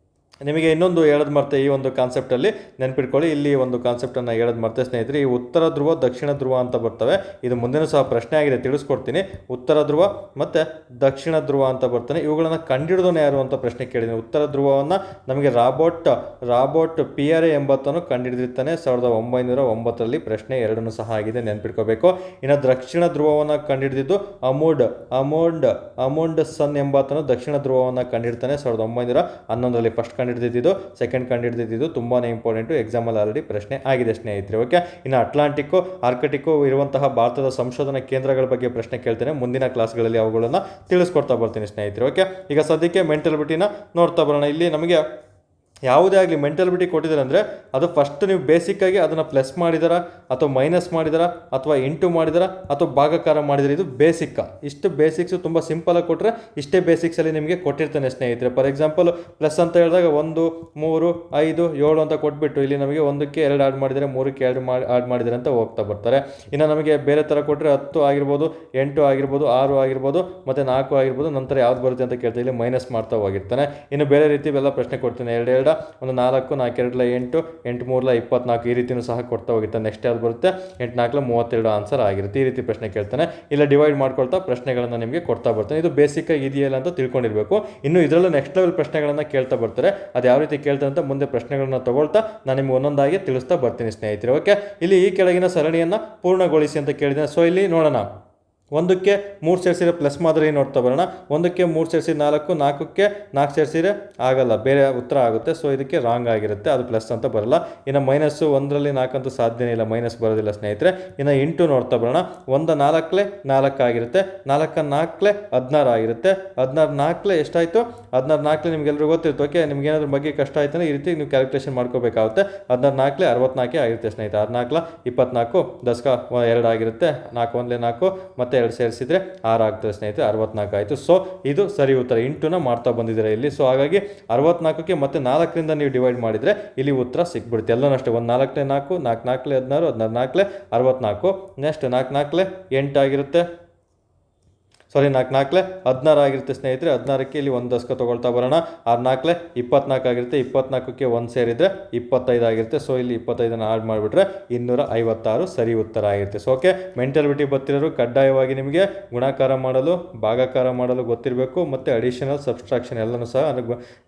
ನಿಮಗೆ ಇನ್ನೊಂದು ಹೇಳೋದು ಮರ್ತೆ, ಈ ಒಂದು ಕಾನ್ಸೆಪ್ಟಲ್ಲಿ ನೆನ್ಪಿಟ್ಕೊಳ್ಳಿ. ಇಲ್ಲಿ ಒಂದು ಕಾನ್ಸೆಪ್ಟನ್ನು ಹೇಳೋದು ಮರ್ತೆ ಸ್ನೇಹಿತರೆ. ಈ ಉತ್ತರ ಧ್ರುವ ದಕ್ಷಿಣ ಧ್ರುವ ಅಂತ ಬರ್ತವೆ. ಇದು ಮುಂದಿನ ಸಹ ಪ್ರಶ್ನೆ ಆಗಿದೆ, ತಿಳಿಸ್ಕೊಡ್ತೀನಿ. ಉತ್ತರ ಧ್ರುವ ಮತ್ತು ದಕ್ಷಿಣ ಧ್ರುವ ಅಂತ ಬರ್ತಾನೆ. ಇವುಗಳನ್ನು ಕಂಡುಹಿಡಿದೋನು ಯಾರು ಅಂತ ಪ್ರಶ್ನೆ ಕೇಳಿದ್ದೀನಿ. ಉತ್ತರ ಧ್ರುವವನ್ನು ನಮಗೆ ರಾಬರ್ಟ್ ಪಿಯರೆ ಎಂಬತ್ತನ್ನು ಕಂಡುಹಿಡಿದಿರ್ತಾನೆ 1909ರಲ್ಲಿ. ಪ್ರಶ್ನೆ 2 ಸಹ ಆಗಿದೆ, ನೆನ್ಪಿಟ್ಕೋಬೇಕು. ಇನ್ನು ದಕ್ಷಿಣ ಧ್ರುವವನ್ನು ಕಂಡುಹಿಡಿದಿದ್ದು ಅಮೋಂಡ್ ಸನ್ ಎಂಬಾತನು ದಕ್ಷಿಣ ಧ್ರುವವನ್ನು ಕಂಡುಹಿಡ್ತಾನೆ 1911ರಲ್ಲಿ. ಫಸ್ಟ್ ಕಂಡುಹಿಡಿದಿದ್ದು, ಸೆಕೆಂಡ್ ಕಂಡುಹಿಡಿದಿದ್ದು ತುಂಬಾ ಇಂಪಾರ್ಟೆಂಟು. ಎಕ್ಸಾಮಲ್ಲಿ ಆಲ್ರೆಡಿ ಪ್ರಶ್ನೆ ಆಗಿದೆ ಸ್ನೇಹಿತರೆ. ಓಕೆ, ಇನ್ನು ಅಟ್ಲಾಂಟಿಕ್ಕು ಆರ್ಕಟಿಕ್ಕು ಇರುವಂತಹ ಭಾರತದ ಸಂಶೋಧನಾ ಕೇಂದ್ರಗಳ ಬಗ್ಗೆ ಪ್ರಶ್ನೆ ಕೇಳ್ತೇನೆ. ಮುಂದಿನ ಕ್ಲಾಸ್ಗಳಲ್ಲಿ ಅವುಗಳನ್ನು ತಿಳಿಸ್ಕೊಡ್ತಾ ಬರ್ತೀನಿ ಸ್ನೇಹಿತರೆ. ಓಕೆ, ಈಗ ಸದ್ಯಕ್ಕೆ ಮೆಂಟಲಿಬಿಟಿನ ನೋಡ್ತಾ ಬರೋಣ. ಇಲ್ಲಿ ನಮಗೆ ಯಾವುದೇ ಆಗಲಿ ಮೆಂಟಲಿಟಿ ಕೊಟ್ಟಿದ್ದಾರೆ ಅಂದರೆ ಅದು ಫಸ್ಟ್ ನೀವು ಬೇಸಿಕ್ಕಾಗಿ ಅದನ್ನು ಪ್ಲಸ್ ಮಾಡಿದಾರಾ ಅಥವಾ ಮೈನಸ್ ಮಾಡಿದಾರಾ ಅಥವಾ ಇಂಟು ಮಾಡಿದಾರಾ ಅಥವಾ ಭಾಗಾಕಾರ ಮಾಡಿದರೆ ಇದು ಬೇಸಿಕ್ಕ. ಇಷ್ಟು ಬೇಸಿಕ್ಸು ತುಂಬ ಸಿಂಪಲಾಗಿ ಕೊಟ್ಟರೆ ಇಷ್ಟೇ ಬೇಸಿಕ್ಸಲ್ಲಿ ನಿಮಗೆ ಕೊಟ್ಟಿರ್ತಾನೆ ಸ್ನೇಹಿತರೆ. ಫಾರ್ ಎಕ್ಸಾಂಪಲ್ ಪ್ಲಸ್ ಅಂತ ಹೇಳಿದಾಗ 1 3 5 7 ಅಂತ ಕೊಟ್ಬಿಟ್ಟು ಇಲ್ಲಿ ನಮಗೆ 1ಕ್ಕೆ 2 ಆ್ಯಡ್ ಮಾಡಿದರೆ 3ಕ್ಕೆ 2 ಆ್ಯಡ್ ಮಾಡಿದರೆ ಅಂತ ಹೋಗ್ತಾ ಬರ್ತಾರೆ. ಇನ್ನು ನಮಗೆ ಬೇರೆ ಥರ ಕೊಟ್ಟರೆ 10 ಆಗಿರ್ಬೋದು, 8 ಆಗಿರ್ಬೋದು, 6 ಆಗಿರ್ಬೋದು, ಮತ್ತು 4 ಆಗಿರ್ಬೋದು, ನಂತರ ಯಾವ್ದು ಬರುತ್ತೆ ಅಂತ ಕೇಳ್ತಾ ಇಲ್ಲಿ ಮೈನಸ್ ಮಾಡ್ತಾ ಹೋಗಿರ್ತಾನೆ. ಇನ್ನು ಬೇರೆ ರೀತಿ ಇವೆಲ್ಲ ಪ್ರಶ್ನೆ ಕೊಡ್ತೀನಿ. 2 ಒಂದು 4 4 2 8 8 3 24 ಈ ರೀತಿಯೂ ಸಹ ಕೊಡ್ತಾ ಹೋಗಿರ್ತಾನೆ. ನೆಕ್ಸ್ಟ್ ಯಾವ್ದು ಬರುತ್ತೆ 8 4 32 ಆನ್ಸರ್ ಆಗಿರುತ್ತೆ. ಈ ರೀತಿ ಪ್ರಶ್ನೆ ಕೇಳ್ತಾನೆ. ಇಲ್ಲ ಡಿವೈಡ್ ಮಾಡ್ಕೊಳ್ತಾ ಪ್ರಶ್ನೆಗಳನ್ನು ನಿಮಗೆ ಕೊಡ್ತಾ ಬರ್ತಾನೆ. ಇದು ಬೇಸಿಕ್ಕಾಗಿ ಇದೆಯಲ್ಲ ಅಂತ ತಿಳ್ಕೊಂಡಿರಬೇಕು. ಇನ್ನು ಇದರಲ್ಲೂ ನೆಕ್ಸ್ಟ್ ಲೆವೆಲ್ ಪ್ರಶ್ನೆಗಳನ್ನು ಕೇಳ್ತಾ ಬರ್ತಾರೆ. ಅದು ಯಾವ ರೀತಿ ಕೇಳ್ತಾರೆ ಅಂತ ಮುಂದೆ ಪ್ರಶ್ನೆಗಳನ್ನು ತಗೊಳ್ತಾ ನಾನು ನಿಮ್ಗೆ ಒಂದೊಂದಾಗಿ ತಿಳಿಸ್ತಾ ಬರ್ತೀನಿ ಸ್ನೇಹಿತರೆ. ಓಕೆ, ಇಲ್ಲಿ ಈ ಕೆಳಗಿನ ಸರಣಿಯನ್ನು ಪೂರ್ಣಗೊಳಿಸಿ ಅಂತ ಕೇಳಿದ್ದೇನೆ. ಸೊ ಇಲ್ಲಿ ನೋಡೋಣ. 1ಕ್ಕೆ 3 ಸೇರಿಸಿದ್ರೆ ಪ್ಲಸ್ ಮಾದರಿ ನೋಡ್ತಾ ಬರೋಣ. 1ಕ್ಕೆ 3 ಸೇರಿಸಿ 4, 4ಕ್ಕೆ 4 ಸೇರಿಸಿದ್ರೆ ಆಗಲ್ಲ, ಬೇರೆ ಉತ್ತರ ಆಗುತ್ತೆ. ಸೊ ಇದಕ್ಕೆ ರಾಂಗ್ ಆಗಿರುತ್ತೆ, ಅದು ಪ್ಲಸ್ ಅಂತ ಬರಲ್ಲ. ಇನ್ನು ಮೈನಸ್ಸು 1ರಲ್ಲಿ 4 ಅಂತೂ ಸಾಧ್ಯನೇ ಇಲ್ಲ, ಮೈನಸ್ ಬರೋದಿಲ್ಲ ಸ್ನೇಹಿತರೆ. ಇನ್ನು ಇಂಟು ನೋಡ್ತಾ ಬರೋಣ. 1 4 4 ಆಗಿರುತ್ತೆ, 4 4 16 ಆಗಿರುತ್ತೆ. 16 4 ಎಷ್ಟಾಯಿತು? 16 4 ನಿಮ್ಗೆಲ್ಲರೂ ಗೊತ್ತಿರುತ್ತೆ. ಓಕೆ, ನಿಮ್ಗೆ ಏನಾದ್ರ ಬಗ್ಗೆ ಕಷ್ಟ ಆಯ್ತಾನೆ ಈ ರೀತಿ ನೀವು ಕ್ಯಾಲ್ಕುಲೇಷನ್ ಮಾಡ್ಕೋಬೇಕಾಗುತ್ತೆ. 16 4 64 ಆಗಿರುತ್ತೆ ಸ್ನೇಹಿತರೆ. 16 24 10 2 ಆಗಿರುತ್ತೆ. 4 1 4 ಮತ್ತು 2 ಸೇರಿಸಿದ್ರೆ 6 ಆಗ್ತದೆ ಸ್ನೇಹಿತರೆ. 64 ಆಯಿತು. ಸೊ ಇದು ಸರಿ ಉತ್ತರ. ಇಂಟುನ ಮಾಡ್ತಾ ಬಂದಿದ್ದಾರೆ ಇಲ್ಲಿ. ಸೊ ಹಾಗಾಗಿ 64ಕ್ಕೆ ಮತ್ತೆ 4ರಿಂದ ನೀವು ಡಿವೈಡ್ ಮಾಡಿದರೆ ಇಲ್ಲಿ ಉತ್ತರ ಸಿಕ್ಬಿಡುತ್ತೆ. ಎಲ್ಲನೂ ಅಷ್ಟೇ. 1 4 4 4 4 16 16 64. ನೆಕ್ಸ್ಟ್ 4 4 8 ಆಗಿರುತ್ತೆ. ಸಾರಿ 4 4 16 ಆಗಿರುತ್ತೆ ಸ್ನೇಹಿತರೆ. 16ಕ್ಕೆ ಇಲ್ಲಿ 1 ದಶಕ ತೊಗೊಳ್ತಾ ಬರೋಣ. 6 4 24 ಆಗಿರುತ್ತೆ. 24ಕ್ಕೆ 1 ಸೇರಿದರೆ 25 ಆಗಿರುತ್ತೆ. ಸೊ ಇಲ್ಲಿ 25ಅನ್ನು ಆಡ್ ಮಾಡಿಬಿಟ್ರೆ 256 ಸರಿ ಉತ್ತರ ಆಗಿರುತ್ತೆ. ಸೊ ಓಕೆ, ಮೆಂಟಲಿಟಿ ಗೊತ್ತಿರೋರು ಕಡ್ಡಾಯವಾಗಿ ನಿಮಗೆ ಗುಣಾಕಾರ ಮಾಡಲು, ಭಾಗಾಕಾರ ಮಾಡಲು ಗೊತ್ತಿರಬೇಕು. ಮತ್ತು ಅಡಿಷನಲ್, ಸಬ್ಸ್ಟ್ರಾಕ್ಷನ್ ಎಲ್ಲನೂ ಸಹ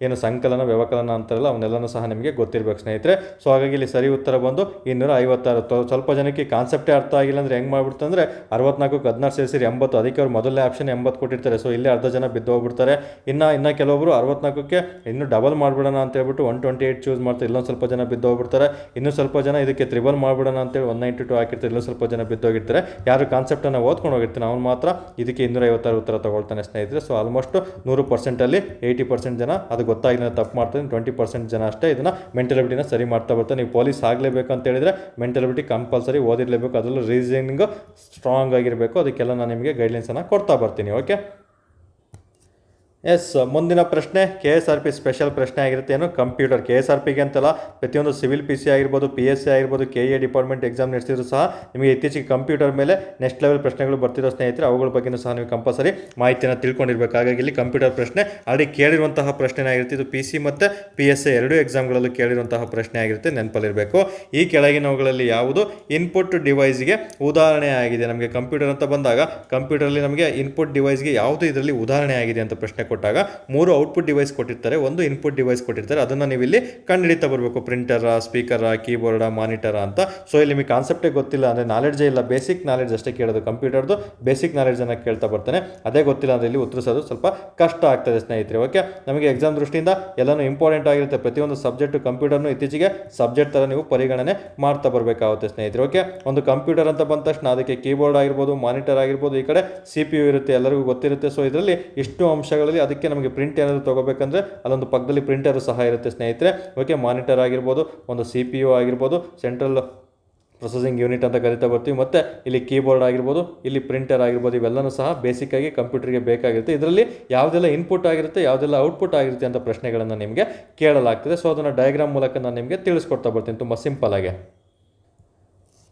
ಏನು ಸಂಕಲನ, ವ್ಯವಕಲನ ಅಂತಾರಲ್ಲ ಅವನ್ನೆಲ್ಲನೂ ಸಹ ನಿಮಗೆ ಗೊತ್ತಿರಬೇಕು ಸ್ನೇಹಿತರೆ. ಸೊ ಹಾಗಾಗಿ ಇಲ್ಲಿ ಸರಿ ಉತ್ತರ ಬಂದು 256. ಸ್ವಲ್ಪ ಜನಕ್ಕೆ ಕಾನ್ಸೆಪ್ಟೇ ಅರ್ಥ ಆಗಿಲ್ಲ ಅಂದರೆ ಹೆಂಗೆ ಮಾಡ್ಬಿಡ್ತು ಅಂದರೆ 64ಕ್ಕೆ 16 ಸೇರಿಸಿ 80. ಅದಕ್ಕೆ ಅವ್ರು ಮೊದಲನೇ ಆಪ್ಷನ್ 80 ಕೊಟ್ಟಿರ್ತಾರೆ. ಸೊ ಇಲ್ಲಿ ಅರ್ಧ ಜನ ಬಿದ್ದು ಹೋಗ್ಬಿಡ್ತಾರೆ. ಇನ್ನು ಕೆಲವೊಬ್ಬರು 64ಕ್ಕೆ ಇನ್ನೂ ಡಬಲ್ ಮಾಡಿಬಿಡೋಣ ಅಂತ ಹೇಳ್ಬಿಟ್ಟು 128 ಚೂಸ್ ಮಾಡ್ತಾರೆ. ಇಲ್ಲೊಂದು ಸ್ವಲ್ಪ ಜನ ಬಿದ್ದು ಹೋಗ್ಬಿಡ್ತಾರೆ. ಇನ್ನೂ ಸ್ವಲ್ಪ ಜನ ಇದಕ್ಕೆ ತ್ರಿಬಲ್ ಮಾಡಿಬಿಡೋಣ ಅಂತೇಳಿ 192 ಹಾಕಿರ್ತಾರೆ. ಇಲ್ಲೂ ಸ್ವಲ್ಪ ಜನ ಬಿದ್ದೋಗಿರ್ತಾರೆ. ಯಾರು ಕಾನ್ಸೆಪ್ಟನ್ನು ಓದ್ಕೊಂಡು ಹೋಗಿರ್ತಾನೆ ಅವ್ನು ಮಾತ್ರ ಇದಕ್ಕೆ 256 ಉತ್ತರ ತೊಗೊಳ್ತಾನೆ ಸ್ನೇಹಿತರೆ. ಸೊ ಆಲ್ಮೋಸ್ಟ್ 100%ಅಲ್ಲಿ 80% ಜನ ಅದು ಗೊತ್ತಾಗಿಲ್ಲ ತಪ್ಪು ಮಾಡ್ತಾರೆ. 20% ಜನ ಅಷ್ಟೇ ಇದನ್ನು ಮೆಂಟಲಿಟಿನ ಸರಿ ಮಾಡ್ತಾ ಬರ್ತಾರೆ. ನೀವು ಪೊಲೀಸ್ ಆಗಲೇಬೇಕು ಅಂತ ಹೇಳಿದರೆ ಮೆಂಟಲಿಟಿ ಕಂಪಲ್ಸರಿ ಓದಿರಲೇಬೇಕು. ಅದರಲ್ಲೂ ರೀಸನಿಂಗು ಸ್ಟ್ರಾಂಗ್ ಆಗಿರಬೇಕು. ಅದಕ್ಕೆಲ್ಲ ನಾನು ನಿಮಗೆ ಗೈಡ್ಲೈನ್ಸನ್ನು ಕೊಡ್ತಾ ಬರ್ತೀನಿ. ಓಕೆ, ಎಸ್, ಮುಂದಿನ ಪ್ರಶ್ನೆ KSRP ಸ್ಪೆಷಲ್ ಪ್ರಶ್ನೆ ಆಗಿರುತ್ತೆ. ಏನು ಕಂಪ್ಯೂಟರ್ KSRPಗೆ ಅಂತಲ್ಲ, ಪ್ರತಿಯೊಂದು ಸಿವಿಲ್ PC ಆಗಿರ್ಬೋದು, PSC ಆಗಿರ್ಬೋದು, KA ಡಿಪಾರ್ಟ್ಮೆಂಟ್ ಎಕ್ಸಾಮ್ ನಡೆಸಿದ್ರು ಸಹ ನಿಮಗೆ ಇತ್ತೀಚೆಗೆ ಕಂಪ್ಯೂಟರ್ ಮೇಲೆ ನೆಕ್ಸ್ಟ್ ಲೆವೆಲ್ ಪ್ರಶ್ನೆಗಳು ಬರ್ತಿರೋ ಸ್ನೇಹಿತರೆ. ಅವುಗಳ ಬಗ್ಗೆಯೂ ಸಹ ನೀವು ಕಂಪಲ್ಸರಿ ಮಾಹಿತಿಯನ್ನು ತಿಳ್ಕೊಂಡಿರ್ಬೇಕು. ಹಾಗಾಗಿ ಇಲ್ಲಿ ಕಂಪ್ಯೂಟರ್ ಪ್ರಶ್ನೆ ಆಲ್ರೆಡಿ ಕೇಳಿರುವಂತಹ ಪ್ರಶ್ನೆ ಆಗಿರುತ್ತೆ. ಇದು PC ಮತ್ತು PSA ಎರಡೂ ಎಕ್ಸಾಮ್ಗಳಲ್ಲೂ ಕೇಳಿರುವಂತಹ ಪ್ರಶ್ನೆ ಆಗಿರುತ್ತೆ, ನೆನಪಲ್ಲಿರಬೇಕು. ಈ ಕೆಳಗಿನವುಗಳಲ್ಲಿ ಯಾವುದು ಇನ್ಪುಟ್ ಡಿವೈಸ್ಗೆ ಉದಾಹರಣೆ ಆಗಿದೆ? ನಮಗೆ ಕಂಪ್ಯೂಟರ್ ಅಂತ ಬಂದಾಗ ಕಂಪ್ಯೂಟರಲ್ಲಿ ನಮಗೆ ಇನ್ಪುಟ್ ಡಿವೈಸ್ಗೆ ಯಾವುದು ಇದರಲ್ಲಿ ಉದಾಹರಣೆ ಆಗಿದೆ ಅಂತ ಪ್ರಶ್ನೆ ಕೊಟ್ಟಾಗ 3 ಔಟ್ಪುಟ್ ಡಿವೈಸ್ ಕೊಟ್ಟಿರ್ತಾರೆ, 1 ಇನ್ಪುಟ್ ಡಿವೈಸ್ ಕೊಟ್ಟಿರ್ತಾರೆ. ಅದನ್ನು ನೀವು ಇಲ್ಲಿ ಕಂಡುಹಿಡಿತಾ ಬರಬೇಕು. ಪ್ರಿಂಟರ, ಸ್ಪೀಕರ, ಕೀಬೋರ್ಡ, ಮಾನಿಟರ ಅಂತ. ಸೊ ಇಲ್ಲಿ ನಿಮಗೆ ಕಾನ್ಸೆಪ್ಟೇ ಗೊತ್ತಿಲ್ಲ ಅಂದರೆ ನಾಲೆಡ್ಜೇ ಇಲ್ಲ, ಬೇಸಿಕ್ ನಾಲೆಡ್ಜ್ ಅಷ್ಟೇ ಕೇಳೋದು. ಕಂಪ್ಯೂಟರ್ದು ಬೇಸಿಕ್ ನಾಲೆಡ್ಜನ್ನು ಕೇಳ್ತಾ ಬರ್ತಾನೆ. ಅದೇ ಗೊತ್ತಿಲ್ಲ ಅಂದರೆ ಇಲ್ಲಿ ಉತ್ತರಿಸೋದು ಸ್ವಲ್ಪ ಕಷ್ಟ ಆಗ್ತದೆ ಸ್ನೇಹಿತರೆ. ಓಕೆ, ನಮಗೆ ಎಕ್ಸಾಮ್ ದೃಷ್ಟಿಯಿಂದ ಎಲ್ಲನೂ ಇಂಪಾರ್ಟೆಂಟ್ ಆಗಿರುತ್ತೆ. ಪ್ರತಿಯೊಂದು ಸಬ್ಜೆಕ್ಟು ಕಂಪ್ಯೂಟರ್ನು ಇತ್ತೀಚೆಗೆ ಸಬ್ಜೆಕ್ಟ್ ಥರ ನೀವು ಪರಿಗಣನೆ ಮಾಡ್ತಾ ಬರಬೇಕಾಗುತ್ತೆ ಸ್ನೇಹಿತರೆ. ಓಕೆ, ಒಂದು ಕಂಪ್ಯೂಟರ್ ಅಂತ ಬಂದ ತಕ್ಷಣ ಅದಕ್ಕೆ ಕೀಬೋರ್ಡ್ ಆಗಿರ್ಬೋದು, ಮಾನಿಟರ್ ಆಗಿರ್ಬೋದು, ಈ ಕಡೆ CPU ಇರುತ್ತೆ, ಎಲ್ಲರಿಗೂ ಗೊತ್ತಿರುತ್ತೆ. ಸೊ ಇದರಲ್ಲಿ ಇಷ್ಟು ಅಂಶಗಳಲ್ಲಿ ಅದಕ್ಕೆ ನಮಗೆ ಪ್ರಿಂಟ್ ಏನಾದರೂ ತೊಗೋಬೇಕಂದ್ರೆ ಅಲ್ಲೊಂದು ಪಕ್ಕದಲ್ಲಿ ಪ್ರಿಂಟರು ಸಹ ಇರುತ್ತೆ ಸ್ನೇಹಿತರೆ. ಓಕೆ, ಮಾನಿಟರ್ ಆಗಿರ್ಬೋದು, ಒಂದು CPU ಆಗಿರ್ಬೋದು, ಸೆಂಟ್ರಲ್ ಪ್ರೊಸೆಸಿಂಗ್ ಯೂನಿಟ್ ಅಂತ ಕರಿತಾ ಬರ್ತೀವಿ. ಮತ್ತು ಇಲ್ಲಿ ಕೀಬೋರ್ಡ್ ಆಗಿರ್ಬೋದು, ಇಲ್ಲಿ ಪ್ರಿಂಟರ್ ಆಗಿರ್ಬೋದು, ಇವೆಲ್ಲನೂ ಸಹ ಬೇಸಿಕ್ಕಾಗಿ ಕಂಪ್ಯೂಟರ್ಗೆ ಬೇಕಾಗಿರುತ್ತೆ. ಇದರಲ್ಲಿ ಯಾವುದೆಲ್ಲ ಇನ್ಪುಟ್ ಆಗಿರುತ್ತೆ, ಯಾವುದೆಲ್ಲ ಔಟ್ಪುಟ್ ಆಗಿರುತ್ತೆ ಅಂತ ಪ್ರಶ್ನೆಗಳನ್ನು ನಿಮಗೆ ಕೇಳಲಾಗ್ತದೆ. ಸೊ ಅದನ್ನು ಡಯಾಗ್ರಾಮ್ ಮೂಲಕ ನಾನು ನಿಮಗೆ ತಿಳಿಸ್ಕೊಡ್ತಾ ಬರ್ತೀನಿ ತುಂಬ ಸಿಂಪಲ್ ಆಗಿ.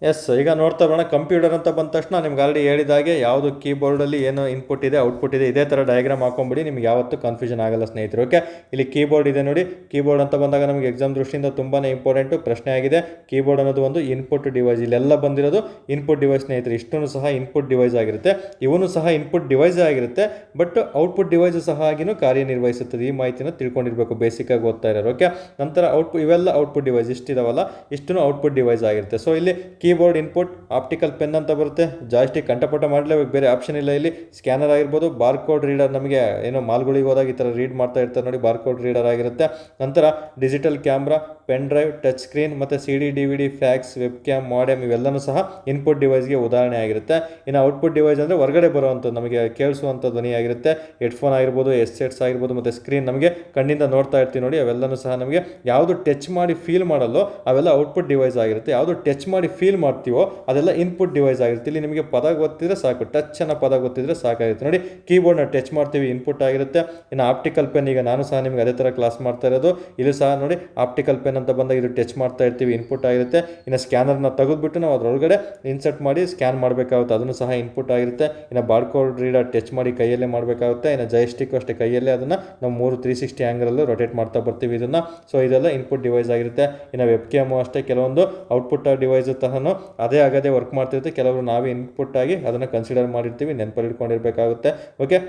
ಎಸ್, ಈಗ ನೋಡ್ತಾ ಬರೋಣ. ಕಂಪ್ಯೂಟರ್ ಅಂತ ಬಂದ ತಕ್ಷಣ ನಿಮ್ಗೆ ಆಲ್ರೆಡಿ ಹೇಳಿದಾಗೆ ಯಾವುದು ಕೀಬೋರ್ಡಲ್ಲಿ ಏನು ಇನ್ಪುಟ್ ಇದೆ, ಔಟ್ಪುಟ್ ಇದೆ, ಇದೇ ಥರ ಡಯಾಗ್ರಾಮ್ ಹಾಕೊಂಬಿಡಿ. ನಿಮ್ಗೆ ಯಾವತ್ತೂ ಕನ್ಫ್ಯೂಷನ್ ಆಗಲ್ಲ ಸ್ನೇಹಿತರು. ಓಕೆ, ಇಲ್ಲಿ ಕೀಬೋರ್ಡ್ ಇದೆ ನೋಡಿ. ಕೀಬೋರ್ಡ್ ಅಂತ ಬಂದಾಗ ನಮಗೆ ಎಕ್ಸಾಮ್ ದೃಷ್ಟಿಯಿಂದ ತುಂಬಾ ಇಂಪಾರ್ಟೆಂಟು ಪ್ರಶ್ನೆ ಆಗಿದೆ. ಕೀಬೋರ್ಡ್ ಅನ್ನೋದು ಒಂದು ಇನ್ಪುಟ್ ಡಿವೈಸ್. ಇಲ್ಲೆಲ್ಲ ಬಂದಿರೋದು ಇನ್ಪುಟ್ ಡಿವೈಸ್ ಸ್ನೇಹಿತರೆ. ಇಷ್ಟೂ ಸಹ ಇನ್ಪುಟ್ ಡಿವೈಸ್ ಆಗಿರುತ್ತೆ. ಇವನು ಸಹ ಇನ್ಪುಟ್ ಡಿವೈಸೇ ಆಗಿರುತ್ತೆ, ಬಟ್ ಔಟ್ಪುಟ್ ಡಿವೈಸ್ ಸಹ ಆಗಿನೂ ಕಾರ್ಯನಿರ್ವಹಿಸುತ್ತದೆ. ಈ ಮಾಹಿತಿನ ತಿಳ್ಕೊಂಡಿರಬೇಕು ಬೇಸಿಕ್ಕಾಗಿ ಓದ್ತಾ ಇರೋರು. ಓಕೆ, ನಂತರ ಇವೆಲ್ಲ ಔಟ್ಪುಟ್ ಡಿವೈಸ್ ಇಷ್ಟಿದಾವಲ್ಲ, ಇಷ್ಟು ಔಟ್ಪುಟ್ ಡಿವೈಸ್ ಆಗಿರುತ್ತೆ. ಸೊ ಇಲ್ಲಿ ಕೀಬೋರ್ಡ್ ಇನ್ಪುಟ್, ಆಪ್ಟಿಕಲ್ ಪೆನ್ ಅಂತ ಬರುತ್ತೆ, ಜಾಯ್ಸ್ಟಿಕ್ ಕಂಠಪಟ ಮಾಡಲೇಬೇಕು, ಬೇರೆ ಆಪ್ಷನ್ ಇಲ್ಲ. ಇಲ್ಲಿ ಸ್ಕ್ಯಾನರ್ ಆಗಿರ್ಬೋದು, ಬಾರ್ಕೋಡ್ ರೀಡರ್, ನಮಗೆ ಏನೋ ಮಾಲ್ಗಳಿಗೆ ಹೋದಾಗ ಈ ಥರ ರೀಡ್ ಮಾಡ್ತಾ ಇರ್ತಾರೆ ನೋಡಿ, ಬಾರ್ಕೋಡ್ ರೀಡರ್ ಆಗಿರುತ್ತೆ. ನಂತರ digital camera, pen drive, touch screen ಮತ್ತು CD, DVD, fax, web cam, modem ಇವೆಲ್ಲನೂ ಸಹ ಇನ್ಪುಟ್ ಡಿವೈಸ್ಗೆ ಉದಾಹರಣೆ ಆಗಿರುತ್ತೆ. ಇನ್ನು ಔಟ್ಪುಟ್ ಡಿವೈಸ್ ಅಂದರೆ ಹೊರಗಡೆ ಬರುವಂಥದ್ದು, ನಮಗೆ ಕೇಳಿಸುವಂಥ ಧ್ವನಿ ಆಗಿರುತ್ತೆ. ಹೆಡ್ಫೋನ್ ಆಗಿರ್ಬೋದು, ಹೆಡ್ಸೆಟ್ಸ್ ಆಗಿರ್ಬೋದು, ಮತ್ತು ಸ್ಕ್ರೀನ್ ನಮಗೆ ಕಣ್ಣಿಂದ ನೋಡ್ತಾ ಇರ್ತೀವಿ ನೋಡಿ, ಅವೆಲ್ಲನೂ ಸಹ ನಮಗೆ ಯಾವುದು ಟಚ್ ಮಾಡಿ ಫೀಲ್ ಮಾಡಲ್ಲೋ ಅವೆಲ್ಲ ಔಟ್ಪುಟ್ ಡಿವೈಸ್ ಆಗಿರುತ್ತೆ. ಯಾವುದು ಟಚ್ ಮಾಡಿ ಫೀಲ್ ಮಾಡ್ತೀವೋ ಅದೆಲ್ಲ ಇನ್ಪುಟ್ ಡಿವೈಸ್ ಆಗಿರುತ್ತೆ. ಇಲ್ಲಿ ನಿಮಗೆ ಪದ ಗೊತ್ತಿದ್ರೆ ಸಾಕು, ಟಚ್ ಅನ್ನೋ ಪದ ಗೊತ್ತಿದ್ರೆ ಸಾಕಾಗಿರುತ್ತೆ ನೋಡಿ. ಕೀಬೋರ್ಡ್ನ ಟಚ್ ಮಾಡ್ತೀವಿ, ಇನ್ಪುಟ್ ಆಗಿರುತ್ತೆ. ಇನ್ನು ಆಪ್ಟಿಕಲ್ ಪೆನ್, ಈಗ ನಾನು ಸಹ ನಿಮಗೆ ಅದೇ ಥರ ಕ್ಲಾಸ್ ಮಾಡ್ತಾ ಇರೋದು, ಇದು ಸಹ ನೋಡಿ ಆಪ್ಟಿಕಲ್ ಪೆನ್ ಅಂತ ಬಂದಾಗ ಇದು ಟಚ್ ಮಾಡ್ತಾ ಇರ್ತೀವಿ, ಇನ್ಪುಟ್ ಆಗಿರುತ್ತೆ. ಇನ್ನು ಸ್ಕ್ಯಾನರ್ನ ತೆಗೆದುಬಿಟ್ಟು ನಾವು ಅದರೊಳಗಡೆ ಇನ್ಸರ್ಟ್ ಮಾಡಿ ಸ್ಕ್ಯಾನ್ ಮಾಡಬೇಕಾಗುತ್ತೆ, ಅದನ್ನು ಸಹ ಇನ್ಪುಟ್ ಆಗಿರುತ್ತೆ. ಇನ್ನು ಬಾರ್ಕೋಡ್ ರೀಡರ್ ಟಚ್ ಮಾಡಿ ಕೈಯಲ್ಲೇ ಮಾಡಬೇಕಾಗುತ್ತೆ. ಇನ್ನು ಜೈಸ್ಟಿಕ್ ಅಷ್ಟೇ ಕೈಯಲ್ಲೇ ಅದನ್ನು ನಾವು 360 ಆ್ಯಂಗಲಲ್ಲೂ ರೊಟೇಟ್ ಮಾಡ್ತಾ ಬರ್ತೀವಿ ಇದನ್ನು. ಸೊ ಇದೆಲ್ಲ ಇನ್ಪುಟ್ ಡಿವೈಸ್ ಆಗಿರುತ್ತೆ. ಇನ್ನು ವೆಬ್ ಕ್ಯಾಮು ಅಷ್ಟೇ, ಕೆಲವೊಂದು ಔಟ್ಪುಟ್ ಡಿವೈಸ್ ತಹನು ಅದೇ ಆಗದೆ ವರ್ಕ್ ಮಾಡ್ತಿರುತ್ತೆ, ಕೆಲವರು ನಾವೇ ಇನ್ಪುಟ್ ಆಗಿ ಅದನ್ನು ಕನ್ಸಿಡರ್ ಮಾಡಿರ್ತೀವಿ, ನೆನಪಲ್ಲಿ ಇಟ್ಕೊಂಡಿರಬೇಕಾಗುತ್ತೆ. ಓಕೆ,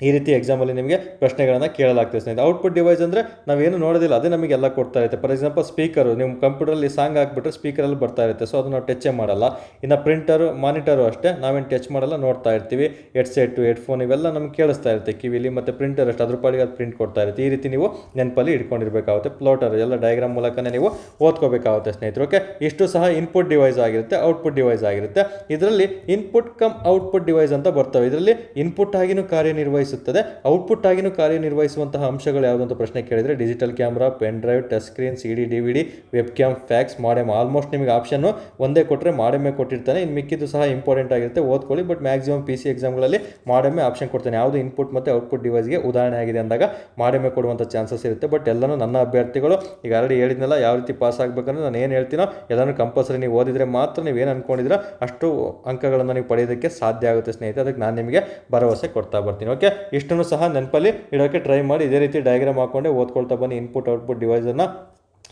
ಈ ರೀತಿ ಎಕ್ಸಾಮಲ್ಲಿ ನಿಮಗೆ ಪ್ರಶ್ನೆಗಳನ್ನು ಕೇಳಲಾಗ್ತದೆ ಸ್ನೇಹಿತರೆ. ಔಟ್ಪುಟ್ ಡಿವೈಸ್ ಅಂದರೆ ನಾವೇನು ನೋಡೋದಿಲ್ಲ, ಅದೇ ನಮಗೆಲ್ಲ ಕೊಡ್ತಾ ಇರುತ್ತೆ. ಫಾರ್ ಎಕ್ಸಾಂಪಲ್ ಸ್ಪೀಕರು, ನೀವು ಕಂಪ್ಯೂಟರಲ್ಲಿ ಸಾಂಗ್ ಹಾಕ್ಬಿಟ್ರೆ ಸ್ಪೀಕರಲ್ಲಿ ಬರ್ತಾ ಇರುತ್ತೆ, ಸೊ ಅದನ್ನು ನಾವು ಟಚ್ಚೇ ಮಾಡಲ್ಲ. ಇನ್ನು ಪ್ರಿಂಟರು, ಮಾನಿಟರು ಅಷ್ಟೇ, ನಾವೇನು ಟಚ್ ಮಾಡಲ್ಲ, ನೋಡ್ತಾ ಇರ್ತೀವಿ. ಹೆಡ್ಸೆಟ್ಟು, ಹೆಡ್ಫೋನ್ ಇವೆಲ್ಲ ನಮ್ಗೆ ಕೇಳಿಸ್ತಾ ಇರುತ್ತೆ ಕಿವಿಲಿ. ಮತ್ತು ಪ್ರಿಂಟರ್ ಅಷ್ಟು ಅದ್ರ ಪಾಡಿಗೆ ಅದು ಪ್ರಿಂಟ್ ಕೊಡ್ತಾ ಇರುತ್ತೆ. ಈ ರೀತಿ ನೀವು ನೆನಪಲ್ಲಿ ಇಟ್ಕೊಂಡಿರಬೇಕಾಗುತ್ತೆ. ಪ್ಲೋಟರ್ ಎಲ್ಲ ಡಯಾಗ್ರಾಮ್ ಮೂಲಕನೇ ನೀವು ಓದ್ಕೋಬೇಕಾಗುತ್ತೆ ಸ್ನೇಹಿತರು. ಓಕೆ, ಇಷ್ಟು ಸಹ ಇನ್ಪುಟ್ ಡಿವೈಸ್ ಆಗಿರುತ್ತೆ, ಔಟ್ಪುಟ್ ಡಿವೈಸ್ ಆಗಿರುತ್ತೆ. ಇದರಲ್ಲಿ ಇನ್ಪುಟ್ ಕಮ್ ಔಟ್ಪುಟ್ ಡಿವೈಸ್ ಅಂತ ಬರ್ತವೆ. ಇದರಲ್ಲಿ ಇನ್ಪುಟ್ ಆಗಿನೂ ಕಾರ್ಯನಿರ್ವಹಿಸುತ್ತದೆ, ಔಟ್ಪುಟ್ ಆಗಿನೂ ಕಾರ್ಯನಿರ್ವಹಿಸುವಂತಹ ಅಂಶಗಳು ಯಾವುದು ಅಂತ ಪ್ರಶ್ನೆ ಕೇಳಿದರೆ digital camera, pen drive, touch screen, CD, DVD, web cam, fax, modem. Almost ನಿಮಗೆ ಆಪ್ಷನ್ನು ಒಂದೇ ಕೊಟ್ಟರೆ ಮಾಡೆಮ್ಮೆ ಕೊಟ್ಟಿರ್ತಾನೆ, ಇನ್ನು ಮಿಕ್ಕಿದ್ದು ಸಹ ಇಂಪಾರ್ಟೆಂಟ್ ಆಗಿರುತ್ತೆ, ಓದ್ಕೊಳ್ಳಿ. ಬಟ್ ಮ್ಯಾಕ್ಸಿಮಮ್ PC ಎಕ್ಸಾಮ್ಗಳಲ್ಲಿ ಮಾಡೆಮ್ಮೆ ಆಪ್ಷನ್ ಕೊಡ್ತಾನೆ. ಯಾವುದು ಇನ್ಪುಟ್ ಮತ್ತು ಔಟ್ಪುಟ್ ಡಿವೈಸ್ಗೆ ಉದಾಹರಣೆ ಆಗಿದೆ ಅಂದಾಗ ಮಾಡೆಮ್ಮೆ ಕೊಡುವಂಥ ಚಾನ್ಸಸ್ ಇರುತ್ತೆ. ಬಟ್ ಎಲ್ಲನೂ ನನ್ನ ಅಭ್ಯರ್ಥಿಗಳು ಈಗ ಆಲ್ರೆಡಿ ಹೇಳಿದ್ನಲ್ಲ, ಯಾವ ರೀತಿ ಪಾಸ್ ಆಗಬೇಕಂದ್ರೆ ನಾನು ಏನು ಹೇಳ್ತೀನೋ ಎಲ್ಲನೂ ಕಂಪಲ್ಸರಿ ನೀವು ಓದಿದರೆ ಮಾತ್ರ ನೀವೇನು ಅಂದ್ಕೊಂಡಿದ್ದೀರೋ ಅಷ್ಟು ಅಂಕಗಳನ್ನು ನೀವು ಪಡೆಯೋದಕ್ಕೆ ಸಾಧ್ಯ ಆಗುತ್ತೆ ಸ್ನೇಹಿತರೆ. ಅದಕ್ಕೆ ನಾನು ನಿಮಗೆ ಭರವಸೆ ಕೊಡ್ತಾ ಬರ್ತೀನಿ. ಓಕೆ, ಇಷ್ಟನ್ನು ಸಹ ನೆನಪಲ್ಲಿ ಇಡೋಕ್ಕೆ ಟ್ರೈ ಮಾಡಿ. ಇದೇ ರೀತಿ ಡಯಾಗ್ರಾಮ್ ಹಾಕ್ಕೊಂಡೆ ಓದ್ಕೊಳ್ತಾ ಬನ್ನಿ. ಇನ್ಪುಟ್ ಔಟ್ಪುಟ್ ಡಿವೈಸನ್ನು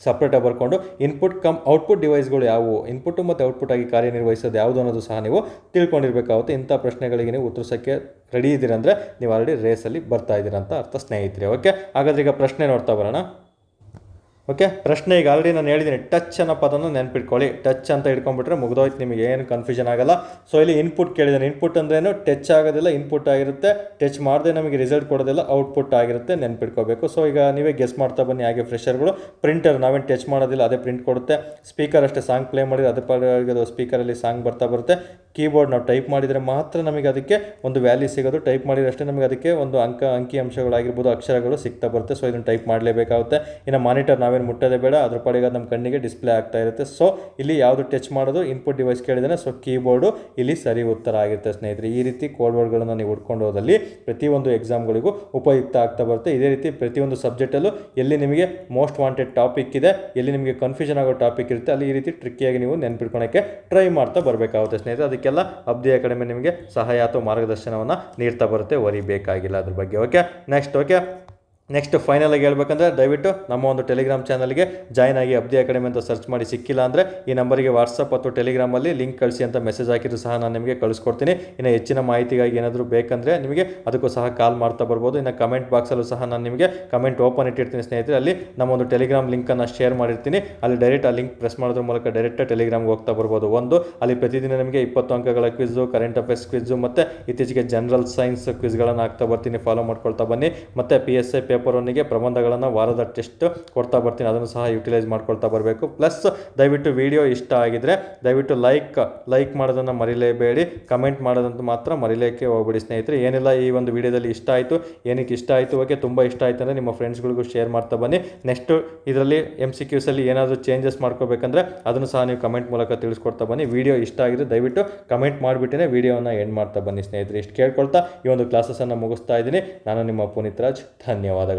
ಸಪ್ರೇಟಾಗಿ ಬರ್ಕೊಂಡು ಇನ್ಪುಟ್ ಕಮ್ ಔಟ್ಪುಟ್ ಡಿವೈಸ್ಗಳು ಯಾವುವು, ಇನ್ಪುಟ್ಟು ಮತ್ತು ಔಟ್ಪುಟ್ ಆಗಿ ಕಾರ್ಯನಿರ್ವಹಿಸೋದು ಯಾವುದು ಅನ್ನೋದು ಸಹ ನೀವು ತಿಳ್ಕೊಂಡಿರಬೇಕಾಗುತ್ತೆ. ಇಂಥ ಪ್ರಶ್ನೆಗಳಿಗೆ ನೀವು ಉತ್ತರಿಸೋಕ್ಕೆ ರೆಡಿ ಇದ್ದೀರಂದರೆ ನೀವು ಆಲ್ರೆಡಿ ರೇಸಲ್ಲಿ ಬರ್ತಾ ಇದ್ದೀರ ಅಂತ ಅರ್ಥ ಸ್ನೇಹಿತರೆ. ಓಕೆ, ಹಾಗಾದ್ರೆ ಈಗ ಪ್ರಶ್ನೆ ನೋಡ್ತಾ ಬರೋಣ. ಓಕೆ, ಪ್ರಶ್ನೆ ಈಗ ಆಲ್ರೆಡಿ ನಾನು ಹೇಳಿದ್ದೀನಿ, ಟಚ್ ಅನ್ನೋ ಪದನ ನೆನ್ಪಿಟ್ಕೊಳ್ಳಿ. ಟಚ್ ಅಂತ ಇಟ್ಕೊಂಡ್ಬಿಟ್ರೆ ಮುಗಿದೋಯ್ತು, ನಿಮಗೆ ಏನು ಕನ್ಫ್ಯೂಷನ್ ಆಗಲ್ಲ. ಸೊ ಇಲ್ಲಿ ಇನ್ಪುಟ್ ಕೇಳಿದ್ದಾನೆ. ಇನ್ಪುಟ್ ಅಂದ್ರೇನು, ಟಚ್ ಆಗೋದಿಲ್ಲ, ಇನ್ಪುಟ್ ಆಗಿರುತ್ತೆ. ಟಚ್ ಮಾಡದೆ ನಮಗೆ ರಿಸಲ್ಟ್ ಕೊಡೋದಿಲ್ಲ, ಔಟ್ಪುಟ್ ಆಗಿರುತ್ತೆ, ನೆನ್ಪಿಟ್ಕೋಬೇಕು. ಸೊ ಈಗ ನೀವೇ ಗೆಸ್ ಮಾಡ್ತಾ ಬನ್ನಿ ಹಾಗೆ ಫ್ರೆಷರ್ಗಳು. ಪ್ರಿಂಟರ್ ನಾವೇನು ಟಚ್ ಮಾಡೋದಿಲ್ಲ, ಅದೇ ಪ್ರಿಂಟ್ ಕೊಡುತ್ತೆ. ಸ್ಪೀಕರ್ ಅಷ್ಟೇ, ಸಾಂಗ್ ಪ್ಲೇ ಮಾಡಿದ್ರೆ ಅದು ಸ್ಪೀಕರಲ್ಲಿ ಸಾಂಗ್ ಬರ್ತಾ ಬರುತ್ತೆ. ಕೀಬೋರ್ಡ್ ನಾವು ಟೈಪ್ ಮಾಡಿದರೆ ಮಾತ್ರ ನಮಗೆ ಅದಕ್ಕೆ ಒಂದು ವ್ಯಾಲ್ಯೂ ಸಿಗೋದು, ಟೈಪ್ ಮಾಡಿದ್ರೆ ಅಷ್ಟೇ ನಮಗೆ ಅದಕ್ಕೆ ಒಂದು ಅಂಕಿ ಅಂಶಗಳಾಗಿರ್ಬೋದು, ಅಕ್ಷರಗಳು ಸಿಗ್ತಾ ಬರುತ್ತೆ. ಸೊ ಇದನ್ನು ಟೈಪ್ ಮಾಡಲೇಬೇಕಾಗುತ್ತೆ. ಇನ್ನು ಮಾನಿಟರ್ ನಾವೇನು ಮುಟ್ಟೋದೇ ಬೇಡ, ಅದ್ರ ಪಾಡಿಗೆ ನಮ್ಮ ಕಣ್ಣಿಗೆ ಡಿಸ್ಪ್ಲೇ ಆಗ್ತಾ ಇರುತ್ತೆ. ಸೊ ಇಲ್ಲಿ ಯಾವುದು ಟಚ್ ಮಾಡೋದು, ಇನ್ಪುಟ್ ಡಿವೈಸ್ ಕೇಳಿದಾನೆ, ಸೊ ಕೀಬೋರ್ಡು ಇಲ್ಲಿ ಸರಿ ಉತ್ತರ ಆಗಿರುತ್ತೆ ಸ್ನೇಹಿತರೆ. ಈ ರೀತಿ ಕೋಡ್ ವರ್ಡ್ಗಳನ್ನು ನೀವು ಹುಡ್ಕೊಂಡು ಹೋದಲ್ಲಿ ಪ್ರತಿಯೊಂದು ಎಕ್ಸಾಮ್ಗಳಿಗೂ ಉಪಯುಕ್ತ ಆಗ್ತಾ ಬರುತ್ತೆ. ಇದೇ ರೀತಿ ಪ್ರತಿಯೊಂದು ಸಬ್ಜೆಕ್ಟಲ್ಲೂ ಎಲ್ಲಿ ನಿಮಗೆ ಮೋಸ್ಟ್ ವಾಂಟೆಡ್ ಟಾಪಿಕ್ ಇದೆ, ಎಲ್ಲಿ ನಿಮಗೆ ಕನ್ಫ್ಯೂಷನ್ ಆಗೋ ಟಾಪಿಕ್ ಇರುತ್ತೆ, ಅಲ್ಲಿ ಈ ರೀತಿ ಟ್ರಿಕ್ಕಿಯಾಗಿ ನೀವು ನೆನ್ಪಿಟ್ಕೊಳ್ಳೋಕ್ಕೆ ಟ್ರೈ ಮಾಡ್ತಾ ಬರಬೇಕಾಗುತ್ತೆ ಸ್ನೇಹಿತರೆ. ಅದಕ್ಕೆಲ್ಲ ಅಬ್ದಿ ಅಕಾಡೆಮಿ ನಿಮಗೆ ಸಹಾಯ ಅಥವಾ ಮಾರ್ಗದರ್ಶನವನ್ನು ನೀಡ್ತಾ ಬರುತ್ತೆ, ವರಿಬೇಕಾಗಿಲ್ಲ ಅದ್ರ ಬಗ್ಗೆ. ಓಕೆ, ನೆಕ್ಸ್ಟ್ ಫೈನಲ್ ಆಗಿ ಹೇಳ್ಬೇಕಂದ್ರೆ ದಯವಿಟ್ಟು ನಮ್ಮ ಒಂದು ಟೆಲಿಗ್ರಾಮ್ ಚಾನಲ್ಗೆ ಜಾಯ್ನ್ ಆಗಿ. ಅಬ್ದಿ ಅಕಾಡೆಮಿ ಅಂತ ಸರ್ಚ್ ಮಾಡಿ, ಸಿಕ್ಕಿಲ್ಲ ಅಂದರೆ ಈ ನಂಬರಿಗೆ ವಾಟ್ಸಪ್ ಅಥವಾ ಟೆಲಿಗ್ರಾಮಲ್ಲಿ ಲಿಂಕ್ ಕಳಿಸಿ ಅಂತ ಮೆಸೇಜ್ ಹಾಕಿದ್ರು ಸಹ ನಾನು ನಿಮಗೆ ಕಳಿಸ್ಕೊಡ್ತೀನಿ. ಇನ್ನು ಹೆಚ್ಚಿನ ಮಾಹಿತಿಗಾಗಿ ಏನಾದರೂ ಬೇಕಂದರೆ ನಿಮಗೆ ಅದಕ್ಕೂ ಸಹ ಕಾಲ್ ಮಾಡ್ತಾ ಬರ್ಬೋದು. ಇನ್ನು ಕಮೆಂಟ್ ಬಾಕ್ಸಲ್ಲೂ ಸಹ ನಾನು ನಿಮಗೆ ಕಮೆಂಟ್ ಓಪನ್ ಇಟ್ಟಿರ್ತೀನಿ ಸ್ನೇಹಿತರೆ. ಅಲ್ಲಿ ನಮ್ಮ ಒಂದು ಟೆಲಿಗ್ರಾಮ್ ಲಿಂಕನ್ನು ಶೇರ್ ಮಾಡಿರ್ತೀನಿ. ಅಲ್ಲಿ ಡೈರೆಕ್ಟ್ ಆ ಲಿಂಕ್ ಪ್ರೆಸ್ ಮಾಡೋದ್ರ ಮೂಲಕ ಡೈರೆಕ್ಟ್ ಟೆಲಿಗ್ರಾಮ್ಗೆ ಹೋಗ್ತಾ ಬರ್ಬೋದು. ಅಲ್ಲಿ ಪ್ರತಿದಿನ ನಿಮಗೆ 20 ಅಂಕಗಳ ಕ್ವಿಝು, ಕರೆಂಟ್ ಅಫೇರ್ಸ್ ಕ್ವಿಝು ಮತ್ತು ಇತ್ತೀಚೆಗೆ ಜನರಲ್ ಸೈನ್ಸ್ ಕ್ವಿಜ್ಗಳನ್ನು ಹಾಕ್ತಾ ಬರ್ತೀನಿ. ಫಾಲೋ ಮಾಡ್ಕೊಳ್ತಾ ಬನ್ನಿ. ಮತ್ತು PSI ಪೇಪರ್ 1ಗೆ ಪ್ರಬಂಧಗಳನ್ನು ವಾರದ ಟೆಸ್ಟ್ ಕೊಡ್ತಾ ಬರ್ತೀನಿ, ಅದನ್ನು ಸಹ ಯುಟಿಲೈಸ್ ಮಾಡ್ಕೊಳ್ತಾ ಬರಬೇಕು. ಪ್ಲಸ್ ದಯವಿಟ್ಟು ವಿಡಿಯೋ ಇಷ್ಟ ಆಗಿದ್ರೆ ದಯವಿಟ್ಟು ಲೈಕ್ ಮಾಡೋದನ್ನು ಮರಿಲೇಬೇಡಿ, ಕಮೆಂಟ್ ಮಾಡೋದಂತೂ ಮಾತ್ರ ಮರಿಲೇಕೆ ಹೋಗ್ಬೇಡಿ ಸ್ನೇಹಿತರೆ. ಏನಿಲ್ಲ, ಈ ಒಂದು ವಿಡಿಯೋದಲ್ಲಿ ಇಷ್ಟ ಆಯಿತು, ಏನಕ್ಕೆ ಇಷ್ಟ ಆಯಿತು, ಓಕೆ, ತುಂಬ ಇಷ್ಟ ಆಯಿತು ಅಂದರೆ ನಿಮ್ಮ ಫ್ರೆಂಡ್ಸ್ಗಳಿಗೂ ಶೇರ್ ಮಾಡ್ತಾ ಬನ್ನಿ. ನೆಕ್ಸ್ಟು ಇದರಲ್ಲಿ MCQಸಲ್ಲಿ ಏನಾದರೂ ಚೇಂಜಸ್ ಮಾಡ್ಕೋಬೇಕಂದ್ರೆ ಅದನ್ನು ಸಹ ನೀವು ಕಮೆಂಟ್ ಮೂಲಕ ತಿಳಿಸ್ಕೊಡ್ತಾ ಬನ್ನಿ. ವಿಡಿಯೋ ಇಷ್ಟ ಆಗಿದ್ರೆ ದಯವಿಟ್ಟು ಕಮೆಂಟ್ ಮಾಡಿಬಿಟ್ಟೇ ವಿಡಿಯೋವನ್ನು ಎಂಡ್ ಮಾಡ್ತಾ ಬನ್ನಿ ಸ್ನೇಹಿತರೆ. ಇಷ್ಟು ಕೇಳ್ಕೊಳ್ತಾ ಈ ಒಂದು ಕ್ಲಾಸಸನ್ನು ಮುಗಿಸ್ತಾ ಇದ್ದೀನಿ. ನಾನು ನಿಮ್ಮ ಪುನೀತ್ ರಾಜ್, ಧನ್ಯವಾದಗಳು.